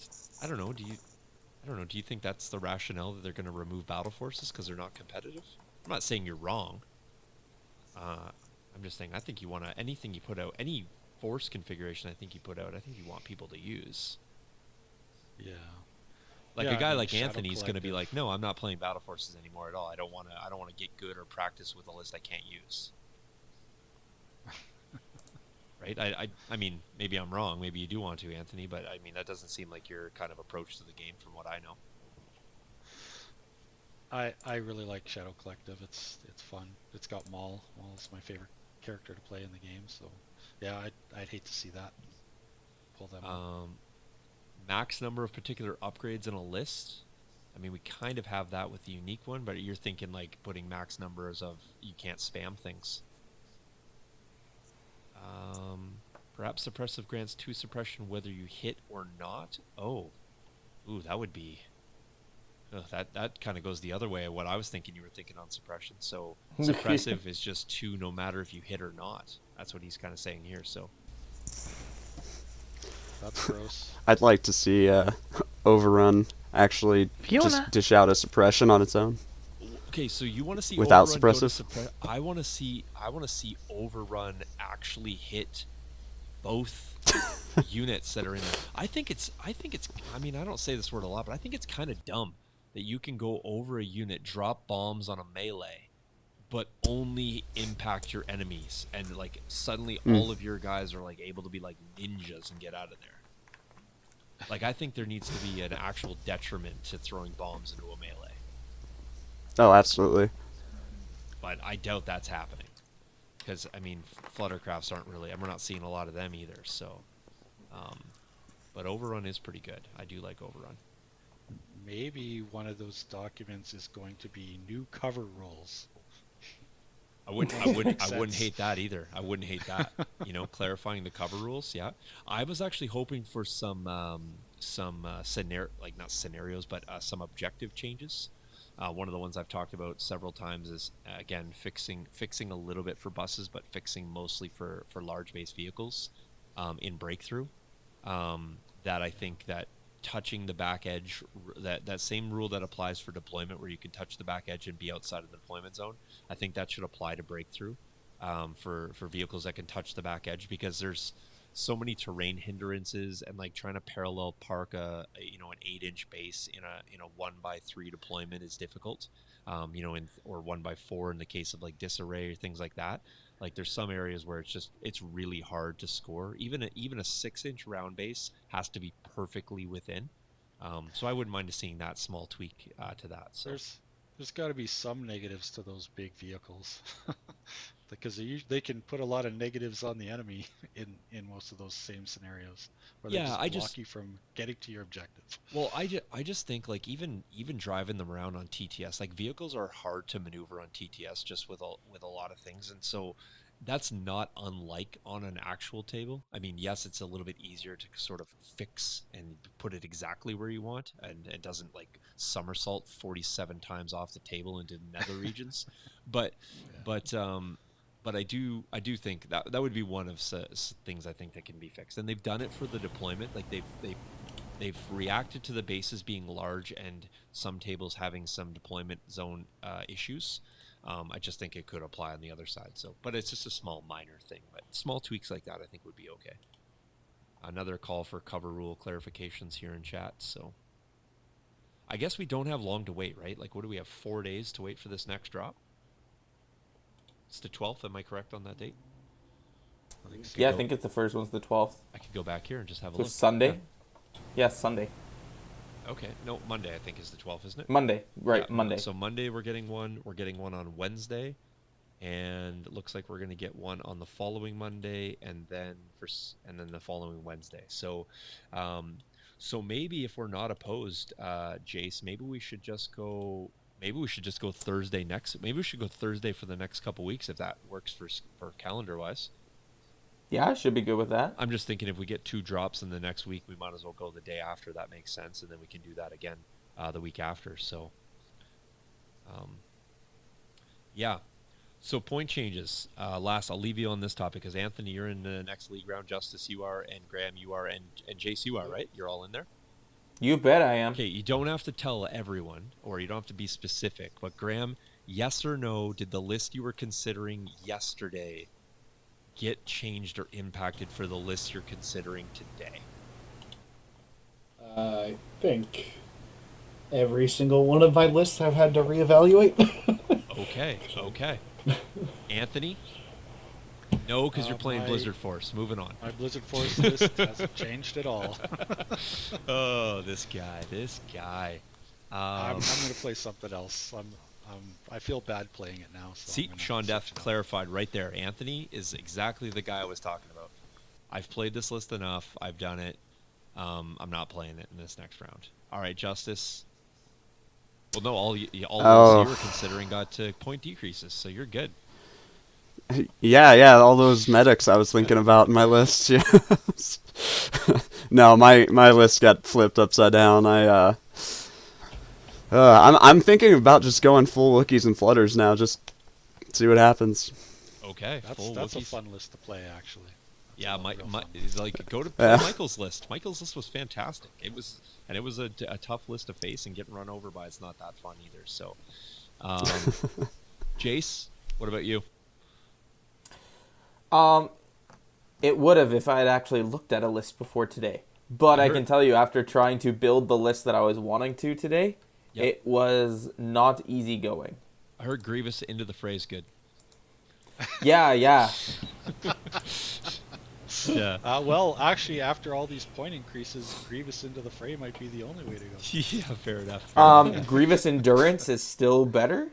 I don't know. Do you think that's the rationale that they're going to remove battle forces because they're not competitive? I'm not saying you're wrong. I'm just saying I think you want to anything you put out, any force configuration I think you put out, I think you want people to use. Yeah. Like Yeah, a guy I mean, like Shadow Anthony's going to be Collective. like, no, I'm not playing battle forces anymore at all. I don't want to get good or practice with a list I can't use. Right? I mean, maybe I'm wrong. Maybe you do want to, Anthony, but I mean, that doesn't seem like your kind of approach to the game from what I know. I really like Shadow Collective. It's fun. It's got Maul. Maul's my favorite character to play in the game, so yeah, I'd hate to see that. Pull them out. Max number of particular upgrades in a list. I mean, we kind of have that with the unique one, but you're thinking like putting max numbers of you can't spam things. Perhaps suppressive grants 2 suppression whether you hit or not. Oh, ooh, that would be. That kind of goes the other way of what I was thinking you were thinking on suppression. So suppressive is just 2 no matter if you hit or not. That's what he's kind of saying here. So That's gross. I'd like to see Overrun actually just dish out a suppression on its own. okay, so you want to see Without Overrun go to suppressive? I want to see Overrun actually hit both units that are in there. I think it's I mean, I don't say this word a lot, but I think it's kind of dumb that you can go over a unit, drop bombs on a melee, but only impact your enemies, and like suddenly all of your guys are like able to be like ninjas and get out of there. Like, I think there needs to be an actual detriment to throwing bombs into a melee, Oh, absolutely. but I doubt that's happening. Because I mean, Fluttercrafts aren't really, and we're not seeing a lot of them either. So, but Overrun is pretty good. I do like Overrun. Maybe one of those documents is going to be new cover rules. I wouldn't hate that either. I wouldn't hate that. You know, clarifying the cover rules. Yeah, I was actually hoping for some scenario, like not scenarios, but some objective changes. One of the ones I've talked about several times is again fixing a little bit for buses, but fixing mostly for large base vehicles in breakthrough. That I think that touching the back edge, that same rule that applies for deployment, where you can touch the back edge and be outside of the deployment zone, I think that should apply to breakthrough for vehicles that can touch the back edge, because there's so many terrain hindrances, and like trying to parallel park an 8-inch base in a 1x3 deployment is difficult. Or 1x4 in the case of like disarray or things like that. Like, there's some areas where it's really hard to score. Even a 6-inch round base has to be perfectly within. So I wouldn't mind seeing that small tweak to that. So There's got to be some negatives to those big vehicles. because they can put a lot of negatives on the enemy in most of those same scenarios, where they Yeah, just I block just you from getting to your objective. well, I just think like even driving them around on TTS, like vehicles are hard to maneuver on TTS just with a lot of things, and so that's not unlike on an actual table. I mean, yes, it's a little bit easier to sort of fix and put it exactly where you want, and it doesn't like somersault 47 times off the table into nether regions, but Yeah. but um but I do think that that would be one of things I think that can be fixed, and they've done it for the deployment. Like they've reacted to the bases being large and some tables having some deployment zone issues. I just think it could apply on the other side. So, but it's just a small minor thing. But small tweaks like that, I think, would be okay. Another call for cover rule clarifications here in chat. So, I guess we don't have long to wait, right? Like, what do we have? 4 days to wait for this next drop. It's the 12th. Am I correct on that date? I think so. Yeah, I think it's the first one's the 12th. I could go back here and just have a So look. Sunday? Yeah, Sunday. Okay. No, Monday I think is the 12th, isn't it? Monday. Right, Yeah, Monday. So Monday we're getting one. We're getting one on Wednesday, and it looks like we're going to get one on the following Monday, and then the following Wednesday. So, so maybe if we're not opposed, Jace, maybe we should just go. Maybe we should just go Thursday next. Maybe we should go Thursday for the next couple weeks if that works for calendar wise. Yeah, I should be good with that. I'm just thinking if we get 2 drops in the next week, we might as well go the day after. That makes sense, and then we can do that again the week after. So, yeah. So point changes. Last, I'll leave you on this topic because Anthony, you're in the next league round. Justice, you are, and Graham, you are, and Jace, you are, right? You're all in there. You bet I am. Okay, you don't have to tell everyone, or you don't have to be specific. But Graham, yes or no? Did the list you were considering yesterday get changed or impacted for the list you're considering today? I think every single one of my lists I've had to reevaluate. Okay. Anthony? No, because you're playing my- Blizzard Force. Moving on. My Blizzard Force list hasn't changed at all. Oh, this guy. I'm going to play something else. I feel bad playing it now. So See, I'm gonna Sean Death switch it up. clarified right there. Anthony is exactly the guy I was talking about. I've played this list enough. I've done it. I'm not playing it in this next round. All right, Justice. Well, no, all those you were considering got point decreases, so you're good. Yeah, all those medics I was thinking about in my list. Yeah. No, my list got flipped upside down. I'm thinking about just going full Wookiees and Flutters now, just see what happens. Okay, That's a Wookiees. fun list to play, actually. That's Yeah, real fun. like go to Yeah. Michael's list. Michael's list was fantastic. It was a tough list to face, and getting run over by it's not that fun either. So, Jace, what about you? It would have if I had actually looked at a list before today. But I can tell you, after trying to build the list that I was wanting to today, Yep. it was not easy going. I heard Grievous into the phrase good. Yeah. Yeah. Well, actually, after all these point increases, Grievous into the fray might be the only way to go. Yeah, fair enough. Grievous Endurance is still better.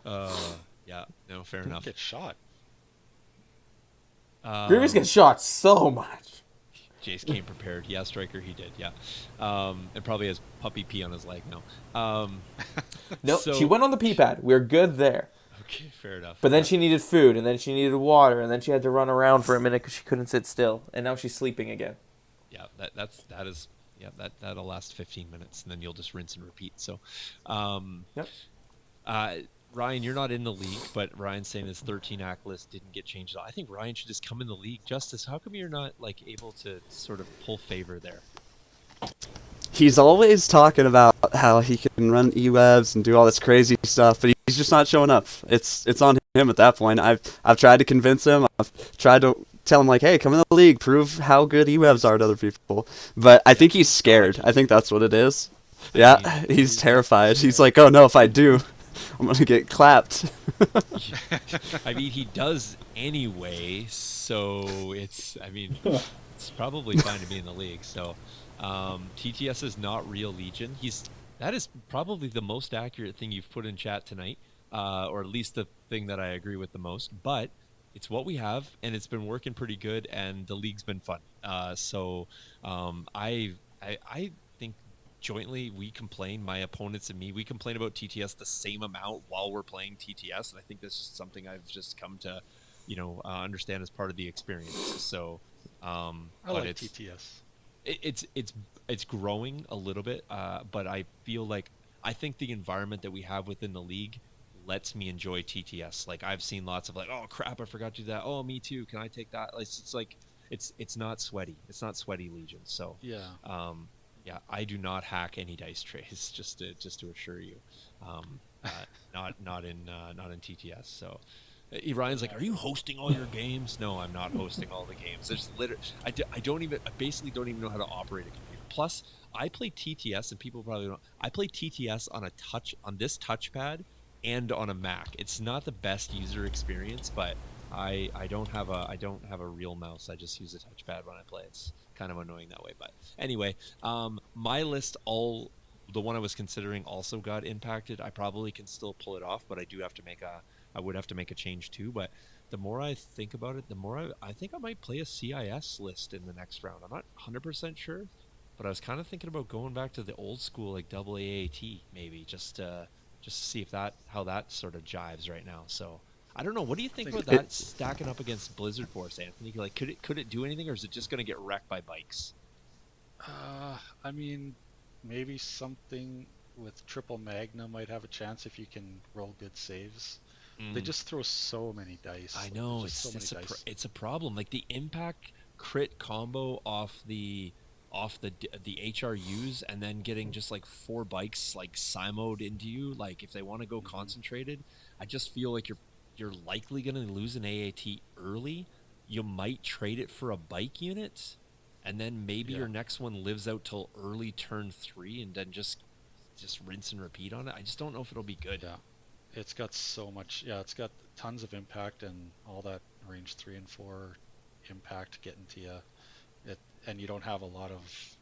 Yeah, no, fair Don't enough. get shot. Grievous gets shot so much. Jace came prepared. Yeah, Striker, he did. Yeah, and probably has puppy pee on his leg now. No, so- she went on the pee pad. We're good there. Okay, fair enough. But then she needed food, and then she needed water, and then she had to run around for a minute because she couldn't sit still. And now she's sleeping again. Yeah, that'll last 15 minutes, and then you'll just rinse and repeat. So, Yep. Ryan, you're not in the league, but Ryan's saying his 13 act list didn't get changed. I think Ryan should just come in the league. Justice, how come you're not like able to sort of pull favor there? He's always talking about how he can run E-webs and do all this crazy stuff, but he's just not showing up. It's on him at that point. I've tried to convince him. I've tried to tell him like, hey, come in the league, prove how good E-webs are to other people. But I think he's scared. I think that's what it is. Yeah, he's terrified. He's like, oh no, if I do, I'm gonna get clapped. I mean, he does anyway, so it's probably fine to be in the league. So, TTS is not real Legion. That is probably the most accurate thing you've put in chat tonight. or at least the thing that I agree with the most. But it's what we have, and it's been working pretty good, and the league's been fun. I think jointly we complain, my opponents and me, we complain about TTS the same amount while we're playing TTS, and I think that's just something I've just come to, understand as part of the experience. So, I but like it's TTS. it's growing a little bit, but I feel like I think the environment that we have within the league lets me enjoy TTS. Like I've seen lots of like, oh crap, I forgot to do that. Oh, me too. Can I take that? It's like it's not sweaty. It's not sweaty Legion. So Yeah. yeah, I do not hack any dice trays. Just to assure you, not in TTS. So. Ryan's like, are you hosting all your games? No, I'm not hosting all the games. There's literally, I basically don't even know how to operate a computer. Plus, I play TTS, and people probably don't. I play TTS on this touchpad and on a Mac. It's not the best user experience, but I don't have a real mouse. I just use a touchpad when I play. It's kind of annoying that way. But anyway, my list the one I was considering also got impacted. I probably can still pull it off, but I would have to make a change too. But the more I think about it, the more I think I might play a CIS list in the next round. I'm not 100% sure, but I was kind of thinking about going back to the old school, like double AAT maybe, just to see how that sort of jives right now. So I don't know. What do you think about that stacking up against Blizzard Force, Anthony? Like, could it do anything, or is it just going to get wrecked by bikes? I mean, maybe something with triple Magna might have a chance if you can roll good saves. They just throw so many dice. I know, it's a problem. Like the impact crit combo off the HRUs, and then getting just like 4 bikes like simoed into you. Like if they want to go concentrated, I just feel like you're likely going to lose an AAT early. You might trade it for a bike unit, and then maybe your next one lives out till early turn 3, and then just rinse and repeat on it. I just don't know if it'll be good. Yeah. It's got so much. Yeah, it's got tons of impact and all that range 3 and 4 impact getting to you. And you don't have a lot of,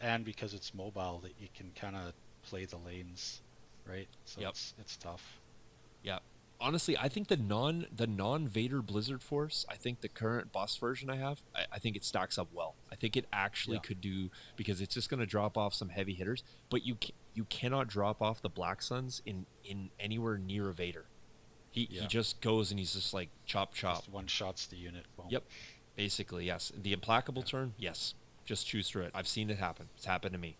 and because it's mobile, that you can kind of play the lanes, right? So it's tough. Yeah. Honestly, I think the non Vader Blizzard Force, I think the current boss version I have, I think it stacks up well. I think it actually could do, because it's just going to drop off some heavy hitters, but you cannot drop off the Black Suns in anywhere near a Vader. He just goes and he's just like chop. Just one shots the unit. Boom. Yep. Basically, yes. The implacable turn, yes. Just choose through it. I've seen it happen. It's happened to me.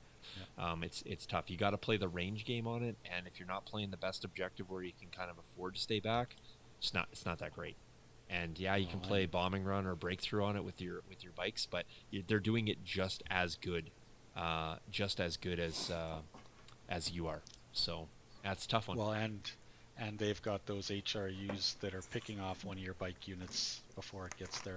Yeah. It's tough. You got to play the range game on it, and if you're not playing the best objective where you can kind of afford to stay back, it's not that great. And you can play bombing run or breakthrough on it with your bikes, but they're doing it just as good as you are. So that's a tough one. Well, and they've got those HRUs that are picking off one of your bike units before it gets there.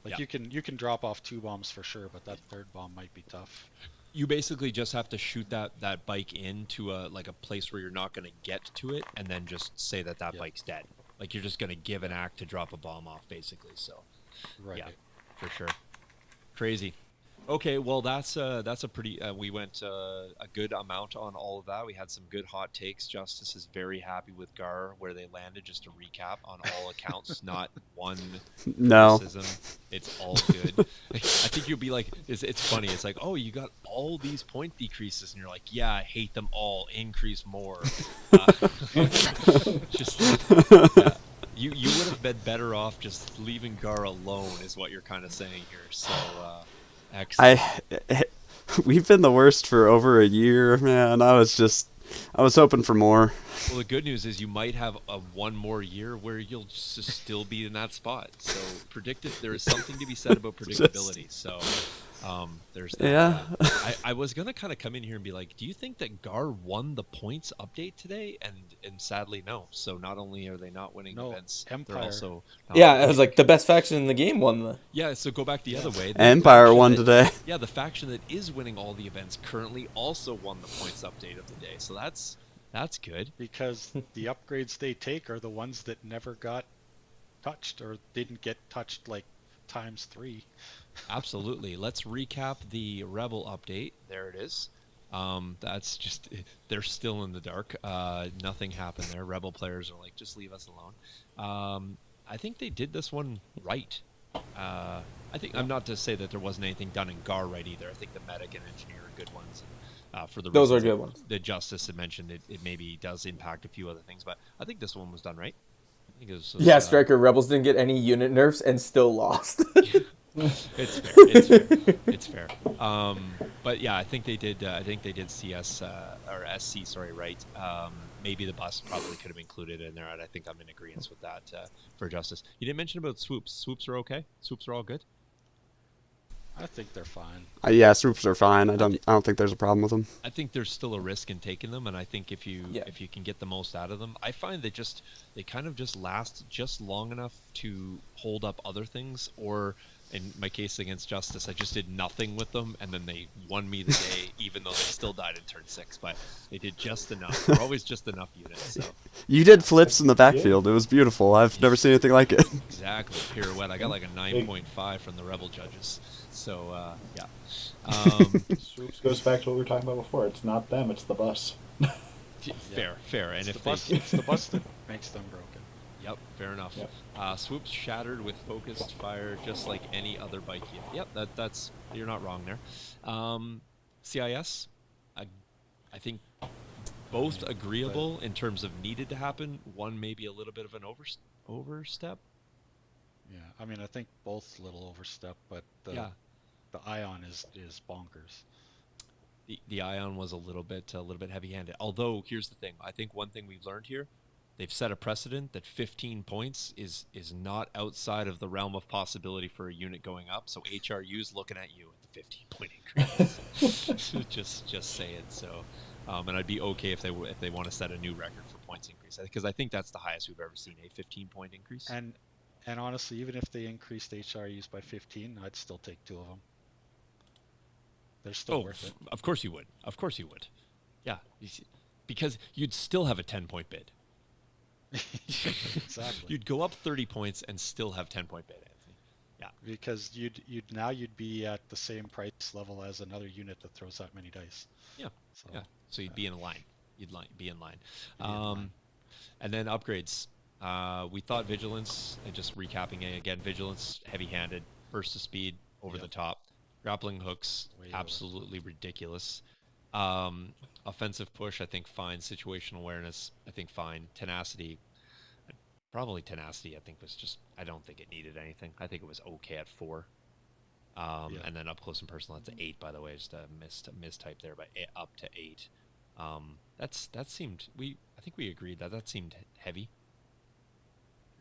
You can drop off 2 bombs for sure, but that 3rd bomb might be tough. You basically just have to shoot that bike into a place where you're not going to get to it, and then just say that bike's dead. Like you're just going to give an act to drop a bomb off, basically. So, yeah, for sure. Crazy. Okay, well that's a pretty. We went a good amount on all of that. We had some good hot takes. Justice is very happy with Gar where they landed. Just to recap, on all accounts, not one criticism. It's all good. I think you'll be like, it's funny. It's like, oh, you got all these point decreases, and you're like, yeah, I hate them all. Increase more. Just. Yeah. You would have been better off just leaving Gar alone, is what you're kind of saying here. So. Excellent. We've been the worst for over a year, man. I was hoping for more. Well, the good news is you might have one more year where you'll just still be in that spot. So there is something to be said about predictability. So there's that. Yeah. I was gonna kind of come in here and be like, do you think that Gar won the points update today? And sadly, no. So not only are they not winning events, Empire. they're also I was like, the best faction in the game won. Yeah. So go back the other way. Empire won today. Yeah, the faction that is winning all the events currently also won the points update of the day. So that's good. Because the upgrades they take are the ones that never got touched or didn't get touched like times 3. Absolutely. Let's recap the Rebel update. There it is. That's just they're still in the dark. Nothing happened there. Rebel players are like, just leave us alone. I think they did this one right. I think I'm not to say that there wasn't anything done in Gar right either. I think the medic and engineer are good ones. For the Those are reasons good that ones. the Justice had mentioned, it maybe does impact a few other things, but I think this one was done right. I think it was Yeah, Striker Rebels didn't get any unit nerfs and still lost. It's fair. It's fair. It's fair. But yeah, I think they did. I think they did CS or SC. Sorry, right. Maybe the bus probably could have included in there, and I think I'm in agreement with that for Justice. You didn't mention about swoops. Swoops are okay. Swoops are all good. I think they're fine. Yeah, swoops are fine. I don't think there's a problem with them. I think there's still a risk in taking them, and I think if you Yeah. can get the most out of them, I find they kind of just last just long enough to hold up other things. Or in my case against Justice, I just did nothing with them, and then they won me the day, even though they still died in turn 6. But they did just enough. They're always just enough units. So You did flips in the backfield. It was beautiful. I've never seen anything like it. exactly, pirouette. I got like a 9.5 from the Rebel judges. So yeah. Swoops goes back to what we were talking about before. It's not them, it's the bus. Fair. And It's if the bus, they, it's the bus that makes them broken. yep, fair enough. Yep. Swoops shattered with focused fire, just like any other bike unit. Yep, that's you're not wrong there. CIS, I think both agreeable in terms of needed to happen. One maybe a little bit of an overstep. Yeah, I mean, I think both little overstep, but the Ion is bonkers. The Ion was a little bit heavy-handed. Although here's the thing, I think one thing we've learned here, they've set a precedent that 15 points is not outside of the realm of possibility for a unit going up. So HRU's looking at you at the 15-point increase. just saying. So, and I'd be okay if they want to set a new record for points increase, because I think that's the highest we've ever seen, a 15-point increase. And honestly, even if they increased HRUs by 15, I'd still take 2 of them. They're still worth it. Of course you would. Of course you would. Yeah, because you'd still have a 10-point bid. Exactly. You'd go up 30 points and still have 10-point bid, Anthony. Yeah. Because you'd be at the same price level as another unit that throws that many dice. Yeah. So, So you'd be in line. Be in line. Be in line. And then upgrades. We thought vigilance, and just recapping it again, vigilance, heavy-handed, burst of speed, over the top. Grappling hooks, Way absolutely ridiculous. Offensive push, I think fine. Situational awareness, I think fine. Tenacity, probably tenacity, I think was just, I don't think it needed anything. I think it was okay at 4. And then up close and personal, that's 8, by the way. Just a mistype there, but up to 8. That seemed, I think we agreed that seemed heavy.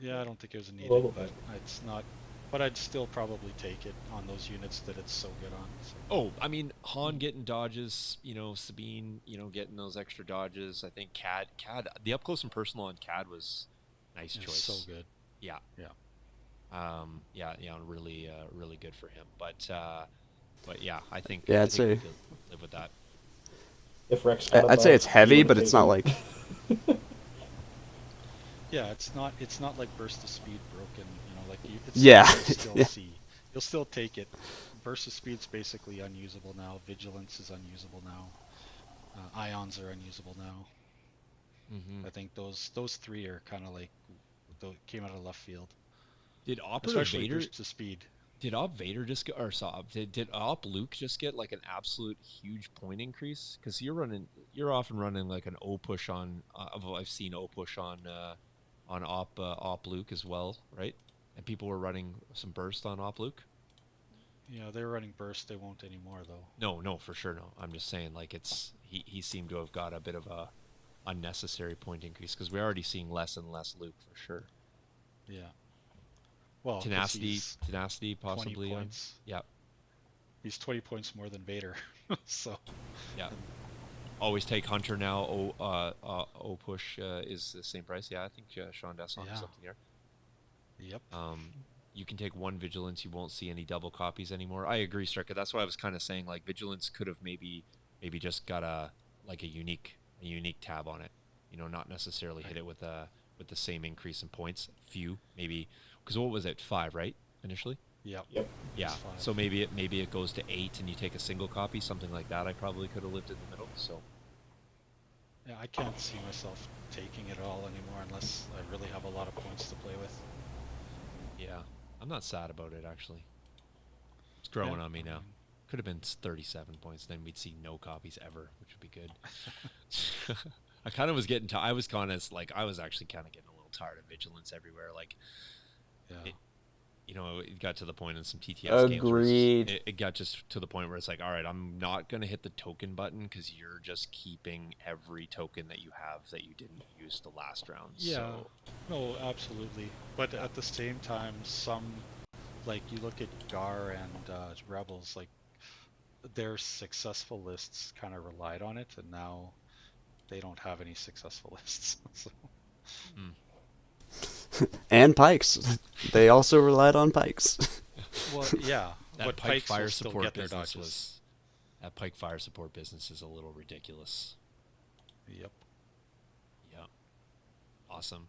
Yeah, I don't think it was needed, little but bit. it's not. But I'd still probably take it on those units that it's so good on. So. Oh, I mean, Han getting dodges, Sabine, getting those extra dodges. I think CAD, the up close and personal on CAD was nice It's choice. so good. Yeah. Really good for him. But yeah, I think. Yeah, I think we could live with that. If Rex got a I'd say bus, it's heavy, he but would've it's not taken like. Yeah, it's not like burst of speed broken. It's Yeah. something you'll still Yeah. see. You'll still take it. Burst of speed's basically unusable now. Vigilance is unusable now. Ions are unusable now. Mm-hmm. I think those 3 are kind of like came out of left field. Did Operative Especially Vader? burst of speed. Did Op Vader just get, or did Op Luke just get like an absolute huge point increase? Because you're often running like an O push on. I've seen O push on Op Luke as well, right? And people were running some burst on Op Luke. Yeah, they're running burst. They won't anymore though. No, for sure no. I'm just saying like he seemed to have got a bit of a unnecessary point increase, because we're already seeing less and less Luke for sure. Yeah. Well, 'cause Tenacity he's possibly. 20 points. Yeah. He's 20 points more than Vader. So. Yeah. Always take Hunter now. O push is the same price. Yeah, I think Sean Desson has something here. Yep. You can take 1 vigilance. You won't see any double copies anymore. I agree, Striker. That's why I was kind of saying like vigilance could have maybe just got a unique tab on it. Not necessarily hit it with the same increase in points. Few maybe, because what was it, 5, right? Initially. Yep. Yep. Yeah. It's 5. So maybe it goes to 8 and you take a single copy, something like that. I probably could have lived in the middle. So Yeah, I can't see myself taking it all anymore unless I really have a lot of points to play with. yeah, I'm not sad about it actually. It's growing Yeah, on me I now. mean, Could have been 37 points. Then we'd see no copies ever, which would be good. I kind of was getting. I was kind of like I was actually kind of getting a little tired of vigilance everywhere. Like yeah. it, it got to the point in some TTS games where Agreed. it got just to the point where it's like, all right, I'm not gonna hit the token button because you're just keeping every token that you have that you didn't use the last round. Yeah. So No, absolutely. But at the same time, some, like you look at Gar and Rebels, like their successful lists kind of relied on it, and now they don't have any successful lists. So, And pikes. They also relied on pikes. well, yeah, that but Pike Pikes Fire will still Support get their business dodges. was that Pike Fire Support business is a little ridiculous. Yep. Yeah. Awesome.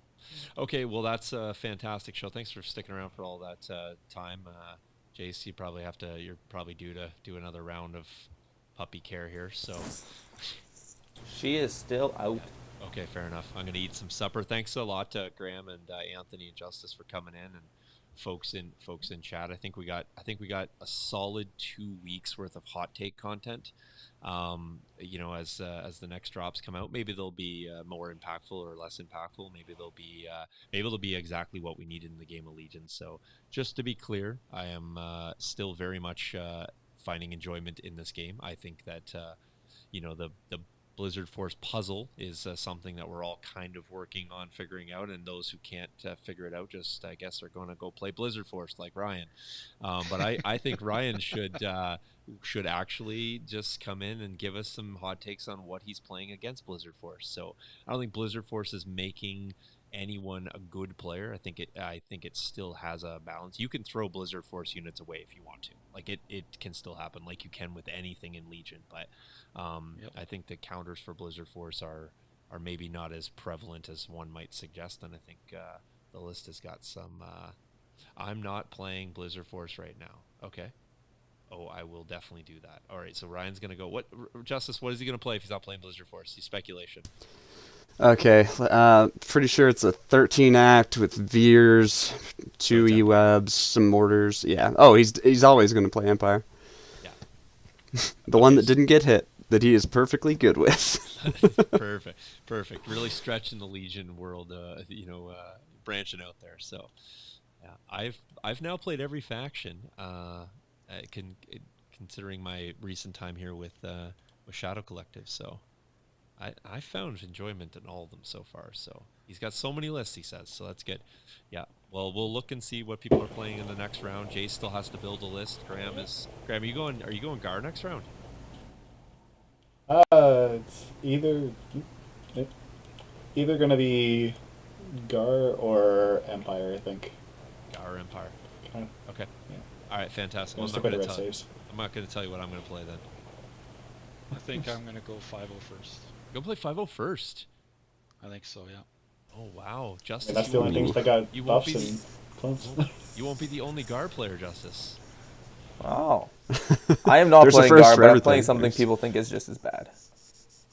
Okay, well that's a fantastic show. Thanks for sticking around for all that time. Jace, you're probably due to do another round of puppy care here. So She is still out. okay, fair enough. I'm gonna eat some supper. Thanks a lot to Graham and Anthony and Justice for coming in, and folks in chat. I think we got a solid 2 weeks worth of hot take content. As the next drops come out, maybe they'll be more impactful or less impactful. Maybe they'll be exactly what we need in the game of Legion. So just to be clear, I am still very much finding enjoyment in this game. I think that the Blizzard Force puzzle is something that we're all kind of working on figuring out, and those who can't figure it out just, I guess, are going to go play Blizzard Force like Ryan. But I think Ryan should actually just come in and give us some hot takes on what he's playing against Blizzard Force. So I don't think Blizzard Force is making anyone a good player. I think it still has a balance. You can throw Blizzard Force units away if you want to. Like it can still happen, like you can with anything in Legion. But Yep. I think the counters for Blizzard Force are maybe not as prevalent as one might suggest. And I think the list has got some. I'm not playing Blizzard Force right now. Okay. Oh, I will definitely do that. All right, so Ryan's gonna go. What Justice? What is he gonna play if he's not playing Blizzard Force? He's speculation. Okay, pretty sure it's a 13 act with Veers, 2 it's Empire. E-Webs, some mortars. Yeah. Oh, he's always going to play Empire. Yeah. The one that didn't get hit, that he is perfectly good with. Perfect. Really stretching the Legion world, branching out there. So, yeah, I've now played every faction. Considering my recent time here with Shadow Collective, so I found enjoyment in all of them so far. So he's got so many lists, he says, so that's good. Yeah. Well, we'll look and see what people are playing in the next round. Jay still has to build a list. Graham, are you going Gar next round? It's either gonna be Gar or Empire, I think. Gar Empire. Kind Okay. Yeah. All right, fantastic. Gonna Well, stick with the red saves. I'm not going to tell you what I'm going to play then. I think I'm gonna go 5-0 first. Go play 5-0 first. I think so, yeah. Oh wow, Justice. And that's the only things that got you won't buffs be and clones. You won't be the only Gar player, Justice. Wow. I am not There's a playing first Gar, for but I'm everything. playing something There's- people think is just as bad.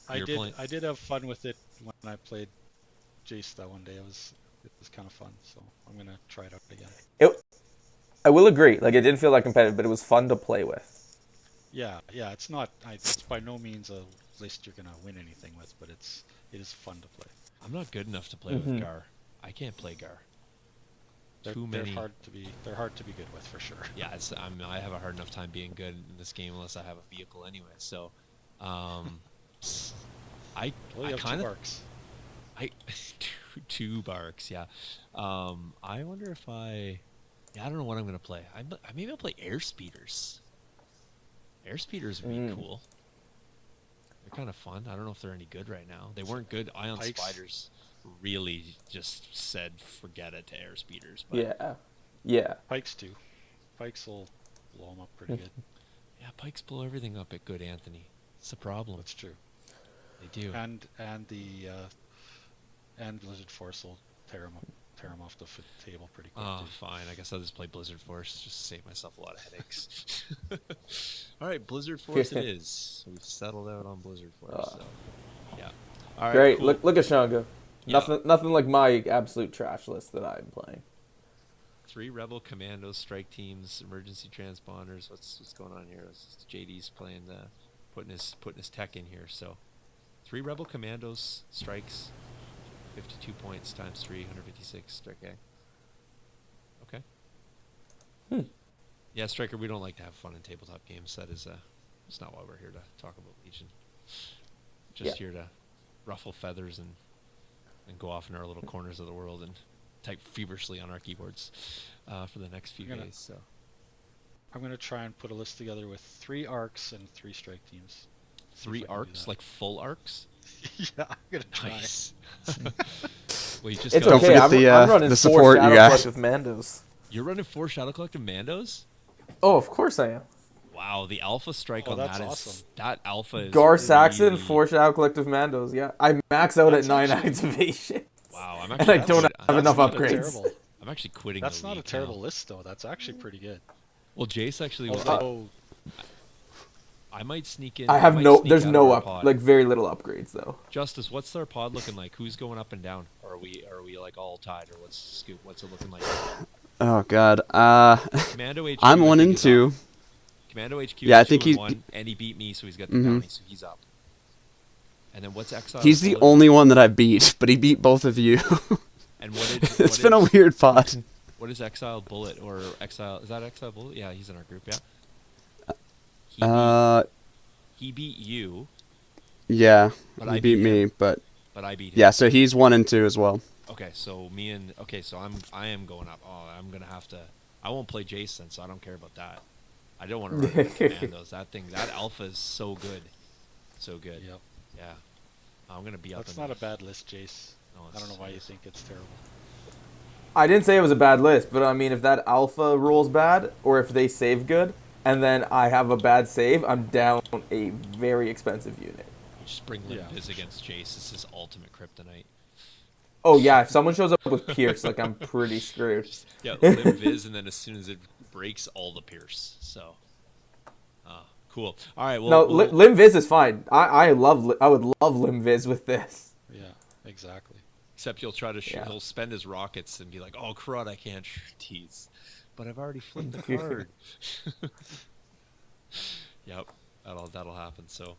I did have fun with it when I played Jace that one day. It was kind of fun, so I'm gonna try it out again. I will agree. Like, it didn't feel that competitive, but it was fun to play with. Yeah, it's not. It's by no means a list you're gonna win anything with, but it is fun to play. I'm not good enough to play with Gar. I can't play Gar. They're hard to be. They're hard to be good with for sure. Yeah, I have a hard enough time being good in this game unless I have a vehicle anyway. So, I Well, you have kind two of barks. two barks. Yeah. I wonder if I don't know what I'm gonna play. Maybe I'll play air speeders. Air speeders would be cool. They're kind of fun. I don't know if they're any good right now. They weren't good. Ion Pikes. Spiders really just said forget it to air speeders. But Yeah. Pikes too. Pikes will blow them up pretty good. yeah, Pikes blow everything up at good, Anthony. It's a problem. That's true. They do. And Blizzard Force will tear them up tear them off the table pretty quick. Oh, too. fine. I guess I'll just play Blizzard Force just to save myself a lot of headaches. All right, Blizzard Force it is. So we've settled out on Blizzard Force. So, yeah. All right. Great. Cool. Look at Sean go. Yeah. Nothing like my absolute trash list that I'm playing. 3 Rebel Commandos, strike teams, emergency transponders. What's going on here? JD's playing putting his tech in here. So 3 Rebel Commandos, strikes, 52 points times 3, 156 strike gang. Okay. Yeah, Striker, we don't like to have fun in tabletop games. That is that's not why we're here to talk about Legion. Just here to ruffle feathers and go off in our little corners of the world and type feverishly on our keyboards for the next few days. So I'm gonna try and put a list together with 3 arcs and 3 strike teams. 3 arcs, like full arcs. Yeah, I'm gonna try. Nice. Well, you just It's got okay. forget I'm running the 4 support, you Shadow guys. Collective Mandos. You're running 4 Shadow Collective Mandos? Oh, of course I am. Wow, the alpha strike Oh, on that's that is awesome. that alpha is Gar Saxon, really- 4 Shadow Collective Mandos. Yeah, I max out That's at 9 actually- activation. Wow, I'm And actually I don't have That's enough not a upgrades. terrible- I'm actually quitting. That's the not a league terrible now. list though. That's actually pretty good. Well, Jace actually. Although I might sneak in. There's no pod. like very little upgrades though. Justice, what's their pod looking like? Who's going up and down? Or are we like all tied, or what's scoop? What's it looking like? Oh God. Commando HQ. I'm I 1 think, and is 2. up. Commando HQ. Yeah, I is think 2 and he's- 1, and he beat me, so he's got the Mhm. bounty, so he's up. And then what's Exile? He's the Bullet? only one that I beat, but he beat both of you. And what did? It's been a weird pod. What is Exile Bullet or Exile? Is that Exile Bullet? Yeah, he's in our group. Yeah. He beat you, Yeah, But he I beat beat me, him. but but I beat him. yeah, so he's 1 and 2 as well. Okay, so I am going up. Oh, I'm gonna have to. I won't play Jason, so I don't care about that. I don't want to run with Commandos. That alpha is so good, so good. Yep. Yeah, I'm gonna be up. that's in not a the- bad list, Jace. No, I don't know it's- why you think it's terrible. I didn't say it was a bad list, but I mean, if that alpha rolls bad, or if they save good, and then I have a bad save, I'm down a very expensive unit. Just bring Yeah. Limbiz against Jace. This is ultimate kryptonite. Oh yeah, if someone shows up with Pierce, like I'm pretty screwed. Yeah, Limbiz, and then as soon as it breaks, all the Pierce. So, cool. All right. Well, No, we'll- Lim Viz is fine. I would love Lim Viz with this. Yeah, exactly. except he'll try to Yeah. he'll spend his rockets and be like, "Oh crud, I can't tease," but I've already flipped the card. Yep, that'll happen. So,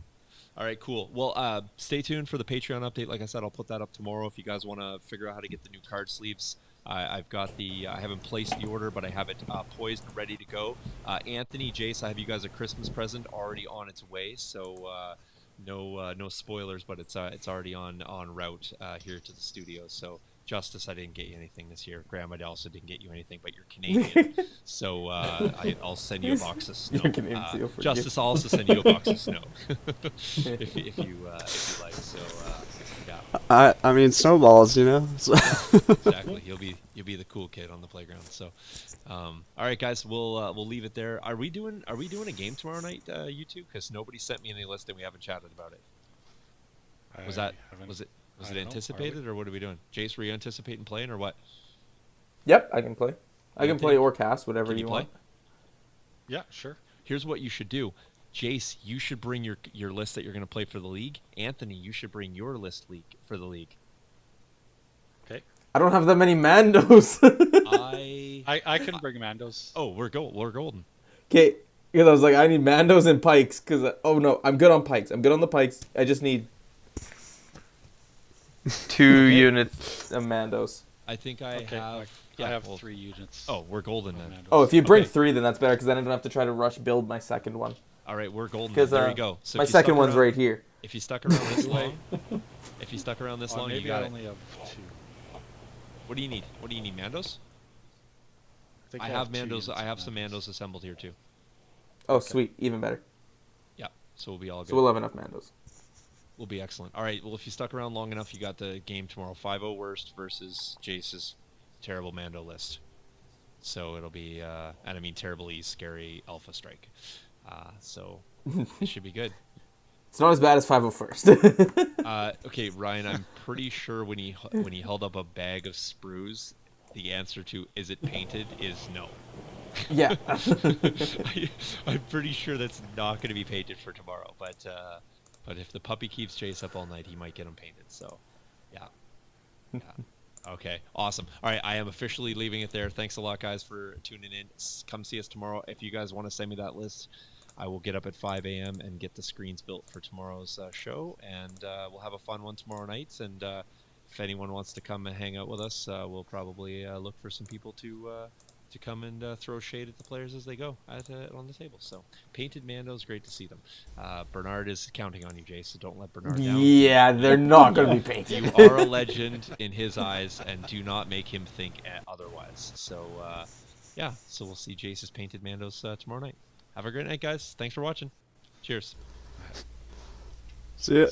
all right, cool. Well, stay tuned for the Patreon update. Like I said, I'll put that up tomorrow. If you guys want to figure out how to get the new card sleeves, I've got I haven't placed the order, but I have it poised and ready to go. Anthony, Jace, I have you guys a Christmas present already on its way. So no spoilers, but it's already on route here to the studio. So. Justice, I didn't get you anything this year. Graham, I also didn't get you anything, but you're Canadian, so I'll send you a box of snow. You're Canadian, so you'll forget. Justice, I'll also send you a box of snow if you like. So yeah, I mean, snowballs, you know. So exactly. You'll be the cool kid on the playground. So, all right, guys, we'll leave it there. Are we doing a game tomorrow night, you two? Because nobody sent me any list and we haven't chatted about it. Was it I don't know, are anticipated, or what are we doing? Jace, were you anticipating playing, or what? Yep, I can play. I can Anthony, play or cast, whatever Can you play? want. Yeah, sure. Here's what you should do. Jace, you should bring your list that you're going to play for the league. Anthony, you should bring your list for the league. Okay. I don't have that many Mandos. I can bring Mandos. Oh, we're golden. Okay, because I was like, I need Mandos and Pikes. Because no, I'm good on Pikes. I'm good on the Pikes. I just need 2 units of Mandos. I think I Okay, have. I have well, 3 units. Oh, we're golden of then. Mandos. Oh, if you bring Okay. 3, then that's better. Because then I don't have to try to rush build my second one. All right, we're golden. Because There you go. So my if you second stuck one's around- right here. If you stuck around this long, you Maybe got I it. only have 2. What do you need? Mandos? think I have 2 Mandos. units I of have some Mandos assembled here too. Oh, sweet. Even better. Yeah, so we'll be all good. So we'll have enough Mandos. We'll be excellent. All right. Well, if you stuck around long enough, you got the game tomorrow. 5-0 worst versus Jace's terrible Mando list. So it'll be, and I mean terribly scary Alpha Strike. So it should be good. It's not as bad as 501st. Okay, Ryan. I'm pretty sure when he held up a bag of sprues, the answer to is it painted is no. Yeah. I'm pretty sure that's not going to be painted for tomorrow. But if the puppy keeps Chase up all night, he might get him painted. So, yeah. Okay, awesome. All right, I am officially leaving it there. Thanks a lot, guys, for tuning in. Come see us tomorrow. If you guys want to send me that list, I will get up at 5 a.m. and get the screens built for tomorrow's show, and we'll have a fun one tomorrow night. And if anyone wants to come and hang out with us, we'll probably look for some people to come and throw shade at the players as they go on the table. So, painted Mandos, great to see them. Bernard is counting on you, Jay, so don't let Bernard down. Yeah, they're not going to be painted. You are a legend in his eyes, and do not make him think otherwise. So, so we'll see Jace's painted Mandos tomorrow night. Have a great night, guys. Thanks for watching. Cheers. See ya.